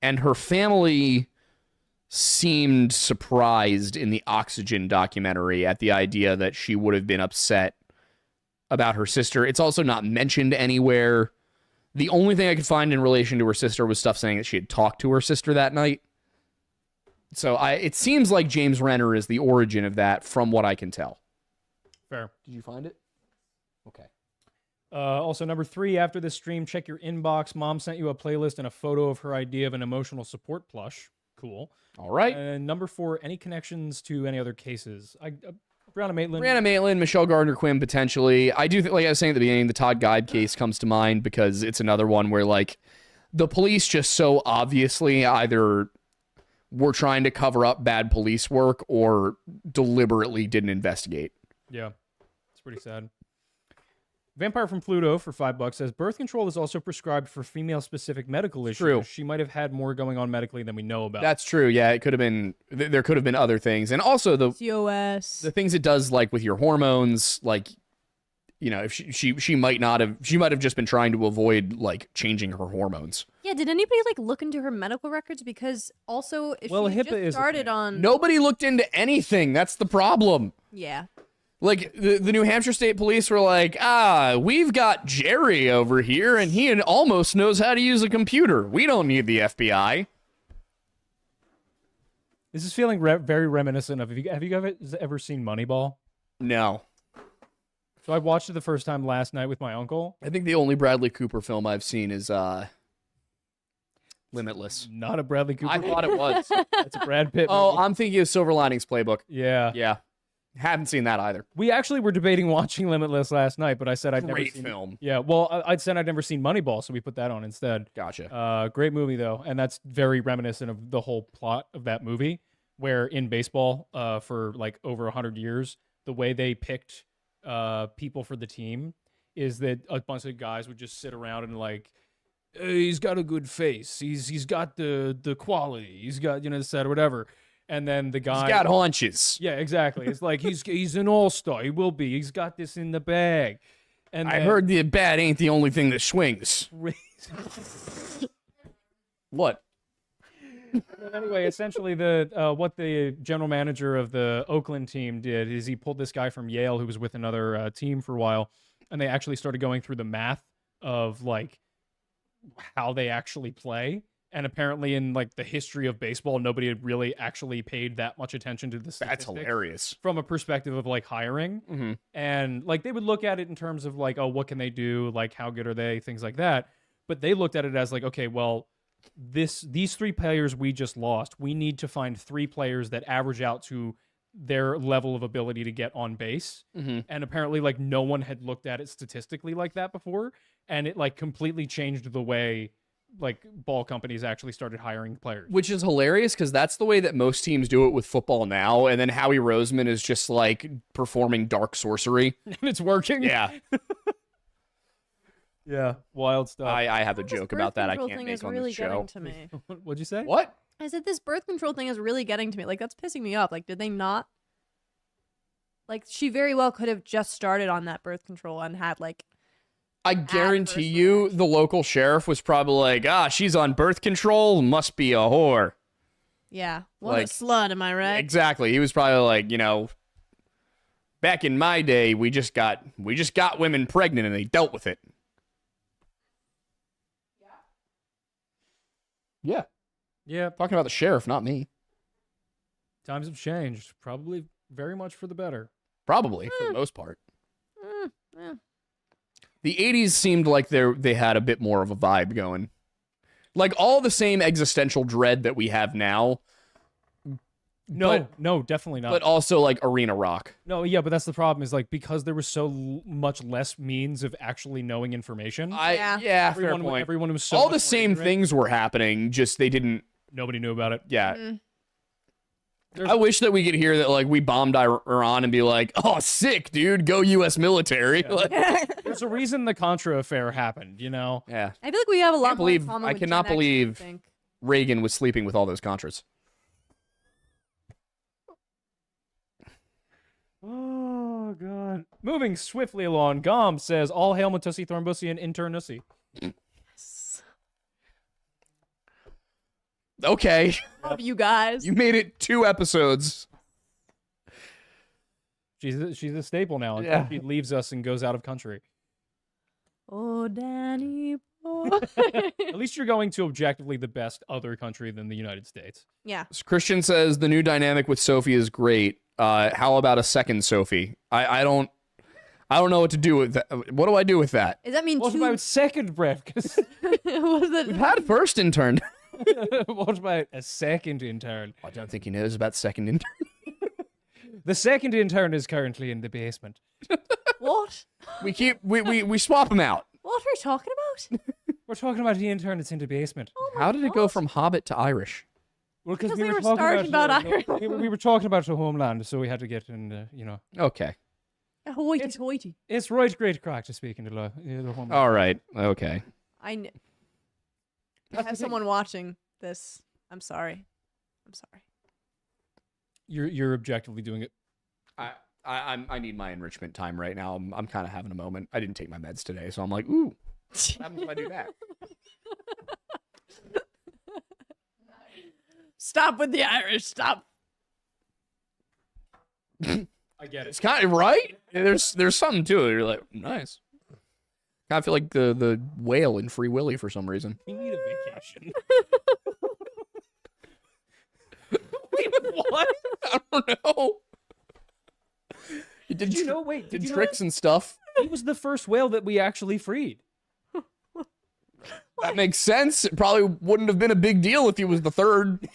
[SPEAKER 2] and her family seemed surprised in the Oxygen documentary at the idea that she would have been upset about her sister. It's also not mentioned anywhere. The only thing I could find in relation to her sister was stuff saying that she had talked to her sister that night. So it seems like James Renner is the origin of that, from what I can tell.
[SPEAKER 1] Fair.
[SPEAKER 2] Did you find it? Okay.
[SPEAKER 1] Also, number 3, after this stream, check your inbox. Mom sent you a playlist and a photo of her idea of an emotional support plush. Cool.
[SPEAKER 2] All right.
[SPEAKER 1] And number 4, any connections to any other cases? Brianna Maitland.
[SPEAKER 2] Brianna Maitland, Michelle Gardner-Quinn, potentially. I do think, like I was saying at the beginning, the Todd Guide case comes to mind because it's another one where, like, the police just so obviously either were trying to cover up bad police work or deliberately didn't investigate.
[SPEAKER 1] Yeah. It's pretty sad. Vampire from Pluto for $5 says birth control is also prescribed for female-specific medical issues.
[SPEAKER 2] True.
[SPEAKER 1] She might have had more going on medically than we know about.
[SPEAKER 2] That's true. Yeah, it could have been. There could have been other things, and also the things it does, like with your hormones, like, you know, if she might not have. She might have just been trying to avoid like changing her hormones.
[SPEAKER 3] Yeah. Did anybody like look into her medical records? Because also, if she just started on,
[SPEAKER 2] nobody looked into anything. That's the problem.
[SPEAKER 3] Yeah.
[SPEAKER 2] Like, the New Hampshire State Police were like, we've got Jerry over here, and he almost knows how to use a computer. We don't need the FBI.
[SPEAKER 1] This is feeling very reminiscent of, have you guys ever seen Moneyball?
[SPEAKER 2] No.
[SPEAKER 1] So I watched it the first time last night with my uncle.
[SPEAKER 2] I think the only Bradley Cooper film I've seen is Limitless.
[SPEAKER 1] Not a Bradley Cooper
[SPEAKER 2] I thought it was.
[SPEAKER 1] It's a Brad Pitt movie.
[SPEAKER 2] Oh, I'm thinking of Silver Linings Playbook.
[SPEAKER 1] Yeah.
[SPEAKER 2] Yeah. Haven't seen that either.
[SPEAKER 1] We actually were debating watching Limitless last night, but I said I'd never seen...
[SPEAKER 2] Great film.
[SPEAKER 1] Yeah, well, I'd said I'd never seen Moneyball, so we put that on instead.
[SPEAKER 2] Gotcha.
[SPEAKER 1] Great movie, though, and that's very reminiscent of the whole plot of that movie, where in baseball, for like over 100 years, the way they picked people for the team is that a bunch of guys would just sit around and like, hey, he's got a good face, he's got the quality, he's got, you know, this, that, or whatever. And then the guy...
[SPEAKER 2] He's got haunches.
[SPEAKER 1] Yeah, exactly. It's like, he's an all-star. He will be. He's got this in the bag. And
[SPEAKER 2] I heard the bat ain't the only thing that swings. What?
[SPEAKER 1] Anyway, essentially, what the general manager of the Oakland team did is he pulled this guy from Yale who was with another team for a while, and they actually started going through the math of, like, how they actually play. And apparently in like the history of baseball, nobody had really actually paid that much attention to the statistics.
[SPEAKER 2] That's hilarious.
[SPEAKER 1] From a perspective of like hiring.
[SPEAKER 2] Mm-hmm.
[SPEAKER 1] And like they would look at it in terms of like, oh, what can they do? Like, how good are they? Things like that. But they looked at it as like, okay, well, these 3 players we just lost, we need to find 3 players that average out to their level of ability to get on base.
[SPEAKER 2] Mm-hmm.
[SPEAKER 1] And apparently like no one had looked at it statistically like that before. And it like completely changed the way like ball companies actually started hiring players,
[SPEAKER 2] which is hilarious because that's the way that most teams do it with football now. And then Howie Roseman is just like performing dark sorcery
[SPEAKER 1] and it's working.
[SPEAKER 2] Yeah.
[SPEAKER 1] Yeah. Wild stuff.
[SPEAKER 2] I have a joke about that I can't make on
[SPEAKER 3] really
[SPEAKER 2] this show.
[SPEAKER 3] To me.
[SPEAKER 1] What'd you say?
[SPEAKER 2] What?
[SPEAKER 3] I said this birth control thing is really getting to me. Like, that's pissing me off. Like, did they not? Like, she very well could have just started on that birth control and had like,
[SPEAKER 2] I guarantee you the local sheriff was probably like, she's on birth control, must be a whore.
[SPEAKER 3] Yeah. What a slut, am I right?
[SPEAKER 2] Exactly. He was probably like, you know, back in my day, we just got women pregnant and they dealt with it. Yeah.
[SPEAKER 1] Yeah.
[SPEAKER 2] Talking about the sheriff, not me.
[SPEAKER 1] Times have changed. Probably very much for the better.
[SPEAKER 2] Probably, for the most part.
[SPEAKER 3] Yeah.
[SPEAKER 2] The 80s seemed like they had a bit more of a vibe going. Like, all the same existential dread that we have now
[SPEAKER 1] No, definitely not.
[SPEAKER 2] But also like arena rock.
[SPEAKER 1] No, yeah, but that's the problem is like because there was so much less means of actually knowing information.
[SPEAKER 2] Fair point.
[SPEAKER 1] Everyone was so
[SPEAKER 2] all the same things were happening, just they didn't.
[SPEAKER 1] Nobody knew about it.
[SPEAKER 2] Yeah. I wish that we could hear that like we bombed Iran and be like, oh, sick, dude, go U.S. military.
[SPEAKER 1] Yeah. There's a reason the Contra affair happened, you know?
[SPEAKER 2] Yeah.
[SPEAKER 3] I feel like we have a lot more in common
[SPEAKER 2] I
[SPEAKER 3] with
[SPEAKER 2] cannot
[SPEAKER 3] Gen X,
[SPEAKER 2] believe
[SPEAKER 3] I think.
[SPEAKER 2] Reagan was sleeping with all those Contras.
[SPEAKER 1] Oh, God. Moving swiftly along, Gom says, all hail Matussi, Thornbussy, and Internussi.
[SPEAKER 3] Yes.
[SPEAKER 2] Okay.
[SPEAKER 3] Love you guys.
[SPEAKER 2] You made it 2 episodes.
[SPEAKER 1] She's a staple now until
[SPEAKER 2] Yeah.
[SPEAKER 1] she leaves us and goes out of country.
[SPEAKER 3] Oh, Danny boy.
[SPEAKER 1] At least you're going to objectively the best other country than the United States.
[SPEAKER 3] Yeah.
[SPEAKER 2] Christian says the new dynamic with Sophie is great. How about a second Sophie? I don't know what to do with that. What do I do with that?
[SPEAKER 3] Does that mean
[SPEAKER 1] What
[SPEAKER 3] two?
[SPEAKER 1] about second breath?
[SPEAKER 3] Was it?
[SPEAKER 2] We've had first intern.
[SPEAKER 1] What about a second intern?
[SPEAKER 2] I don't think he knows about second intern.
[SPEAKER 1] The second intern is currently in the basement.
[SPEAKER 3] What?
[SPEAKER 2] We swap him out.
[SPEAKER 3] What are we talking about?
[SPEAKER 1] We're talking about the intern that's in the basement.
[SPEAKER 3] Oh my
[SPEAKER 2] How did it go
[SPEAKER 3] God.
[SPEAKER 2] from Hobbit to Irish?
[SPEAKER 1] Well, because
[SPEAKER 3] Because
[SPEAKER 1] we
[SPEAKER 3] they
[SPEAKER 1] were
[SPEAKER 3] were
[SPEAKER 1] talking
[SPEAKER 3] starting about Ireland.
[SPEAKER 1] we were talking about the homeland, so we had to get in.
[SPEAKER 2] Okay.
[SPEAKER 3] Hoity-toity.
[SPEAKER 1] It's right great crack to speak in the homeland.
[SPEAKER 2] All right. Okay.
[SPEAKER 3] I have someone watching this. I'm sorry.
[SPEAKER 1] You're objectively doing it.
[SPEAKER 2] I need my enrichment time right now. I'm kind of having a moment. I didn't take my meds today, so I'm like, ooh, what happens if I do that?
[SPEAKER 3] Stop with the Irish. Stop.
[SPEAKER 1] I get
[SPEAKER 2] It's kind of right. There's something to it. You're like, nice. I feel like the whale in Free Willy for some reason.
[SPEAKER 1] We need a vacation. Wait, what?
[SPEAKER 2] I don't know. He did
[SPEAKER 1] you know? Wait,
[SPEAKER 2] did tricks and stuff.
[SPEAKER 1] He was the first whale that we actually freed.
[SPEAKER 2] That makes sense. It probably wouldn't have been a big deal if he was the third.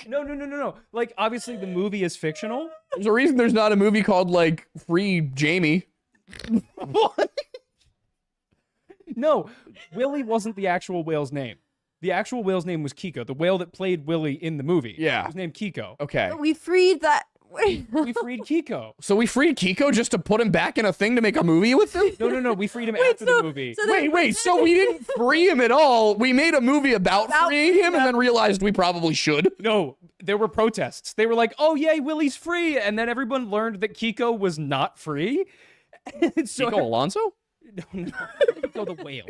[SPEAKER 1] No. Like, obviously, the movie is fictional.
[SPEAKER 2] There's a reason there's not a movie called, like, Free Jamie.
[SPEAKER 1] What? No, Willie wasn't the actual whale's name. The actual whale's name was Kiko. The whale that played Willie in the movie.
[SPEAKER 2] Yeah.
[SPEAKER 1] Was named Kiko.
[SPEAKER 2] Okay.
[SPEAKER 3] We freed that.
[SPEAKER 1] We freed Kiko.
[SPEAKER 2] So we freed Kiko just to put him back in a thing to make a movie with him?
[SPEAKER 1] No. We freed him after the movie.
[SPEAKER 2] Wait. So we didn't free him at all. We made a movie about freeing him and then realized we probably should.
[SPEAKER 1] No, there were protests. They were like, oh, yay, Willie's free. And then everyone learned that Kiko was not free. So
[SPEAKER 2] Kiko Alonso?
[SPEAKER 1] No, Kiko the whale.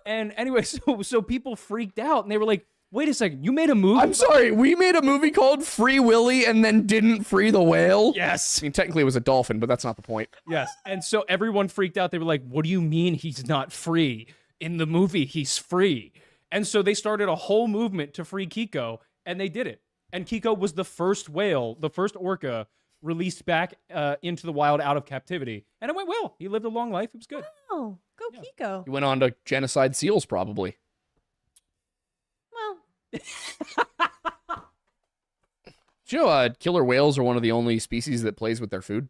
[SPEAKER 1] And anyway, so people freaked out and they were like, wait a second, you made a movie?
[SPEAKER 2] I'm sorry, we made a movie called Free Willy and then didn't free the whale?
[SPEAKER 1] Yes.
[SPEAKER 2] I mean, technically it was a dolphin, but that's not the point.
[SPEAKER 1] Yes. And so everyone freaked out. They were like, what do you mean he's not free? In the movie, he's free. And so they started a whole movement to free Kiko, and they did it. And Kiko was the first whale, the first orca, released back into the wild out of captivity. And it went well. He lived a long life. It was good.
[SPEAKER 3] Oh, go Kiko.
[SPEAKER 2] He went on to genocide seals, probably.
[SPEAKER 3] Well,
[SPEAKER 2] Do you know killer whales are one of the only species that plays with their food?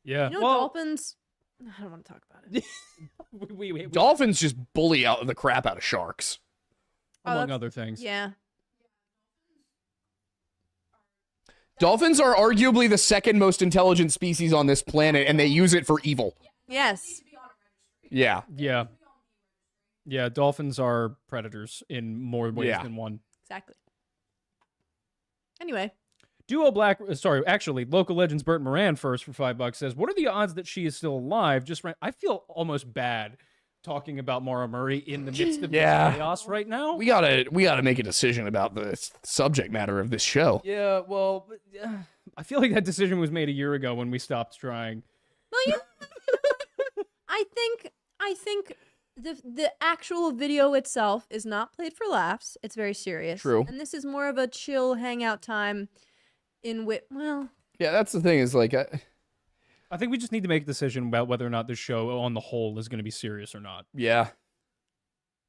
[SPEAKER 1] Yeah.
[SPEAKER 3] you know dolphins. I don't want to talk about it.
[SPEAKER 1] we
[SPEAKER 2] Dolphins just bully out the crap out of sharks.
[SPEAKER 1] among other things.
[SPEAKER 3] Yeah.
[SPEAKER 2] Dolphins are arguably the second most intelligent species on this planet, and they use it for evil.
[SPEAKER 3] Yes.
[SPEAKER 2] Yeah.
[SPEAKER 1] Yeah, dolphins are predators in more ways than one.
[SPEAKER 3] Exactly. Anyway.
[SPEAKER 1] Actually, Local Legends Burt Moran first for $5 says, what are the odds that she is still alive? I feel almost bad talking about Maura Murray in the midst of this chaos right now.
[SPEAKER 2] We gotta make a decision about the subject matter of this show.
[SPEAKER 1] Yeah, well, I feel like that decision was made a year ago when we stopped trying.
[SPEAKER 3] Well, I think the actual video itself is not played for laughs. It's very serious.
[SPEAKER 2] True.
[SPEAKER 3] And this is more of a chill hangout time in which, well...
[SPEAKER 2] Yeah, that's the thing is, like...
[SPEAKER 1] I think we just need to make a decision about whether or not this show on the whole is going to be serious or not.
[SPEAKER 2] Yeah.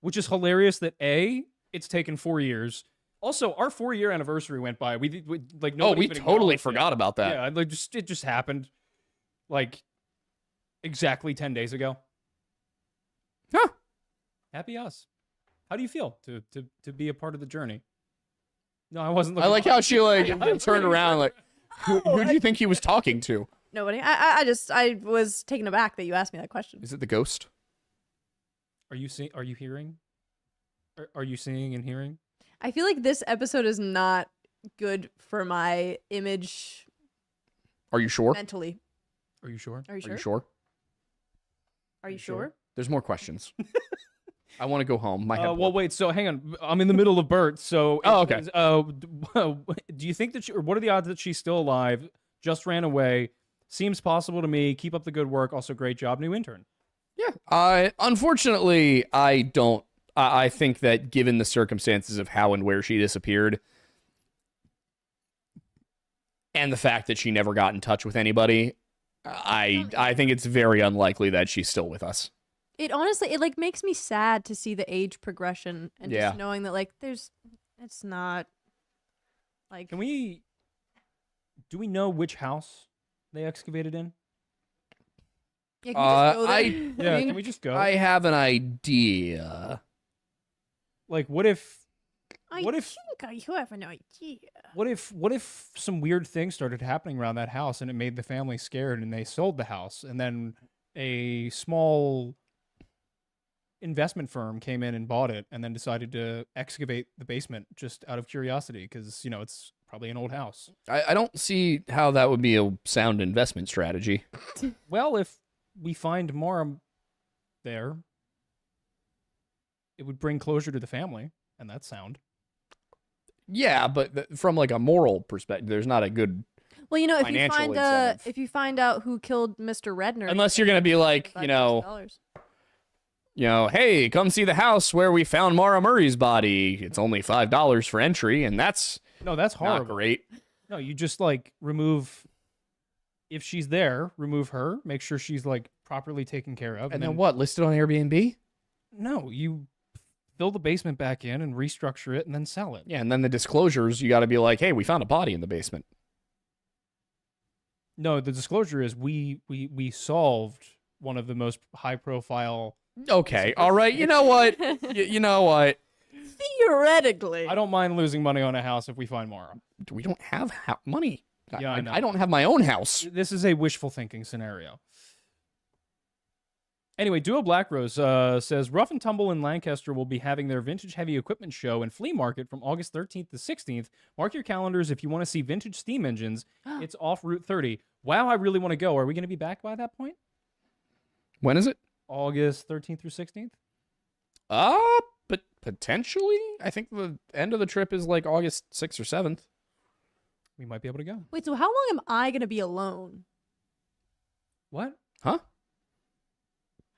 [SPEAKER 1] Which is hilarious that A, it's taken 4 years. Also, our 4-year anniversary went by. We like
[SPEAKER 2] we totally forgot about that.
[SPEAKER 1] Yeah, like it just happened, like exactly 10 days ago.
[SPEAKER 2] Huh.
[SPEAKER 1] Happy us. How do you feel to be a part of the journey? No, I wasn't.
[SPEAKER 2] I like how she turned around like, who do you think he was talking to?
[SPEAKER 3] Nobody. I was taken aback that you asked me that question.
[SPEAKER 2] Is it the ghost?
[SPEAKER 1] Are you seeing? Are you hearing? Are you seeing and hearing?
[SPEAKER 3] I feel like this episode is not good for my image.
[SPEAKER 2] Are you sure?
[SPEAKER 3] Mentally.
[SPEAKER 1] Are you sure?
[SPEAKER 3] Are you sure?
[SPEAKER 2] Are you sure?
[SPEAKER 3] Are you sure?
[SPEAKER 2] There's more questions. I want to go home.
[SPEAKER 1] Well, wait. So hang on. I'm in the middle of Bert. So.
[SPEAKER 2] Okay.
[SPEAKER 1] Do you think that or what are the odds that she's still alive? Just ran away. Seems possible to me. Keep up the good work. Also, great job, new intern.
[SPEAKER 2] Yeah. Unfortunately, I don't. I think that given the circumstances of how and where she disappeared, and the fact that she never got in touch with anybody, I think it's very unlikely that she's still with us.
[SPEAKER 3] It honestly, it like makes me sad to see the age progression and just knowing that like it's not like.
[SPEAKER 1] Do we know which house they excavated in?
[SPEAKER 3] Yeah, can we just go there?
[SPEAKER 1] Yeah, can we just go?
[SPEAKER 2] I have an idea.
[SPEAKER 1] Like, what if?
[SPEAKER 3] I think I have an idea.
[SPEAKER 1] What if some weird things started happening around that house and it made the family scared and they sold the house and then a small investment firm came in and bought it and then decided to excavate the basement just out of curiosity because it's probably an old house.
[SPEAKER 2] I don't see how that would be a sound investment strategy.
[SPEAKER 1] Well, if we find Maura there, it would bring closure to the family, and that's sound.
[SPEAKER 2] Yeah, but from like a moral perspective, there's not a good.
[SPEAKER 3] Well, if you find out who killed Mr. Redner,
[SPEAKER 2] unless you're gonna be like, hey, come see the house where we found Maura Murray's body. It's only $5 for entry, and that's
[SPEAKER 1] horrible.
[SPEAKER 2] Not great.
[SPEAKER 1] No, you just like remove. If she's there, remove her. Make sure she's like properly taken care of,
[SPEAKER 2] and then what? Listed on Airbnb?
[SPEAKER 1] No, you fill the basement back in and restructure it and then sell it.
[SPEAKER 2] Yeah, and then the disclosures, you got to be like, hey, we found a body in the basement.
[SPEAKER 1] No, the disclosure is we solved one of the most high profile.
[SPEAKER 2] Okay, all right. You know what? You know what?
[SPEAKER 3] Theoretically.
[SPEAKER 1] I don't mind losing money on a house if we find Maura.
[SPEAKER 2] We don't have money.
[SPEAKER 1] Yeah,
[SPEAKER 2] I don't have my own house.
[SPEAKER 1] This is a wishful thinking scenario. Anyway, Duo Blackrose says Rough and Tumble in Lancaster will be having their vintage heavy equipment show and flea market from August 13th to 16th. Mark your calendars if you want to see vintage steam engines. It's off Route 30. Wow, I really want to go. Are we going to be back by that point?
[SPEAKER 2] When is it?
[SPEAKER 1] August 13th through 16th?
[SPEAKER 2] But potentially. I think the end of the trip is like August 6th or 7th.
[SPEAKER 1] We might be able to go.
[SPEAKER 3] Wait, so how long am I going to be alone?
[SPEAKER 1] What?
[SPEAKER 2] Huh?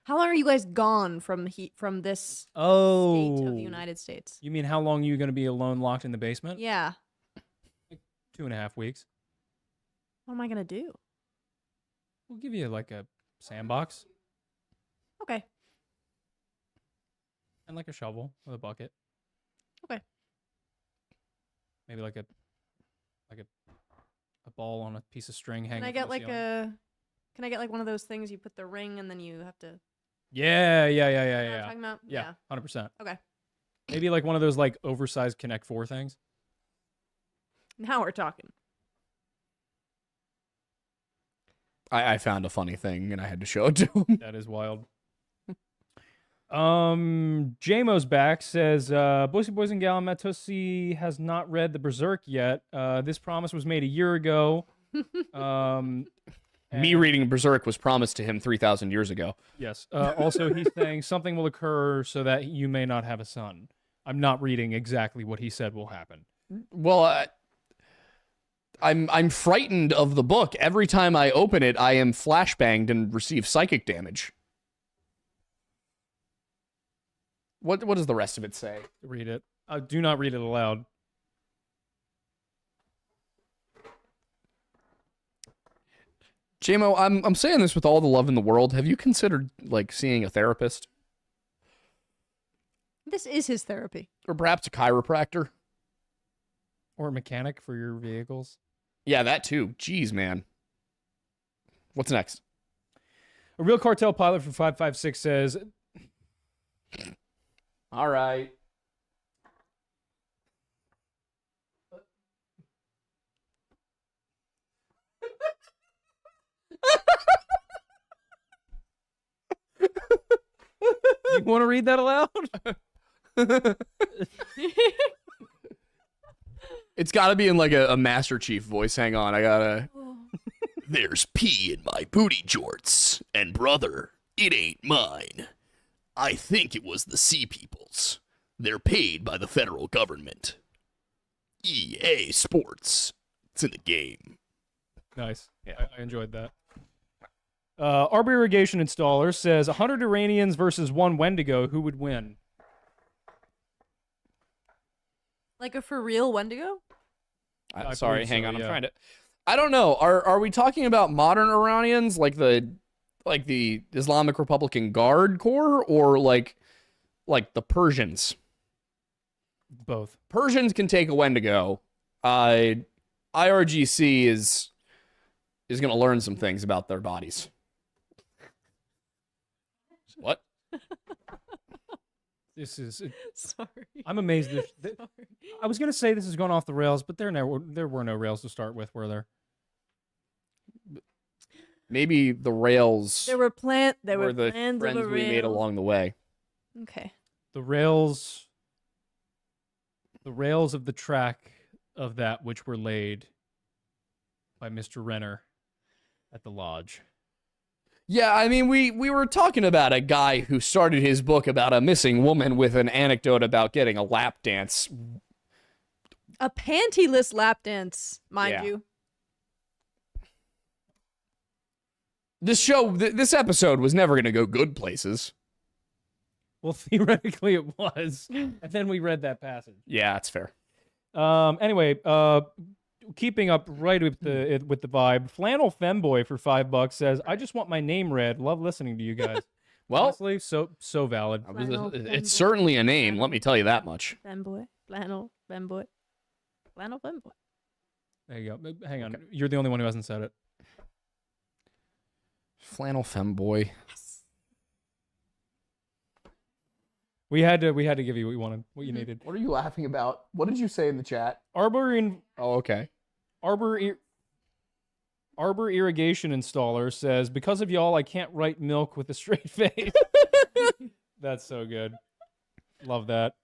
[SPEAKER 3] How long are you guys gone from this state of the United States?
[SPEAKER 1] You mean how long are you going to be alone locked in the basement?
[SPEAKER 3] Yeah.
[SPEAKER 1] Like 2.5 weeks.
[SPEAKER 3] What am I going to do?
[SPEAKER 1] We'll give you like a sandbox.
[SPEAKER 3] Okay.
[SPEAKER 1] And like a shovel with a bucket.
[SPEAKER 3] Okay.
[SPEAKER 1] Maybe like a ball on a piece of string hanging.
[SPEAKER 3] Can I get like one of those things you put the ring and then you have to?
[SPEAKER 1] Yeah.
[SPEAKER 3] You know what I'm talking about?
[SPEAKER 1] Yeah, 100%.
[SPEAKER 3] Okay.
[SPEAKER 1] Maybe like one of those like oversized Connect 4 things.
[SPEAKER 3] Now we're talking.
[SPEAKER 2] I found a funny thing and I had to show it to him.
[SPEAKER 1] That is wild. JMO's back, says Boys and Gal Matosi has not read the Berserk yet. This promise was made a year ago.
[SPEAKER 2] Me reading Berserk was promised to him 3,000 years ago.
[SPEAKER 1] Yes. Also, he's saying something will occur so that you may not have a son. I'm not reading exactly what he said will happen.
[SPEAKER 2] Well, I'm frightened of the book. Every time I open it, I am flashbanged and receive psychic damage. What does the rest of it say?
[SPEAKER 1] Read it. Do not read it aloud.
[SPEAKER 2] JMO, I'm saying this with all the love in the world. Have you considered like seeing a therapist?
[SPEAKER 3] This is his therapy.
[SPEAKER 2] Or perhaps a chiropractor?
[SPEAKER 1] Or a mechanic for your vehicles.
[SPEAKER 2] Yeah, that too. Jeez, man. What's next?
[SPEAKER 1] A real cartel pilot from 556 says...
[SPEAKER 2] All right.
[SPEAKER 1] You want to read that aloud?
[SPEAKER 2] It's got to be in like a Master Chief voice. Hang on, I gotta... There's pee in my booty jorts, and brother, it ain't mine. I think it was the Sea People's. They're paid by the federal government. EA Sports. It's in the game.
[SPEAKER 1] Nice. Yeah, I enjoyed that. Arbor Irrigation Installer says 100 Iranians versus 1 Wendigo. Who would win?
[SPEAKER 3] Like a for real Wendigo?
[SPEAKER 2] Sorry, hang on. I'm trying to. I don't know. Are we talking about modern Iranians, like the Islamic Republican Guard Corps, or like the Persians?
[SPEAKER 1] Both.
[SPEAKER 2] Persians can take a Wendigo. IRGC is going to learn some things about their bodies. What?
[SPEAKER 1] This is...
[SPEAKER 3] Sorry.
[SPEAKER 1] I'm amazed.
[SPEAKER 3] Sorry.
[SPEAKER 1] I was going to say this is going off the rails, but there were no rails to start with, were there?
[SPEAKER 2] Maybe the rails...
[SPEAKER 3] There were
[SPEAKER 2] the
[SPEAKER 3] plans
[SPEAKER 2] friends
[SPEAKER 3] of a
[SPEAKER 2] we made
[SPEAKER 3] rail.
[SPEAKER 2] along the way.
[SPEAKER 3] Okay.
[SPEAKER 1] The rails of the track of that which were laid by Mr. Renner at the lodge.
[SPEAKER 2] Yeah, I mean, we were talking about a guy who started his book about a missing woman with an anecdote about getting a lap dance.
[SPEAKER 3] A pantyless lap dance, mind you.
[SPEAKER 2] This episode was never going to go good places.
[SPEAKER 1] Well, theoretically it was. And then we read that passage.
[SPEAKER 2] Yeah, that's fair.
[SPEAKER 1] Anyway, keeping up right with the vibe, Flannel Femboy for $5 says, "I just want my name read. Love listening to you guys."
[SPEAKER 2] Well,
[SPEAKER 1] honestly, so valid.
[SPEAKER 2] It's certainly a name. Let me tell you that much.
[SPEAKER 3] Femboy, Flannel Femboy, Flannel Femboy.
[SPEAKER 1] There you go. Hang on, you're the only one who hasn't said it.
[SPEAKER 2] Flannel Femboy.
[SPEAKER 1] We had to give you what you wanted, what you needed.
[SPEAKER 2] What are you laughing about? What did you say in the chat?
[SPEAKER 1] Arbor Irrigation Installer says, "Because of y'all, I can't write milk with a straight face." That's so good. Love that.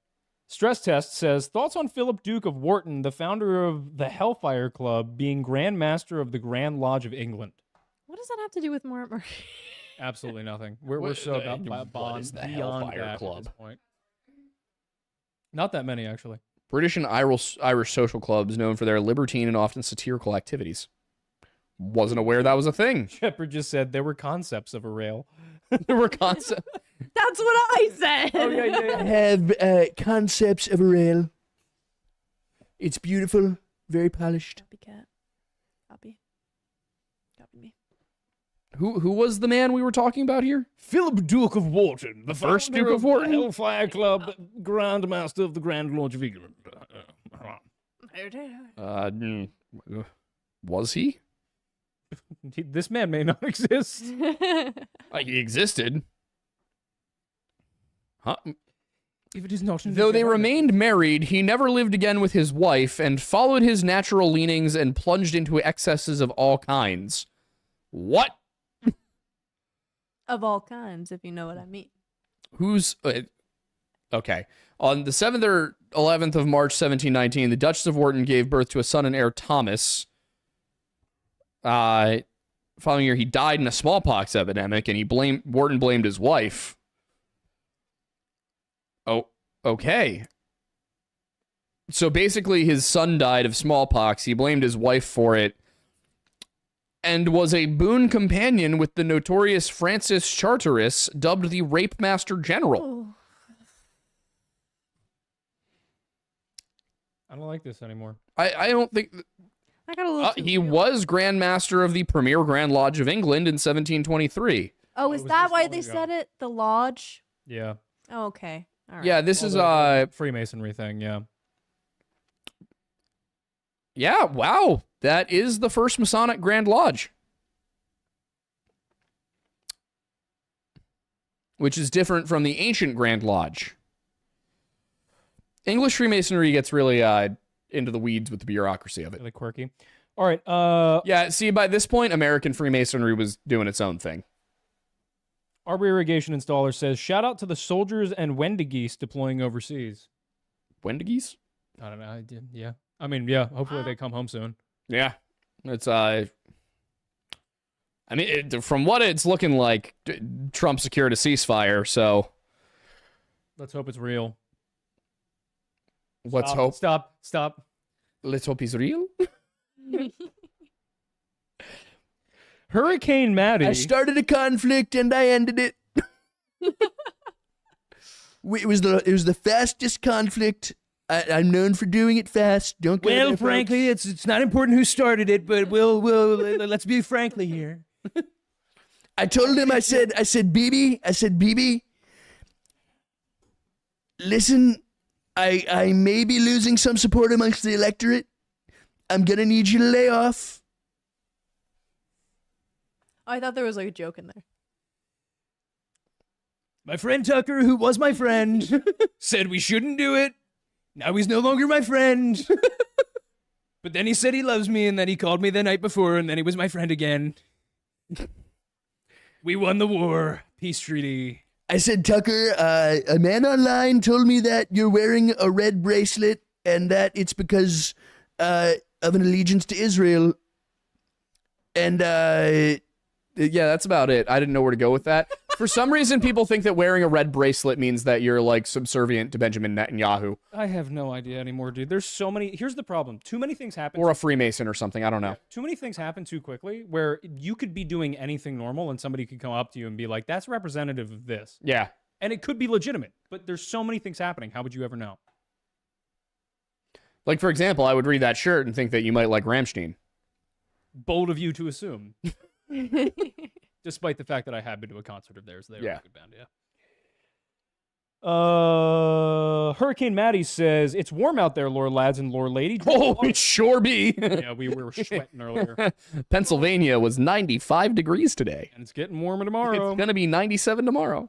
[SPEAKER 1] Stress Test says, "Thoughts on Philip Duke of Wharton, the founder of the Hellfire Club, being Grand Master of the Grand Lodge of England?"
[SPEAKER 3] What does that have to do with Mortimer?
[SPEAKER 1] Absolutely nothing. We're so about beyond
[SPEAKER 2] the Hellfire Club
[SPEAKER 1] at this point. Not that many, actually.
[SPEAKER 2] British and Irish social clubs known for their libertine and often satirical activities. Wasn't aware that was a thing.
[SPEAKER 1] Shepard just said there were concepts of a rail.
[SPEAKER 2] There were concepts.
[SPEAKER 3] That's what I said.
[SPEAKER 1] Oh, yeah.
[SPEAKER 2] I have concepts of a rail. It's beautiful, very polished.
[SPEAKER 3] Copycat. Copy me.
[SPEAKER 2] Who was the man we were talking about here?
[SPEAKER 1] Philip Duke of Wharton, the
[SPEAKER 2] first Duke of Wharton?
[SPEAKER 1] the Hellfire Club, Grand Master of the Grand Lodge of England.
[SPEAKER 2] Was he?
[SPEAKER 1] This man may not exist.
[SPEAKER 2] He existed. Huh?
[SPEAKER 1] If it is not,
[SPEAKER 2] though they remained married, he never lived again with his wife and followed his natural leanings and plunged into excesses of all kinds. What?
[SPEAKER 3] Of all kinds, if you know what I mean.
[SPEAKER 2] Who's... okay. On the 7th or 11th of March, 1719, the Duchess of Wharton gave birth to a son and heir, Thomas. Following year, he died in a smallpox epidemic, and Wharton blamed his wife. Oh, okay. So basically, his son died of smallpox. He blamed his wife for it, and was a boon companion with the notorious Francis Charteris, dubbed the Rape Master General.
[SPEAKER 3] Oh.
[SPEAKER 1] I don't like this anymore.
[SPEAKER 2] I don't think...
[SPEAKER 3] I got a little
[SPEAKER 2] he was Grand Master of the Premier Grand Lodge of England in 1723.
[SPEAKER 3] Oh, is that why they said it? The lodge?
[SPEAKER 1] Yeah.
[SPEAKER 3] Oh, okay. All right.
[SPEAKER 2] Yeah, this is...
[SPEAKER 1] Freemasonry thing, yeah.
[SPEAKER 2] Yeah, wow. That is the first Masonic Grand Lodge. Which is different from the ancient Grand Lodge. English Freemasonry gets really into the weeds with the bureaucracy of it.
[SPEAKER 1] Really quirky. All right.
[SPEAKER 2] Yeah, see, by this point, American Freemasonry was doing its own thing.
[SPEAKER 1] Arbor Irrigation Installer says, shout out to the soldiers and Wendigese deploying overseas.
[SPEAKER 2] Wendigese?
[SPEAKER 1] I don't know. I did. Yeah. I mean, yeah. Hopefully they come home soon.
[SPEAKER 2] Yeah. It's, I mean, from what it's looking like, Trump secured a ceasefire, so.
[SPEAKER 1] Let's hope it's real.
[SPEAKER 2] Let's hope.
[SPEAKER 1] Stop.
[SPEAKER 2] Let's hope he's real.
[SPEAKER 1] Hurricane Maddie.
[SPEAKER 2] I started a conflict and I ended it. It was the fastest conflict. I'm known for doing it fast. Don't go there, folks.
[SPEAKER 1] Frankly, it's not important who started it, but we'll let's be frankly here.
[SPEAKER 2] I told him. I said, BB. Listen, I may be losing some support amongst the electorate. I'm gonna need you to lay off.
[SPEAKER 3] I thought there was like a joke in there.
[SPEAKER 1] My friend Tucker, who was my friend, said we shouldn't do it. Now he's no longer my friend. But then he said he loves me, and then he called me the night before, and then he was my friend again. We won the war. Peace treaty.
[SPEAKER 2] I said, Tucker, a man online told me that you're wearing a red bracelet and that it's because of an allegiance to Israel. And, yeah, that's about it. I didn't know where to go with that. For some reason, people think that wearing a red bracelet means that you're, like, subservient to Benjamin Netanyahu.
[SPEAKER 1] I have no idea anymore, dude. There's so many. Here's the problem. Too many things happen.
[SPEAKER 2] Or a Freemason or something. I don't know.
[SPEAKER 1] Yeah, too many things happen too quickly where you could be doing anything normal and somebody could come up to you and be like, that's representative of this.
[SPEAKER 2] Yeah.
[SPEAKER 1] And it could be legitimate, but there's so many things happening. How would you ever know?
[SPEAKER 2] Like, for example, I would read that shirt and think that you might like Rammstein.
[SPEAKER 1] Bold of you to assume. Despite the fact that I have been to a concert of theirs. They were a good band, yeah. Hurricane Maddie says, it's warm out there, lore lads and lore lady.
[SPEAKER 2] Oh, it sure be.
[SPEAKER 1] Yeah, we were sweating earlier.
[SPEAKER 2] Pennsylvania was 95 degrees today.
[SPEAKER 1] And it's getting warmer tomorrow.
[SPEAKER 2] It's going to be 97 tomorrow.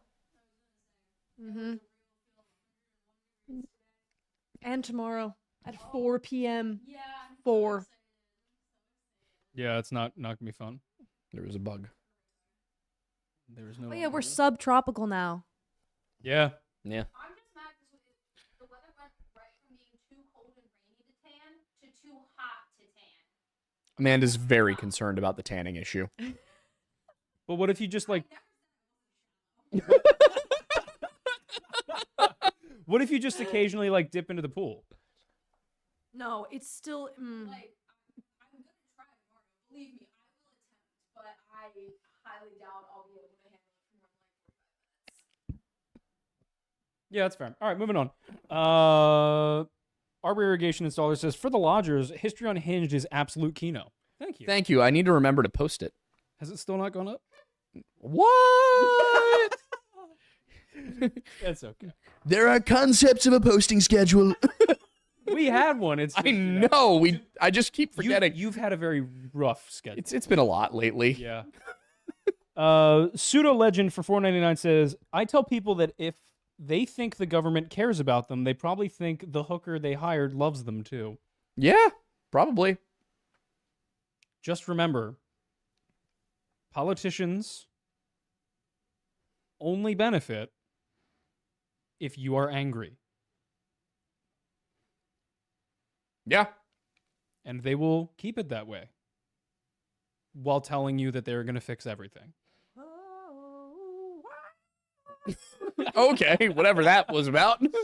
[SPEAKER 3] Mm-hmm. And tomorrow at 4 p.m. 4.
[SPEAKER 1] Yeah, it's not going to be fun.
[SPEAKER 2] There was a bug.
[SPEAKER 1] There was no.
[SPEAKER 3] Oh yeah, we're subtropical now.
[SPEAKER 1] Yeah.
[SPEAKER 2] Yeah.
[SPEAKER 4] I'm just mad because the weather went right from being too cold and rainy to tan to too hot to tan.
[SPEAKER 2] Amanda's very concerned about the tanning issue.
[SPEAKER 1] But what if you just like... What if you just occasionally like dip into the pool?
[SPEAKER 3] No, it's still...
[SPEAKER 4] Like, I'm going to try tomorrow. Believe me, I will attempt, but I highly doubt I'll be able to handle it for more than like 45 minutes.
[SPEAKER 1] Yeah, that's fair. All right, moving on. Arbor Irrigation Installer says, for the lodgers, History Unhinged is absolute kino. Thank you.
[SPEAKER 2] Thank you. I need to remember to post it.
[SPEAKER 1] Has it still not gone up?
[SPEAKER 2] What?
[SPEAKER 1] That's okay.
[SPEAKER 2] There are concepts of a posting schedule.
[SPEAKER 1] We had one. It's just,
[SPEAKER 2] I know. I just keep forgetting.
[SPEAKER 1] You've had a very rough schedule.
[SPEAKER 2] It's been a lot lately.
[SPEAKER 1] Yeah. Pseudo Legend for $4.99 says, I tell people that if they think the government cares about them, they probably think the hooker they hired loves them too.
[SPEAKER 2] Yeah, probably.
[SPEAKER 1] Just remember, politicians only benefit if you are angry.
[SPEAKER 2] Yeah.
[SPEAKER 1] And they will keep it that way while telling you that they're going to fix everything.
[SPEAKER 2] Okay, whatever that was about. I don't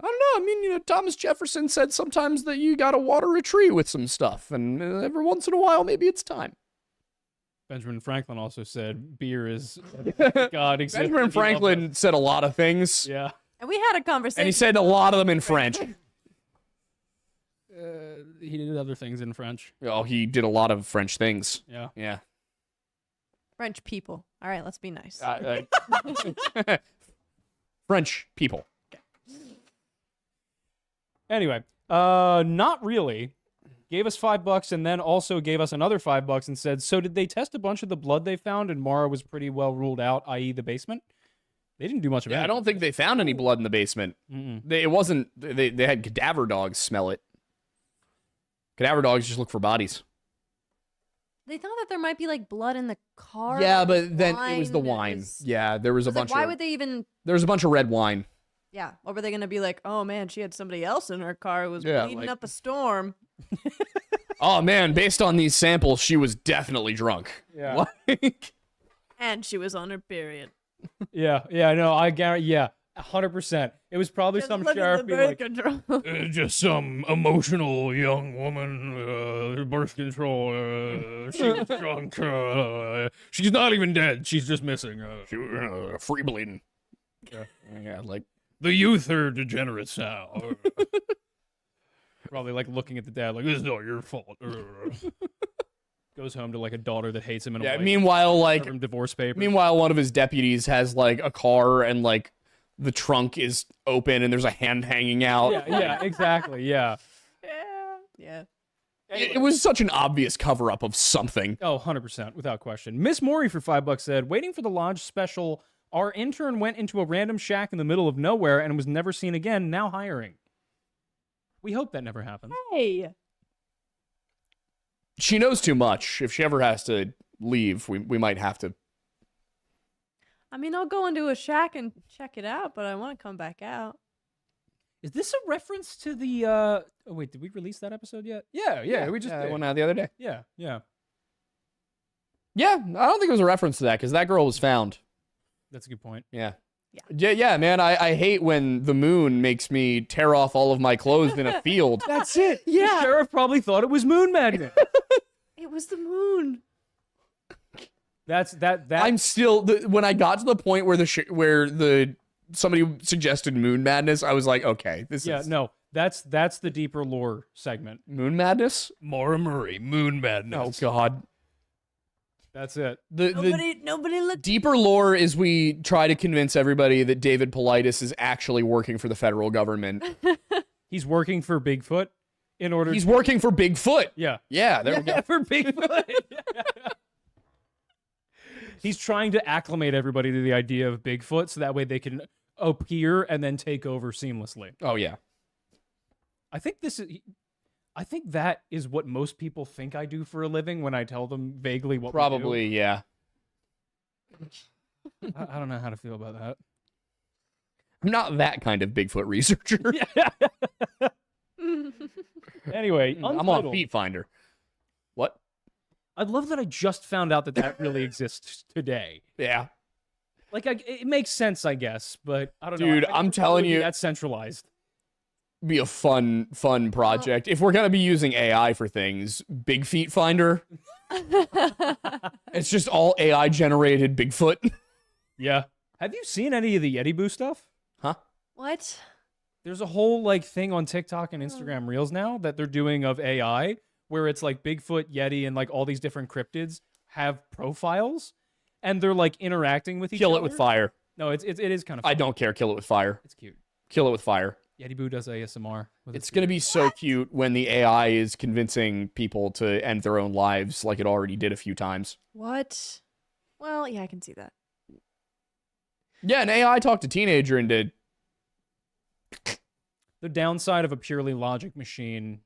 [SPEAKER 2] know. I mean, Thomas Jefferson said sometimes that you got to water a tree with some stuff, and every once in a while, maybe it's time.
[SPEAKER 1] Benjamin Franklin also said beer is God exists.
[SPEAKER 2] Benjamin Franklin said a lot of things.
[SPEAKER 1] Yeah.
[SPEAKER 3] And we had a conversation.
[SPEAKER 2] And he said a lot of them in French.
[SPEAKER 1] He did other things in French.
[SPEAKER 2] Oh, he did a lot of French things.
[SPEAKER 1] Yeah.
[SPEAKER 2] Yeah.
[SPEAKER 3] French people. All right, let's be nice.
[SPEAKER 2] French people.
[SPEAKER 1] Anyway, not really. gave us $5 and then also gave us another $5 and said, so did they test a bunch of the blood they found and Maura was pretty well ruled out, i.e. the basement? They didn't do much of it.
[SPEAKER 2] I don't think they found any blood in the basement. It wasn't, they had cadaver dogs smell it. Cadaver dogs just look for bodies.
[SPEAKER 3] They thought that there might be like blood in the car.
[SPEAKER 2] Yeah, but then it was the wine. Yeah, there was a bunch
[SPEAKER 3] why would they even...
[SPEAKER 2] There was a bunch of red wine.
[SPEAKER 3] Yeah, or were they going to be like, oh man, she had somebody else in her car who was bleeding up a storm.
[SPEAKER 2] Oh man, based on these samples, she was definitely drunk.
[SPEAKER 1] Yeah.
[SPEAKER 3] And she was on her period.
[SPEAKER 1] Yeah, no, I guarantee, 100%. It was probably some sheriff being like, just some emotional young woman, birth control, she's drunk, she's not even dead, she's just missing.
[SPEAKER 2] Free bleeding.
[SPEAKER 1] Yeah, like, the youth are degenerates now. Probably like looking at the dad like, this is all your fault. Goes home to like a daughter that hates him and
[SPEAKER 2] meanwhile
[SPEAKER 1] divorce papers.
[SPEAKER 2] Meanwhile, one of his deputies has like a car and like the trunk is open and there's a hand hanging out.
[SPEAKER 1] Yeah, exactly. Yeah.
[SPEAKER 2] It was such an obvious cover up of something.
[SPEAKER 1] Oh, 100%, without question. Miss Maury for $5 said, waiting for the lodge special, our intern went into a random shack in the middle of nowhere and was never seen again, now hiring. We hope that never happens.
[SPEAKER 3] Hey.
[SPEAKER 2] She knows too much. If she ever has to leave, we might have to.
[SPEAKER 3] I mean, I'll go into a shack and check it out, but I want to come back out.
[SPEAKER 1] Is this a reference to the, oh wait, did we release that episode yet? Yeah, we just did.
[SPEAKER 2] Went out the other day.
[SPEAKER 1] Yeah.
[SPEAKER 2] Yeah, I don't think it was a reference to that, because that girl was found.
[SPEAKER 1] That's a good point.
[SPEAKER 2] Yeah, man, I hate when the moon makes me tear off all of my clothes in a field.
[SPEAKER 1] That's it.
[SPEAKER 3] Yeah.
[SPEAKER 1] The sheriff probably thought it was moon magnet.
[SPEAKER 3] It was the moon.
[SPEAKER 1] That.
[SPEAKER 2] I'm still, when I got to the point where somebody suggested moon madness, I was like, okay, this is.
[SPEAKER 1] Yeah, no, that's the deeper lore segment.
[SPEAKER 2] Moon madness?
[SPEAKER 1] Maura Murray, moon madness.
[SPEAKER 2] Oh, God.
[SPEAKER 1] That's it.
[SPEAKER 3] Nobody looked.
[SPEAKER 2] Deeper lore is we try to convince everybody that David Paulides is actually working for the federal government.
[SPEAKER 1] He's working for Bigfoot in order.
[SPEAKER 2] He's working for Bigfoot.
[SPEAKER 1] Yeah.
[SPEAKER 2] Yeah, there we go.
[SPEAKER 1] For Bigfoot. He's trying to acclimate everybody to the idea of Bigfoot so that way they can appear and then take over seamlessly.
[SPEAKER 2] Oh, yeah.
[SPEAKER 1] I think that is what most people think I do for a living when I tell them vaguely what
[SPEAKER 2] Probably,
[SPEAKER 1] we do.
[SPEAKER 2] Yeah.
[SPEAKER 1] I don't know how to feel about that.
[SPEAKER 2] I'm not that kind of Bigfoot researcher.
[SPEAKER 1] Anyway,
[SPEAKER 2] I'm on Feet Finder. What?
[SPEAKER 1] I love that I just found out that really exists today.
[SPEAKER 2] Yeah.
[SPEAKER 1] Like, it makes sense, I guess, but I don't know.
[SPEAKER 2] Dude, I'm telling you.
[SPEAKER 1] That's centralized.
[SPEAKER 2] Be a fun project. If we're gonna be using AI for things, Big Feet Finder. It's just all AI generated Bigfoot.
[SPEAKER 1] Yeah. Have you seen any of the Yeti Boo stuff?
[SPEAKER 2] Huh?
[SPEAKER 3] What?
[SPEAKER 1] There's a whole like thing on TikTok and Instagram Reels now that they're doing of AI where it's like Bigfoot, Yeti, and like all these different cryptids have profiles and they're like interacting with each other.
[SPEAKER 2] Kill it with fire.
[SPEAKER 1] No, it is kind of fun.
[SPEAKER 2] I don't care. Kill it with fire.
[SPEAKER 1] It's cute.
[SPEAKER 2] Kill it with fire.
[SPEAKER 1] Yeti Boo does ASMR.
[SPEAKER 2] It's going to be so cute when the AI is convincing people to end their own lives like it already did a few times.
[SPEAKER 3] What? Well, yeah, I can see that.
[SPEAKER 2] Yeah, an AI talked a teenager into...
[SPEAKER 1] The downside of a purely logic machine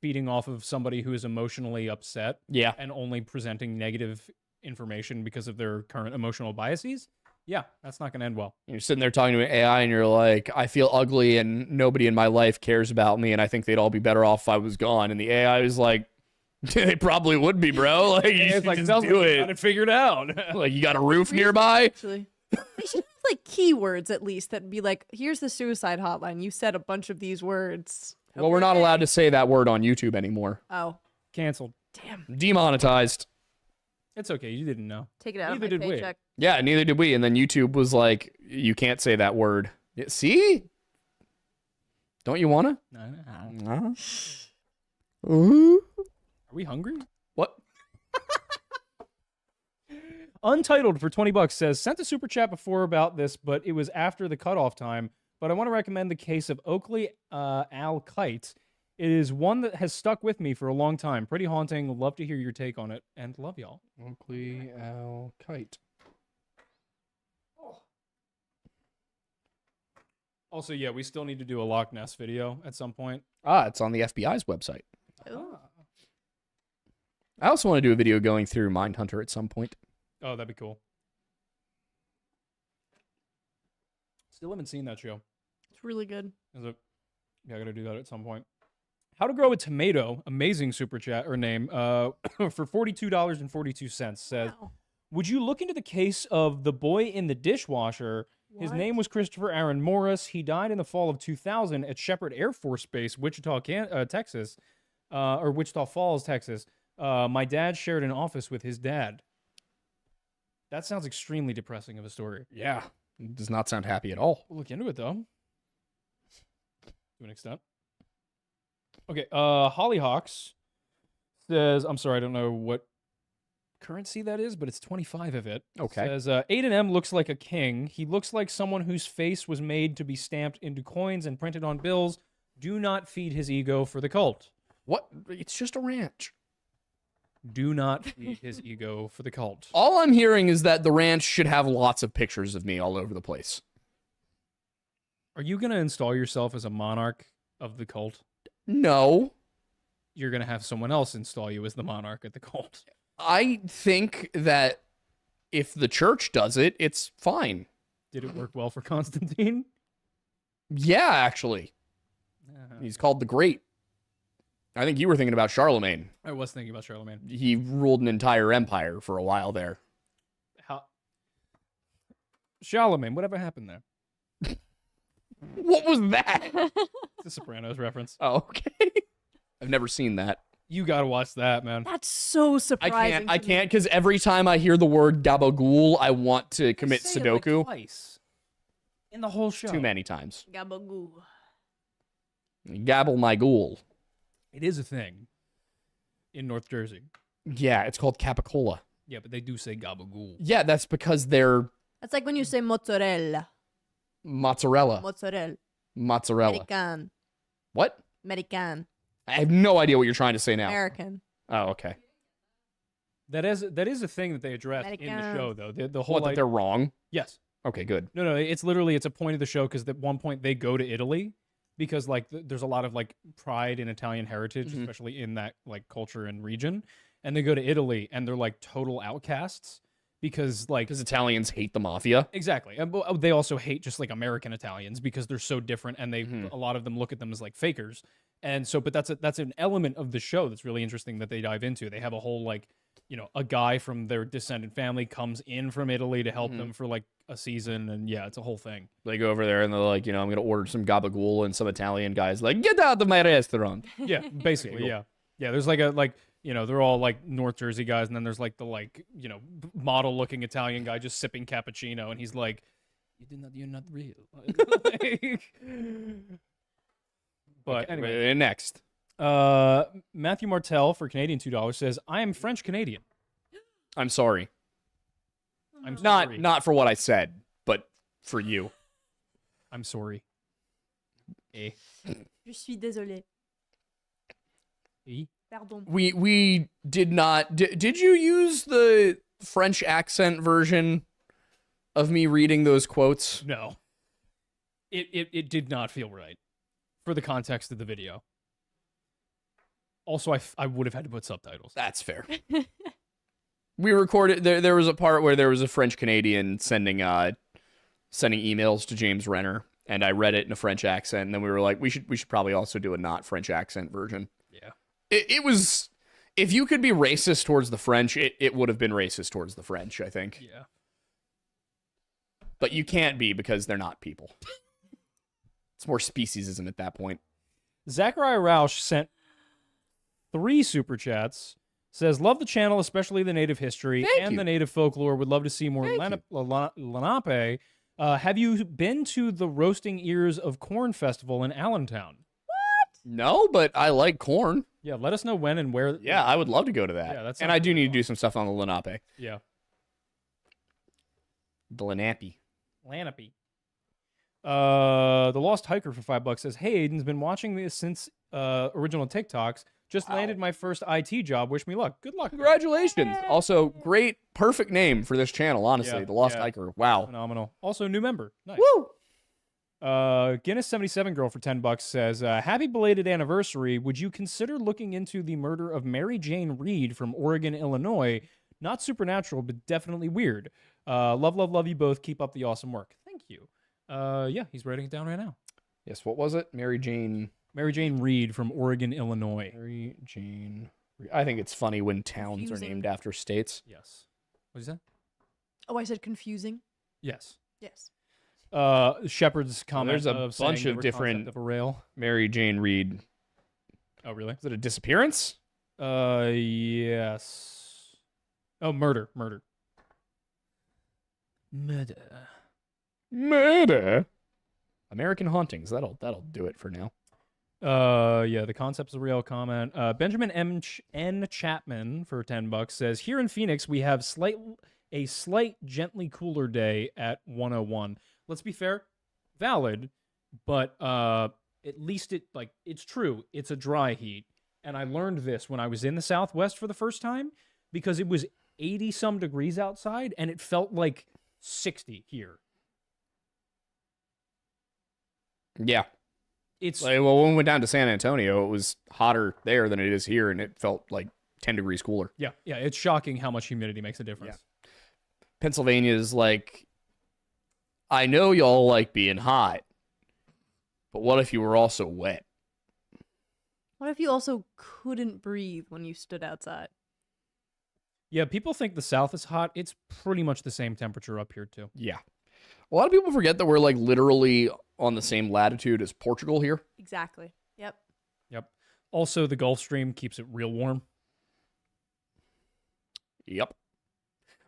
[SPEAKER 1] feeding off of somebody who is emotionally upset and only presenting negative information because of their current emotional biases, that's not going to end well.
[SPEAKER 2] You're sitting there talking to an AI and you're like, I feel ugly and nobody in my life cares about me and I think they'd all be better off if I was gone. And the AI is like, they probably would be, bro. Like, you should just do it.
[SPEAKER 1] Got it figured out.
[SPEAKER 2] Like, you got a roof nearby?
[SPEAKER 3] Actually, they should have like keywords at least that'd be like, here's the suicide hotline. You said a bunch of these words.
[SPEAKER 2] Well, we're not allowed to say that word on YouTube anymore.
[SPEAKER 3] Oh.
[SPEAKER 1] Canceled.
[SPEAKER 3] Damn.
[SPEAKER 2] Demonetized.
[SPEAKER 1] It's okay. You didn't know.
[SPEAKER 3] Take it out
[SPEAKER 1] Neither
[SPEAKER 3] of my
[SPEAKER 1] did we.
[SPEAKER 3] paycheck.
[SPEAKER 2] Yeah, neither did we. And then YouTube was like, you can't say that word. Yeah, see? Don't you want to?
[SPEAKER 1] No. Are we hungry?
[SPEAKER 2] What?
[SPEAKER 1] Untitled for $20 says, sent a super chat before about this, but it was after the cutoff time. But I want to recommend the case of Oakley Al Kite. It is one that has stuck with me for a long time. Pretty haunting. Love to hear your take on it, and love y'all.
[SPEAKER 2] Oakley Owl Kite.
[SPEAKER 1] Also, yeah, we still need to do a Loch Ness video at some point.
[SPEAKER 2] It's on the FBI's website.
[SPEAKER 3] Ooh.
[SPEAKER 2] I also want to do a video going through Mindhunter at some point.
[SPEAKER 1] Oh, that'd be cool. Still haven't seen that show.
[SPEAKER 3] It's really good.
[SPEAKER 1] Is it? Yeah, I gotta do that at some point. How to Grow a Tomato, amazing super chat or name, for $42.42 says,
[SPEAKER 3] Wow.
[SPEAKER 1] would you look into the case of the boy in the dishwasher? His
[SPEAKER 3] What?
[SPEAKER 1] name was Christopher Aaron Morris. He died in the fall of 2000 at Shepherd Air Force Base, Wichita, Texas, or Wichita Falls, Texas. My dad shared an office with his dad. That sounds extremely depressing of a story.
[SPEAKER 2] Yeah. It does not sound happy at all.
[SPEAKER 1] We'll look into it, though. To an extent. Okay, Hollyhawks says, I'm sorry, I don't know what currency that is, but it's 25 of it.
[SPEAKER 2] Okay.
[SPEAKER 1] Says, Aiden M looks like a king. He looks like someone whose face was made to be stamped into coins and printed on bills. Do not feed his ego for the cult.
[SPEAKER 2] What? It's just a ranch.
[SPEAKER 1] Do not feed his ego for the cult.
[SPEAKER 2] All I'm hearing is that the ranch should have lots of pictures of me all over the place.
[SPEAKER 1] Are you going to install yourself as a monarch of the cult?
[SPEAKER 2] No.
[SPEAKER 1] You're going to have someone else install you as the monarch at the cult.
[SPEAKER 2] I think that if the church does it, it's fine.
[SPEAKER 1] Did it work well for Constantine?
[SPEAKER 2] Yeah, actually. He's called the Great. I think you were thinking about Charlemagne.
[SPEAKER 1] I was thinking about Charlemagne.
[SPEAKER 2] He ruled an entire empire for a while there.
[SPEAKER 1] How? Charlemagne, whatever happened there?
[SPEAKER 2] What was that?
[SPEAKER 1] It's a Sopranos reference.
[SPEAKER 2] Oh, okay. I've never seen that.
[SPEAKER 1] You gotta watch that, man.
[SPEAKER 3] That's so surprising.
[SPEAKER 2] I can't, because every time I hear the word gabagool, I want to commit
[SPEAKER 1] Say it, like,
[SPEAKER 2] Sudoku.
[SPEAKER 1] twice in the whole show.
[SPEAKER 2] Too many times.
[SPEAKER 3] Gabagoo.
[SPEAKER 2] Gabble my ghoul.
[SPEAKER 1] It is a thing in North Jersey.
[SPEAKER 2] Yeah, it's called capicola.
[SPEAKER 1] Yeah, but they do say gabagool.
[SPEAKER 2] Yeah, that's because they're
[SPEAKER 3] That's like when you say mozzarella.
[SPEAKER 2] mozzarella. Mozzarella.
[SPEAKER 3] American.
[SPEAKER 2] What?
[SPEAKER 3] American.
[SPEAKER 2] I have no idea what you're trying to say now.
[SPEAKER 3] American.
[SPEAKER 2] Oh, okay.
[SPEAKER 1] That is a thing that they address in the
[SPEAKER 3] American.
[SPEAKER 1] show, though. The whole
[SPEAKER 2] What, that they're wrong?
[SPEAKER 1] yes.
[SPEAKER 2] Okay, good.
[SPEAKER 1] No, it's literally it's a point of the show because at one point they go to Italy because like there's a lot of like pride in Italian heritage,
[SPEAKER 2] Mhm.
[SPEAKER 1] especially in that like culture and region, and they go to Italy and they're like total outcasts because like
[SPEAKER 2] Because Italians hate the mafia.
[SPEAKER 1] exactly, and they also hate just like American Italians because they're so different, and they
[SPEAKER 2] Mhm.
[SPEAKER 1] a lot of them look at them as like fakers, and so but that's an element of the show that's really interesting that they dive into. They have a whole like a guy from their descendant family comes in from Italy to help
[SPEAKER 2] Mhm.
[SPEAKER 1] them for like a season, and yeah, it's a whole thing.
[SPEAKER 2] They go over there and they're like, I'm going to order some gabagool, and some Italian guy's like, get out of my restaurant.
[SPEAKER 1] Yeah, basically,
[SPEAKER 2] cool.
[SPEAKER 1] yeah. There's like they're all like North Jersey guys, and then there's like the model looking Italian guy just sipping cappuccino, and he's like, you're not real. But
[SPEAKER 2] Okay,
[SPEAKER 1] anyway,
[SPEAKER 2] next.
[SPEAKER 1] Matthew Martell for Canadian $2 says, I am French Canadian.
[SPEAKER 2] I'm sorry.
[SPEAKER 1] I'm sorry.
[SPEAKER 2] Not for what I said, but for you.
[SPEAKER 1] I'm sorry. Eh.
[SPEAKER 3] Je suis désolé.
[SPEAKER 1] Eh?
[SPEAKER 3] Pardon.
[SPEAKER 2] We did not. Did you use the French accent version of me reading those quotes?
[SPEAKER 1] No. It did not feel right for the context of the video. Also, I would have had to put subtitles.
[SPEAKER 2] That's fair. We recorded. There was a part where there was a French Canadian sending emails to James Renner, and I read it in a French accent. And then we were like, we should probably also do a not French accent version.
[SPEAKER 1] Yeah.
[SPEAKER 2] It was. If you could be racist towards the French, it would have been racist towards the French, I think.
[SPEAKER 1] Yeah.
[SPEAKER 2] But you can't be because they're not people. It's more speciesism at that point.
[SPEAKER 1] Zachariah Roush sent 3 super chats. Says, love the channel, especially the native history
[SPEAKER 2] Thank you.
[SPEAKER 1] the native folklore. Would love to see more
[SPEAKER 2] Thank
[SPEAKER 1] Lenape. Have you been to the Roasting Ears of Corn Festival in Allentown?
[SPEAKER 2] No, but I like corn.
[SPEAKER 1] Yeah, let us know when and where.
[SPEAKER 2] Yeah, I would love to go to that.
[SPEAKER 1] Yeah, that
[SPEAKER 2] and
[SPEAKER 1] sounds
[SPEAKER 2] I do
[SPEAKER 1] really
[SPEAKER 2] need
[SPEAKER 1] fun.
[SPEAKER 2] to do some stuff on the Lenape.
[SPEAKER 1] Yeah.
[SPEAKER 2] The Lenape.
[SPEAKER 1] Lenape. The Lost Hiker for $5 says, "Hey, Aiden's been watching this since original TikToks. Just landed my first IT job. Wish me luck. Good luck.
[SPEAKER 2] Congratulations. Also, great, perfect name for this channel, honestly.
[SPEAKER 1] Yeah,
[SPEAKER 2] The Lost
[SPEAKER 1] yeah.
[SPEAKER 2] Hiker. Wow.
[SPEAKER 1] Phenomenal. Also, new member. Nice.
[SPEAKER 2] Woo!
[SPEAKER 1] Guinness77 girl for $10 says, happy belated anniversary. Would you consider looking into the murder of Mary Jane Reed from Oregon, Illinois? Not supernatural, but definitely weird. Love you both. Keep up the awesome work. Thank you. Yeah, he's writing it down right now.
[SPEAKER 2] Yes, what was it? Mary Jane
[SPEAKER 1] Reed from Oregon, Illinois.
[SPEAKER 2] Mary Jane Reed. I think it's funny when towns
[SPEAKER 3] Confusing.
[SPEAKER 2] are named after states.
[SPEAKER 1] Yes. What is that?
[SPEAKER 3] Oh, I said confusing.
[SPEAKER 1] Yes.
[SPEAKER 3] Yes.
[SPEAKER 1] Shepard's comment.
[SPEAKER 2] There's a
[SPEAKER 1] of saying
[SPEAKER 2] bunch
[SPEAKER 1] they
[SPEAKER 2] of
[SPEAKER 1] were
[SPEAKER 2] different-
[SPEAKER 1] concept of a rail.
[SPEAKER 2] Mary Jane Reed.
[SPEAKER 1] Oh, really?
[SPEAKER 2] Is it a disappearance?
[SPEAKER 1] Yes. Oh, murder.
[SPEAKER 2] Murder. American Hauntings. That'll do it for now.
[SPEAKER 1] Yeah, the concept's a real comment. Benjamin N. Chapman for $10 says, here in Phoenix, we have a slight gently cooler day at 101. Let's be fair, valid, but at least it's true. It's a dry heat. And I learned this when I was in the Southwest for the first time because it was 80 some degrees outside and it felt like 60 here.
[SPEAKER 2] Yeah.
[SPEAKER 1] It's
[SPEAKER 2] when we went down to San Antonio, it was hotter there than it is here, and it felt like 10 degrees cooler.
[SPEAKER 1] yeah, it's shocking how much humidity makes a difference.
[SPEAKER 2] Yeah. Pennsylvania is like, I know y'all like being hot, but what if you were also wet?
[SPEAKER 3] What if you also couldn't breathe when you stood outside?
[SPEAKER 1] Yeah, people think the South is hot. It's pretty much the same temperature up here, too.
[SPEAKER 2] Yeah. A lot of people forget that we're like literally on the same latitude as Portugal here.
[SPEAKER 3] Exactly. Yep.
[SPEAKER 1] Also, the Gulf Stream keeps it real warm.
[SPEAKER 2] Yep.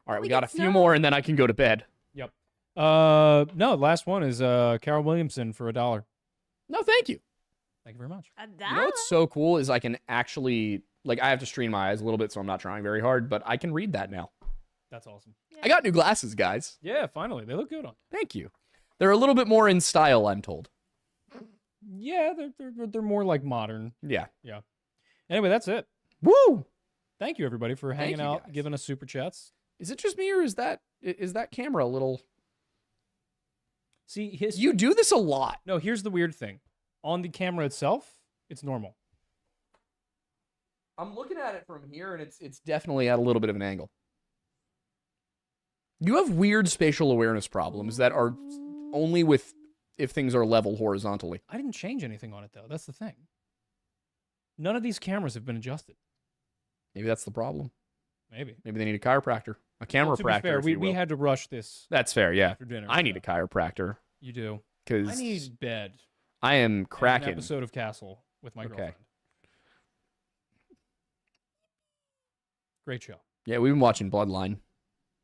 [SPEAKER 2] All right, we
[SPEAKER 3] We
[SPEAKER 2] got
[SPEAKER 3] get
[SPEAKER 2] a few
[SPEAKER 3] snow.
[SPEAKER 2] more, and then I can go to bed.
[SPEAKER 1] Yep. No, last one is Carol Williamson for $1.
[SPEAKER 2] No, thank you.
[SPEAKER 1] Thank you very much.
[SPEAKER 2] You know what's so cool is I can actually, like, I have to strain my eyes a little bit, so I'm not trying very hard, but I can read that now.
[SPEAKER 1] That's awesome.
[SPEAKER 2] I got new glasses, guys.
[SPEAKER 1] Yeah, finally. They look good on.
[SPEAKER 2] Thank you. They're a little bit more in style, I'm told.
[SPEAKER 1] Yeah, they're more like modern.
[SPEAKER 2] Yeah.
[SPEAKER 1] Anyway, that's it.
[SPEAKER 2] Woo!
[SPEAKER 1] Thank you, everybody, for hanging
[SPEAKER 2] you,
[SPEAKER 1] out,
[SPEAKER 2] guys.
[SPEAKER 1] giving us super chats.
[SPEAKER 2] Is it just me, or is that camera a little...
[SPEAKER 1] See,
[SPEAKER 2] You do this a lot.
[SPEAKER 1] No, here's the weird thing. On the camera itself, it's normal.
[SPEAKER 2] I'm looking at it from here, and it's definitely at a little bit of an angle. You have weird spatial awareness problems that are only with if things are level horizontally.
[SPEAKER 1] I didn't change anything on it, though. That's the thing. None of these cameras have been adjusted.
[SPEAKER 2] Maybe that's the problem.
[SPEAKER 1] Maybe.
[SPEAKER 2] Maybe they need a chiropractor, a camera
[SPEAKER 1] Well, to be
[SPEAKER 2] practor.
[SPEAKER 1] fair,
[SPEAKER 2] if you
[SPEAKER 1] we
[SPEAKER 2] will.
[SPEAKER 1] had to rush this
[SPEAKER 2] That's fair. Yeah,
[SPEAKER 1] after dinner.
[SPEAKER 2] I need
[SPEAKER 1] so
[SPEAKER 2] a chiropractor
[SPEAKER 1] You do.
[SPEAKER 2] because
[SPEAKER 1] I need bed.
[SPEAKER 2] I am
[SPEAKER 1] And an
[SPEAKER 2] cracking.
[SPEAKER 1] episode of Castle with my
[SPEAKER 2] Okay.
[SPEAKER 1] girlfriend. Great show.
[SPEAKER 2] Yeah, we've been watching Bloodline.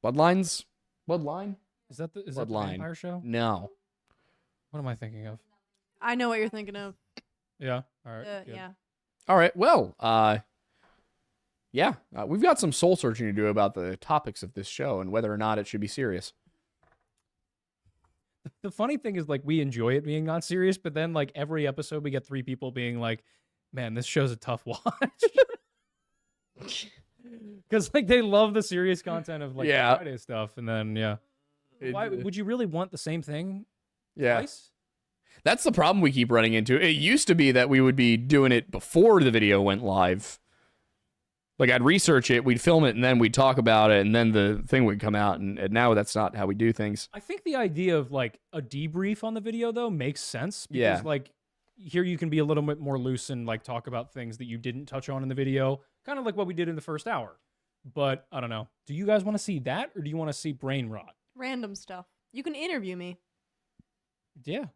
[SPEAKER 2] Bloodline?
[SPEAKER 1] Is that the
[SPEAKER 2] Bloodline.
[SPEAKER 1] vampire show?
[SPEAKER 2] No.
[SPEAKER 1] What am I thinking of?
[SPEAKER 3] I know what you're thinking of.
[SPEAKER 1] Yeah. All right. good.
[SPEAKER 3] Yeah.
[SPEAKER 2] All right. Well, we've got some soul searching to do about the topics of this show and whether or not it should be serious.
[SPEAKER 1] The funny thing is, like, we enjoy it being not serious, but then, like, every episode we get 3 people being like, man, this show's a tough watch. Because, like, they love the serious content of, like,
[SPEAKER 2] Yeah.
[SPEAKER 1] Friday stuff. And then, why would you really want the same thing twice?
[SPEAKER 2] That's the problem we keep running into. It used to be that we would be doing it before the video went live. Like, I'd research it, we'd film it, and then we'd talk about it, and then the thing would come out. And now that's not how we do things.
[SPEAKER 1] I think the idea of, like, a debrief on the video, though, makes sense. Because,
[SPEAKER 2] Yeah.
[SPEAKER 1] like, here you can be a little bit more loose and, like, talk about things that you didn't touch on in the video. Kind of like what we did in the first hour. But, I don't know. Do you guys want to see that, or do you want to see brain rot?
[SPEAKER 3] Random stuff. You can interview me.
[SPEAKER 1] Yeah.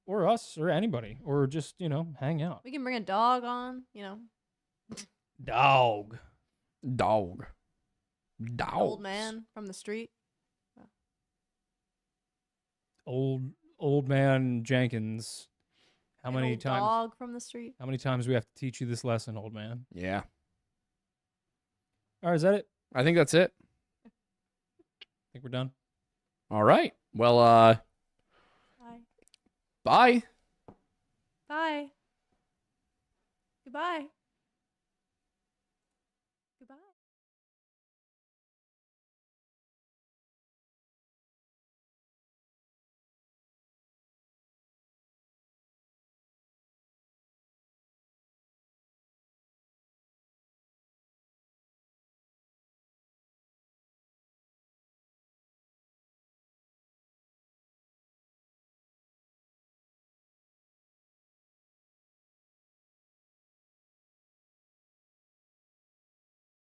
[SPEAKER 1] Or us, or anybody. Or just, hang out.
[SPEAKER 3] We can bring a dog on,
[SPEAKER 1] Dog.
[SPEAKER 2] Dog.
[SPEAKER 3] an old man from the street.
[SPEAKER 1] Old man Jenkins. How
[SPEAKER 3] An
[SPEAKER 1] many
[SPEAKER 3] old
[SPEAKER 1] times?
[SPEAKER 3] dog from the street.
[SPEAKER 1] How many times do we have to teach you this lesson, old man?
[SPEAKER 2] Yeah.
[SPEAKER 1] All right, is that it?
[SPEAKER 2] I think that's it.
[SPEAKER 1] Think we're done.
[SPEAKER 2] All right. Well,
[SPEAKER 3] Bye.
[SPEAKER 2] Bye.
[SPEAKER 3] Bye. Goodbye.